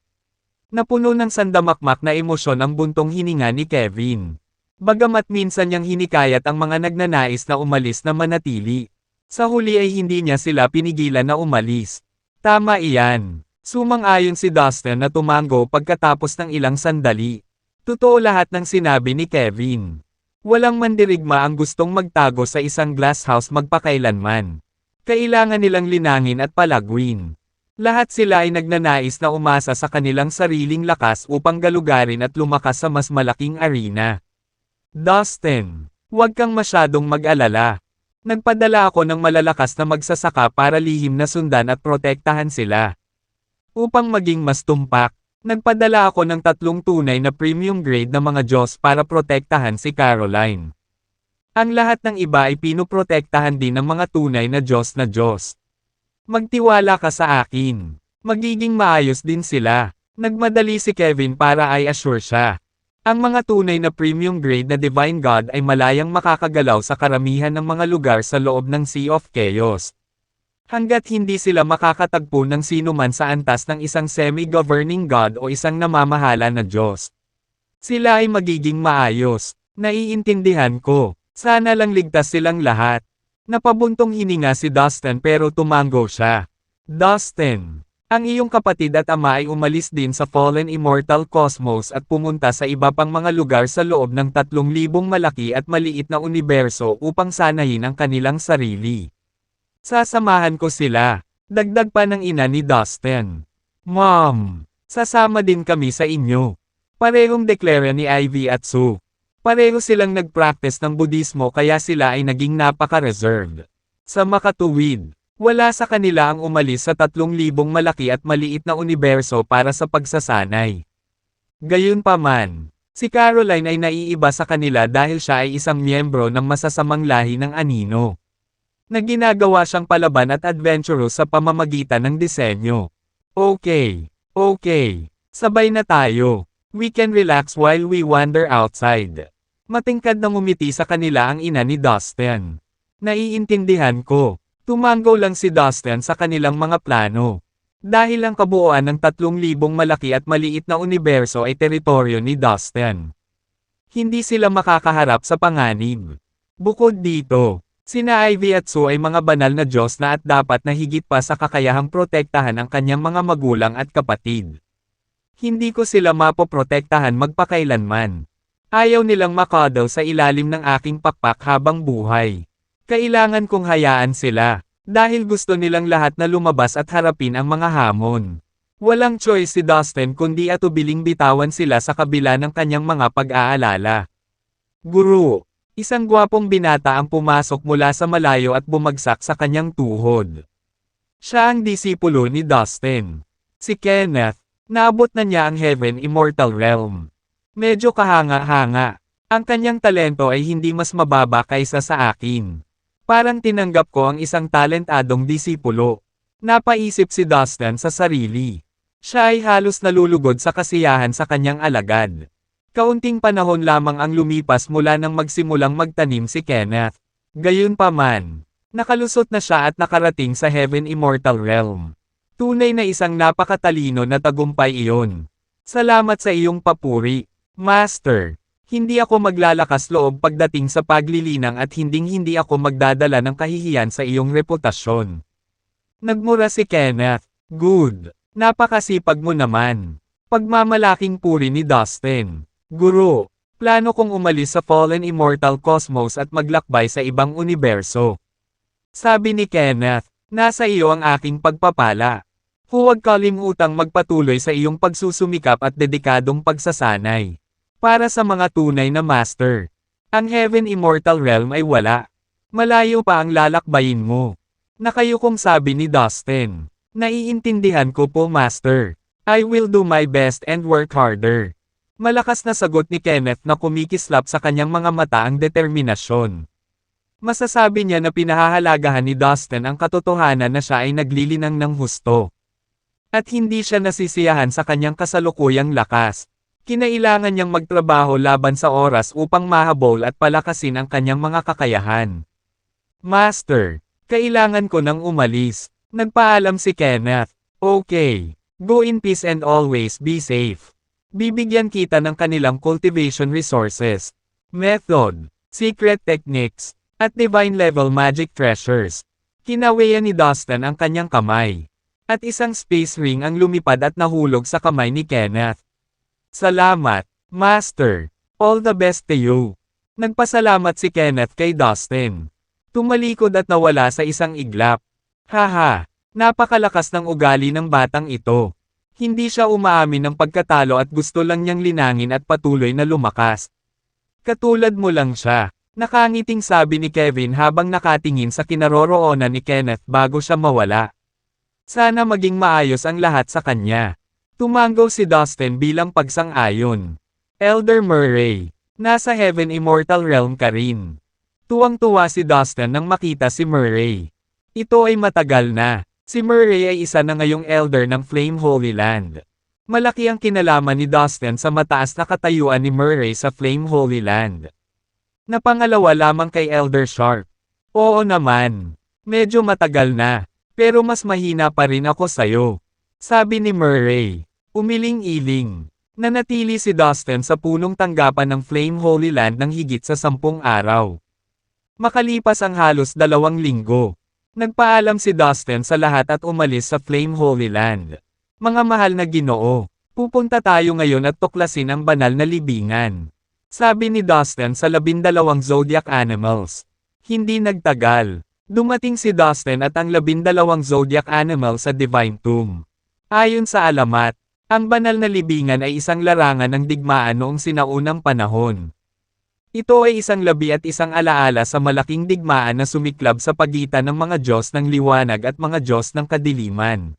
Napuno ng sandamakmak na emosyon ang buntong hininga ni Kevin. Bagamat minsan niyang hinikayat ang mga nagnanais na umalis na manatili. Sa huli ay hindi niya sila pinigilan na umalis. Tama iyan. Sumang-ayon si Dustin na tumango pagkatapos ng ilang sandali. Totoo lahat ng sinabi ni Kevin. Walang mandirigma ang gustong magtago sa isang glass house magpakailanman. Kailangan nilang linangin at palagwin. Lahat sila ay nagnanais na umasa sa kanilang sariling lakas upang galugarin at lumakas sa mas malaking arena. Dustin, huwag kang masyadong mag-alala. Nagpadala ako ng malalakas na magsasaka para lihim na sundan at protektahan sila. Upang maging mas tumpak, nagpadala ako ng 3 tunay na premium grade na mga Diyos para protektahan si Caroline. Ang lahat ng iba ay pinoprotektahan din ng mga tunay na Diyos na Diyos. Magtiwala ka sa akin. Magiging maayos din sila. Nagmadali si Kevin para ay assure siya. Ang mga tunay na premium grade na Divine God ay malayang makakagalaw sa karamihan ng mga lugar sa loob ng Sea of Chaos. Hanggat hindi sila makakatagpo ng sinuman sa antas ng isang semi-governing God o isang namamahala na Diyos. Sila ay magiging maayos. Naiintindihan ko. Sana lang ligtas silang lahat. Napabuntong hininga si Dustin pero tumango siya. Dustin, ang iyong kapatid at ama ay umalis din sa Fallen Immortal Cosmos at pumunta sa iba pang mga lugar sa loob ng 3,000 malaki at maliit na universo upang sanayin ang kanilang sarili. Sasamahan ko sila. Dagdag pa ng ina ni Dustin. Mom, sasama din kami sa inyo. Parehong deklara ni Ivy at Sue. Pareho silang nag-practice ng Budismo kaya sila ay naging napaka-reserved. Sa makatuwid, wala sa kanila ang umalis sa 3,000 malaki at maliit na universo para sa pagsasanay. Gayunpaman, si Caroline ay naiiba sa kanila dahil siya ay isang miyembro ng masasamang lahi ng Anino. Na ginagawa siyang palaban at adventurous sa pamamagitan ng disenyo. Okay, sabay na tayo. We can relax while we wander outside. Matingkad na ngumiti sa kanila ang ina ni Dustin. Naiintindihan ko. Tumango lang si Dustin sa kanilang mga plano. Dahil ang kabuuan ng 3,000 malaki at maliit na universo ay teritoryo ni Dustin. Hindi sila makakaharap sa panganib. Bukod dito, sina Ivy at Sue ay mga banal na Diyos na at dapat na higit pa sa kakayahang protektahan ang kanyang mga magulang at kapatid. Hindi ko sila mapoprotektahan magpakailanman. Ayaw nilang makadal sa ilalim ng aking pakpak habang buhay. Kailangan kong hayaan sila, dahil gusto nilang lahat na lumabas at harapin ang mga hamon. Walang choice si Dustin kundi atubiling bitawan sila sa kabila ng kanyang mga pag-aalala. Guru, isang gwapong binata ang pumasok mula sa malayo at bumagsak sa kanyang tuhod. Siya ang disipulo ni Dustin. Si Kenneth. Naabot na niya ang Heaven Immortal Realm. Medyo kahanga-hanga. Ang kanyang talento ay hindi mas mababa kaysa sa akin. Parang tinanggap ko ang isang talentadong disipulo. Napaisip si Dustin sa sarili. Siya ay halos nalulugod sa kasiyahan sa kanyang alagad. Kaunting panahon lamang ang lumipas mula nang magsimulang magtanim si Kenneth. Gayunpaman, nakalusot na siya at nakarating sa Heaven Immortal Realm. Tunay na isang napakatalino na tagumpay iyon. Salamat sa iyong papuri, Master. Hindi ako maglalakas loob pagdating sa paglilinang at hindi ako magdadala ng kahihiyan sa iyong reputasyon. Nagmura si Kenneth. Good. Napakasipag mo naman. Pagmamalaking puri ni Dustin. Guru, plano kong umalis sa Fallen Immortal Cosmos at maglakbay sa ibang universo. Sabi ni Kenneth, nasa iyo ang aking pagpapala. Huwag kalimutang magpatuloy sa iyong pagsusumikap at dedikadong pagsasanay. Para sa mga tunay na master, ang Heaven Immortal Realm ay wala. Malayo pa ang lalakbayin mo. Nakayukong sabi ni Dustin. Naiintindihan ko po, Master. I will do my best and work harder. Malakas na sagot ni Kenneth na kumikislap sa kanyang mga mata ang determinasyon. Masasabi niya na pinahahalagahan ni Dustin ang katotohanan na siya ay naglilinang ng husto. At hindi siya nasisiyahan sa kanyang kasalukuyang lakas. Kinailangan niyang magtrabaho laban sa oras upang mahabol at palakasin ang kanyang mga kakayahan. Master, kailangan ko nang umalis. Nagpaalam si Kenneth. Okay. Go in peace and always be safe. Bibigyan kita ng kanilang cultivation resources, method, secret techniques, at divine level magic treasures. Kinaweyan ni Dustin ang kanyang kamay. At isang space ring ang lumipad at nahulog sa kamay ni Kenneth. Salamat, Master. All the best to you. Nagpasalamat si Kenneth kay Dustin. Tumalikod at nawala sa isang iglap. Haha. Napakalakas ng ugali ng batang ito. Hindi siya umaamin ng pagkatalo at gusto lang niyang linangin at patuloy na lumakas. Katulad mo lang siya, nakangiting sabi ni Kevin habang nakatingin sa kinaroroonan ni Kenneth bago siya mawala. Sana maging maayos ang lahat sa kanya. Tumango si Dustin bilang pagsang-ayon. Elder Murray, nasa Heaven Immortal Realm ka rin. Tuwang-tuwa si Dustin nang makita si Murray. Ito ay matagal na. Si Murray ay isa na ngayong elder ng Flame Holy Land. Malaki ang kinalaman ni Dustin sa mataas na katayuan ni Murray sa Flame Holy Land. Napangalawa lamang kay Elder Sharp. Oo naman. Medyo matagal na. Pero mas mahina pa rin ako sayo. Sabi ni Murray. Umiling-iling. Nanatili si Dustin sa punong tanggapan ng Flame Holy Land ng higit sa 10 araw. Makalipas ang halos 2 linggo. Nagpaalam si Dustin sa lahat at umalis sa Flame Holy Land. Mga mahal na Ginoo, pupunta tayo ngayon at tuklasin ang banal na libingan. Sabi ni Dustin sa 12 zodiac animals. Hindi nagtagal. Dumating si Dustin at ang 12 zodiac animals sa Divine Tomb. Ayon sa alamat, ang banal na libingan ay isang larangan ng digmaan noong sinaunang panahon. Ito ay isang labi at isang alaala sa malaking digmaan na sumiklab sa pagitan ng mga Diyos ng liwanag at mga Diyos ng kadiliman.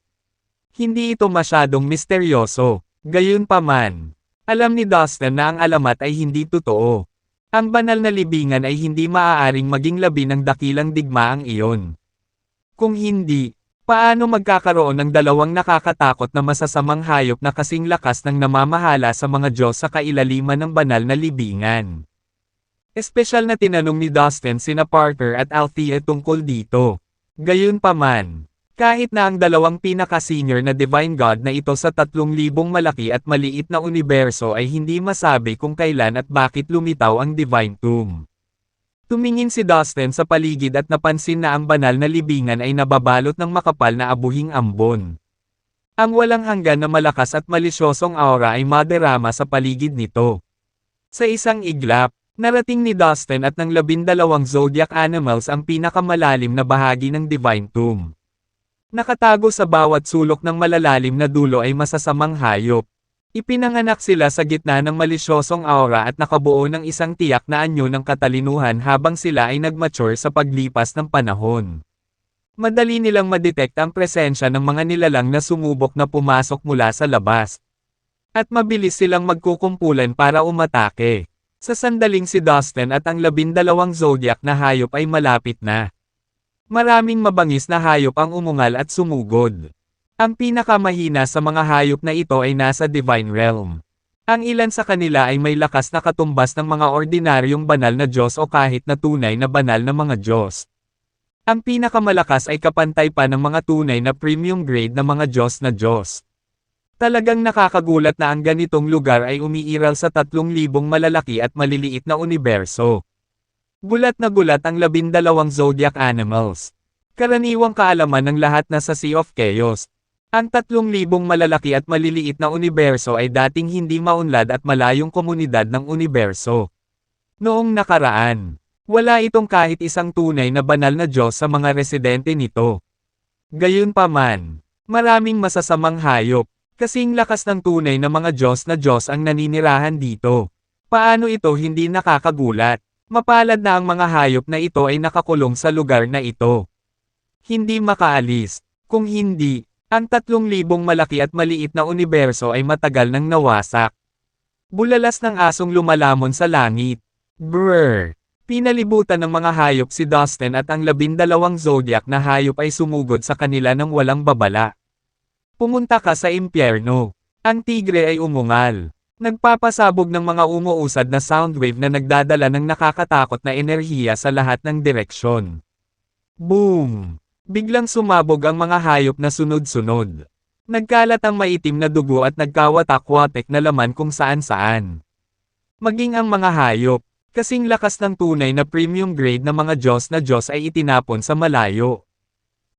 Hindi ito masyadong misteryoso, gayunpaman. Alam ni Dustin na ang alamat ay hindi totoo. Ang banal na libingan ay hindi maaaring maging labi ng dakilang digmaang iyon. Kung hindi, paano magkakaroon ng 2 nakakatakot na masasamang hayop na kasing lakas ng namamahala sa mga Diyos sa kailaliman ng banal na libingan? Espesyal na tinanong ni Dustin sina Parker at Althea tungkol dito. Gayunpaman, kahit na ang 2 pinaka-senior na Divine God na ito sa 3,000 malaki at maliit na universo ay hindi masabi kung kailan at bakit lumitaw ang Divine Tomb. Tumingin si Dustin sa paligid at napansin na ang banal na libingan ay nababalot ng makapal na abuhing ambon. Ang walang hanggan na malakas at malisyosong aura ay maderama sa paligid nito. Sa isang iglap, narating ni Dustin at ng 12 zodiac animals ang pinakamalalim na bahagi ng Divine Tomb. Nakatago sa bawat sulok ng malalalim na dulo ay masasamang hayop. Ipinanganak sila sa gitna ng malisyosong aura at nakabuo ng isang tiyak na anyo ng katalinuhan habang sila ay nagmature sa paglipas ng panahon. Madali nilang madetect ang presensya ng mga nilalang na sumubok na pumasok mula sa labas. At mabilis silang magkukumpulan para umatake. Sa sandaling si Dustin at ang 12 zodiac na hayop ay malapit na. Maraming mabangis na hayop ang umungal at sumugod. Ang pinakamahina sa mga hayop na ito ay nasa Divine Realm. Ang ilan sa kanila ay may lakas na katumbas ng mga ordinaryong banal na Diyos o kahit na tunay na banal na mga Diyos. Ang pinakamalakas ay kapantay pa ng mga tunay na premium grade na mga Diyos na Diyos. Talagang nakakagulat na ang ganitong lugar ay umiiral sa 3,000 malalaki at maliliit na universo. Gulat na gulat ang 12 zodiac animals. Karaniwang kaalaman ng lahat na sa Sea of Chaos. Ang 3,000 malalaki at maliliit na universo ay dating hindi maunlad at malayong komunidad ng universo. Noong nakaraan, wala itong kahit isang tunay na banal na Diyos sa mga residente nito. Gayunpaman, maraming masasamang hayop. Kasing lakas ng tunay na mga Diyos na Diyos ang naninirahan dito. Paano ito hindi nakakagulat? Mapalad na ang mga hayop na ito ay nakakulong sa lugar na ito. Hindi makaalis. Kung hindi, ang 3,000 malaki at maliit na universo ay matagal nang nawasak. Bulalas ng asong lumalamon sa langit. Brrr! Pinalibutan ng mga hayop si Dustin at ang 12 zodiac na hayop ay sumugod sa kanila ng walang babala. Pumunta ka sa impyerno. Ang tigre ay umungal. Nagpapasabog ng mga umuusad na soundwave na nagdadala ng nakakatakot na enerhiya sa lahat ng direksyon. Boom! Biglang sumabog ang mga hayop na sunod-sunod. Nagkalat ang maitim na dugo at nagkawatak-watek na laman kung saan-saan. Maging ang mga hayop, kasing lakas ng tunay na premium grade na mga Diyos na Diyos ay itinapon sa malayo.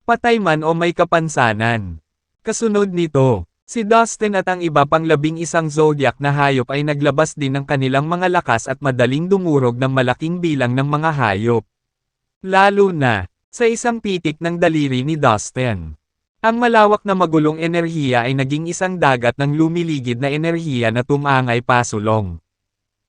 Patay man o may kapansanan. Kasunod nito, si Dustin at ang iba pang 11 zodiac na hayop ay naglabas din ng kanilang mga lakas at madaling dumurog ng malaking bilang ng mga hayop. Lalo na, sa isang pitik ng daliri ni Dustin. Ang malawak na magulong enerhiya ay naging isang dagat ng lumiligid na enerhiya na tumangay pasulong.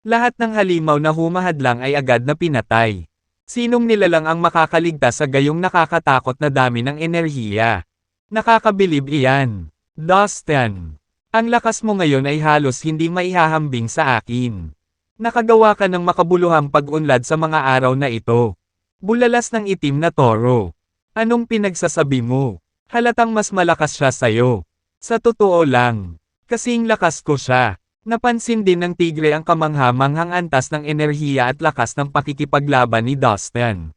Lahat ng halimaw na humahadlang ay agad na pinatay. Sinong nilalang ang makakaligtas sa gayong nakakatakot na dami ng enerhiya? Nakakabilib iyan. Dustin, ang lakas mo ngayon ay halos hindi maihahambing sa akin. Nakagawa ka ng makabuluhang pag-unlad sa mga araw na ito. Bulalas ng itim na toro. Anong pinagsasabi mo? Halatang mas malakas siya sa'yo. Sa totoo lang, kasing lakas ko siya. Napansin din ng tigre ang kamangha-manghang antas ng enerhiya at lakas ng pakikipaglaban ni Dustin.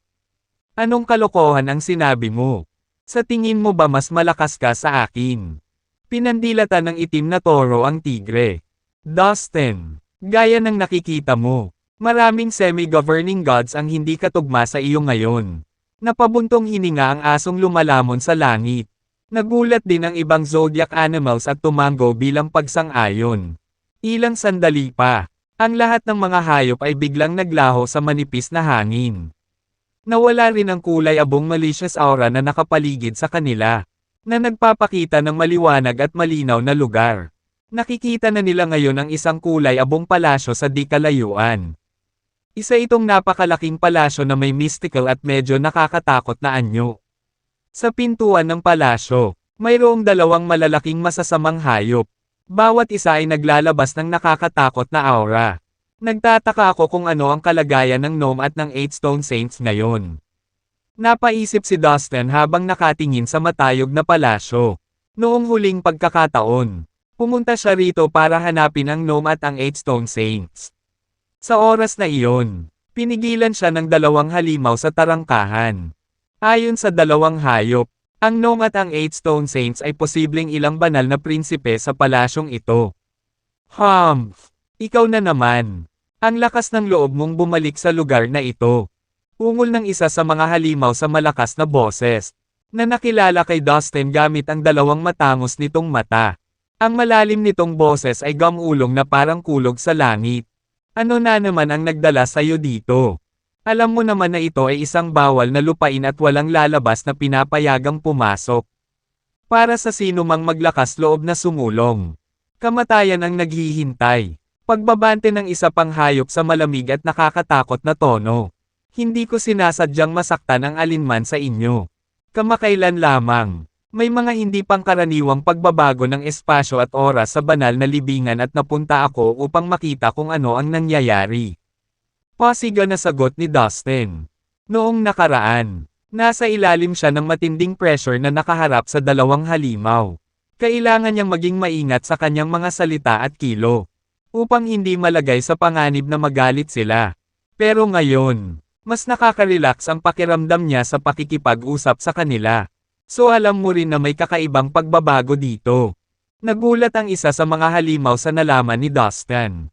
Anong kalokohan ang sinabi mo? Sa tingin mo ba mas malakas ka sa akin? Pinandilatan ng itim na toro ang tigre. Dustin, gaya ng nakikita mo, maraming semi-governing gods ang hindi katugma sa iyo ngayon. Napabuntong hininga ang asong lumalamon sa langit. Nagulat din ang ibang zodiac animals at tumango bilang pagsang-ayon. Ilang sandali pa, ang lahat ng mga hayop ay biglang naglaho sa manipis na hangin. Nawala rin ang kulay abong malicious aura na nakapaligid sa kanila, na nagpapakita ng maliwanag at malinaw na lugar. Nakikita na nila ngayon ang isang kulay abong palasyo sa di kalayuan. Isa itong napakalaking palasyo na may mystical at medyo nakakatakot na anyo. Sa pintuan ng palasyo, mayroong 2 malalaking masasamang hayop. Bawat isa ay naglalabas ng nakakatakot na aura. Nagtataka ako kung ano ang kalagayan ng gnome at ng 8 stone saints ngayon. Napaisip si Dustin habang nakatingin sa matayog na palasyo. Noong huling pagkakataon, pumunta siya rito para hanapin ang gnome at ang 8 stone saints. Sa oras na iyon, pinigilan siya ng 2 halimaw sa tarangkahan. Ayon sa 2 hayop, ang gnome at ang 8 stone saints ay posibleng ilang banal na prinsipe sa palasyong ito. Humph! Ikaw na naman. Ang lakas ng loob mong bumalik sa lugar na ito. Ungol ng isa sa mga halimaw sa malakas na boses, na nakilala kay Dustin gamit ang 2 matangos nitong mata. Ang malalim nitong boses ay gamulong na parang kulog sa langit. Ano na naman ang nagdala sa'yo dito? Alam mo naman na ito ay isang bawal na lupain at walang lalabas na pinapayagang pumasok. Para sa sino mang maglakas loob na sumulong. Kamatayan ang naghihintay. Pagbabante ng isa pang hayop sa malamig at nakakatakot na tono. Hindi ko sinasadyang masaktan ang alinman sa inyo. Kamakailan lamang. May mga hindi pangkaraniwang pagbabago ng espasyo at oras sa banal na libingan at napunta ako upang makita kung ano ang nangyayari. Pasiga na sagot ni Dustin. Noong nakaraan, nasa ilalim siya ng matinding pressure na nakaharap sa 2 halimaw. Kailangan niyang maging maingat sa kanyang mga salita at kilo, upang hindi malagay sa panganib na magalit sila. Pero ngayon, mas nakaka-relax ang pakiramdam niya sa pakikipag-usap sa kanila. So alam mo rin na may kakaibang pagbabago dito. Nagulat ang isa sa mga halimaw sa nalaman ni Dustin.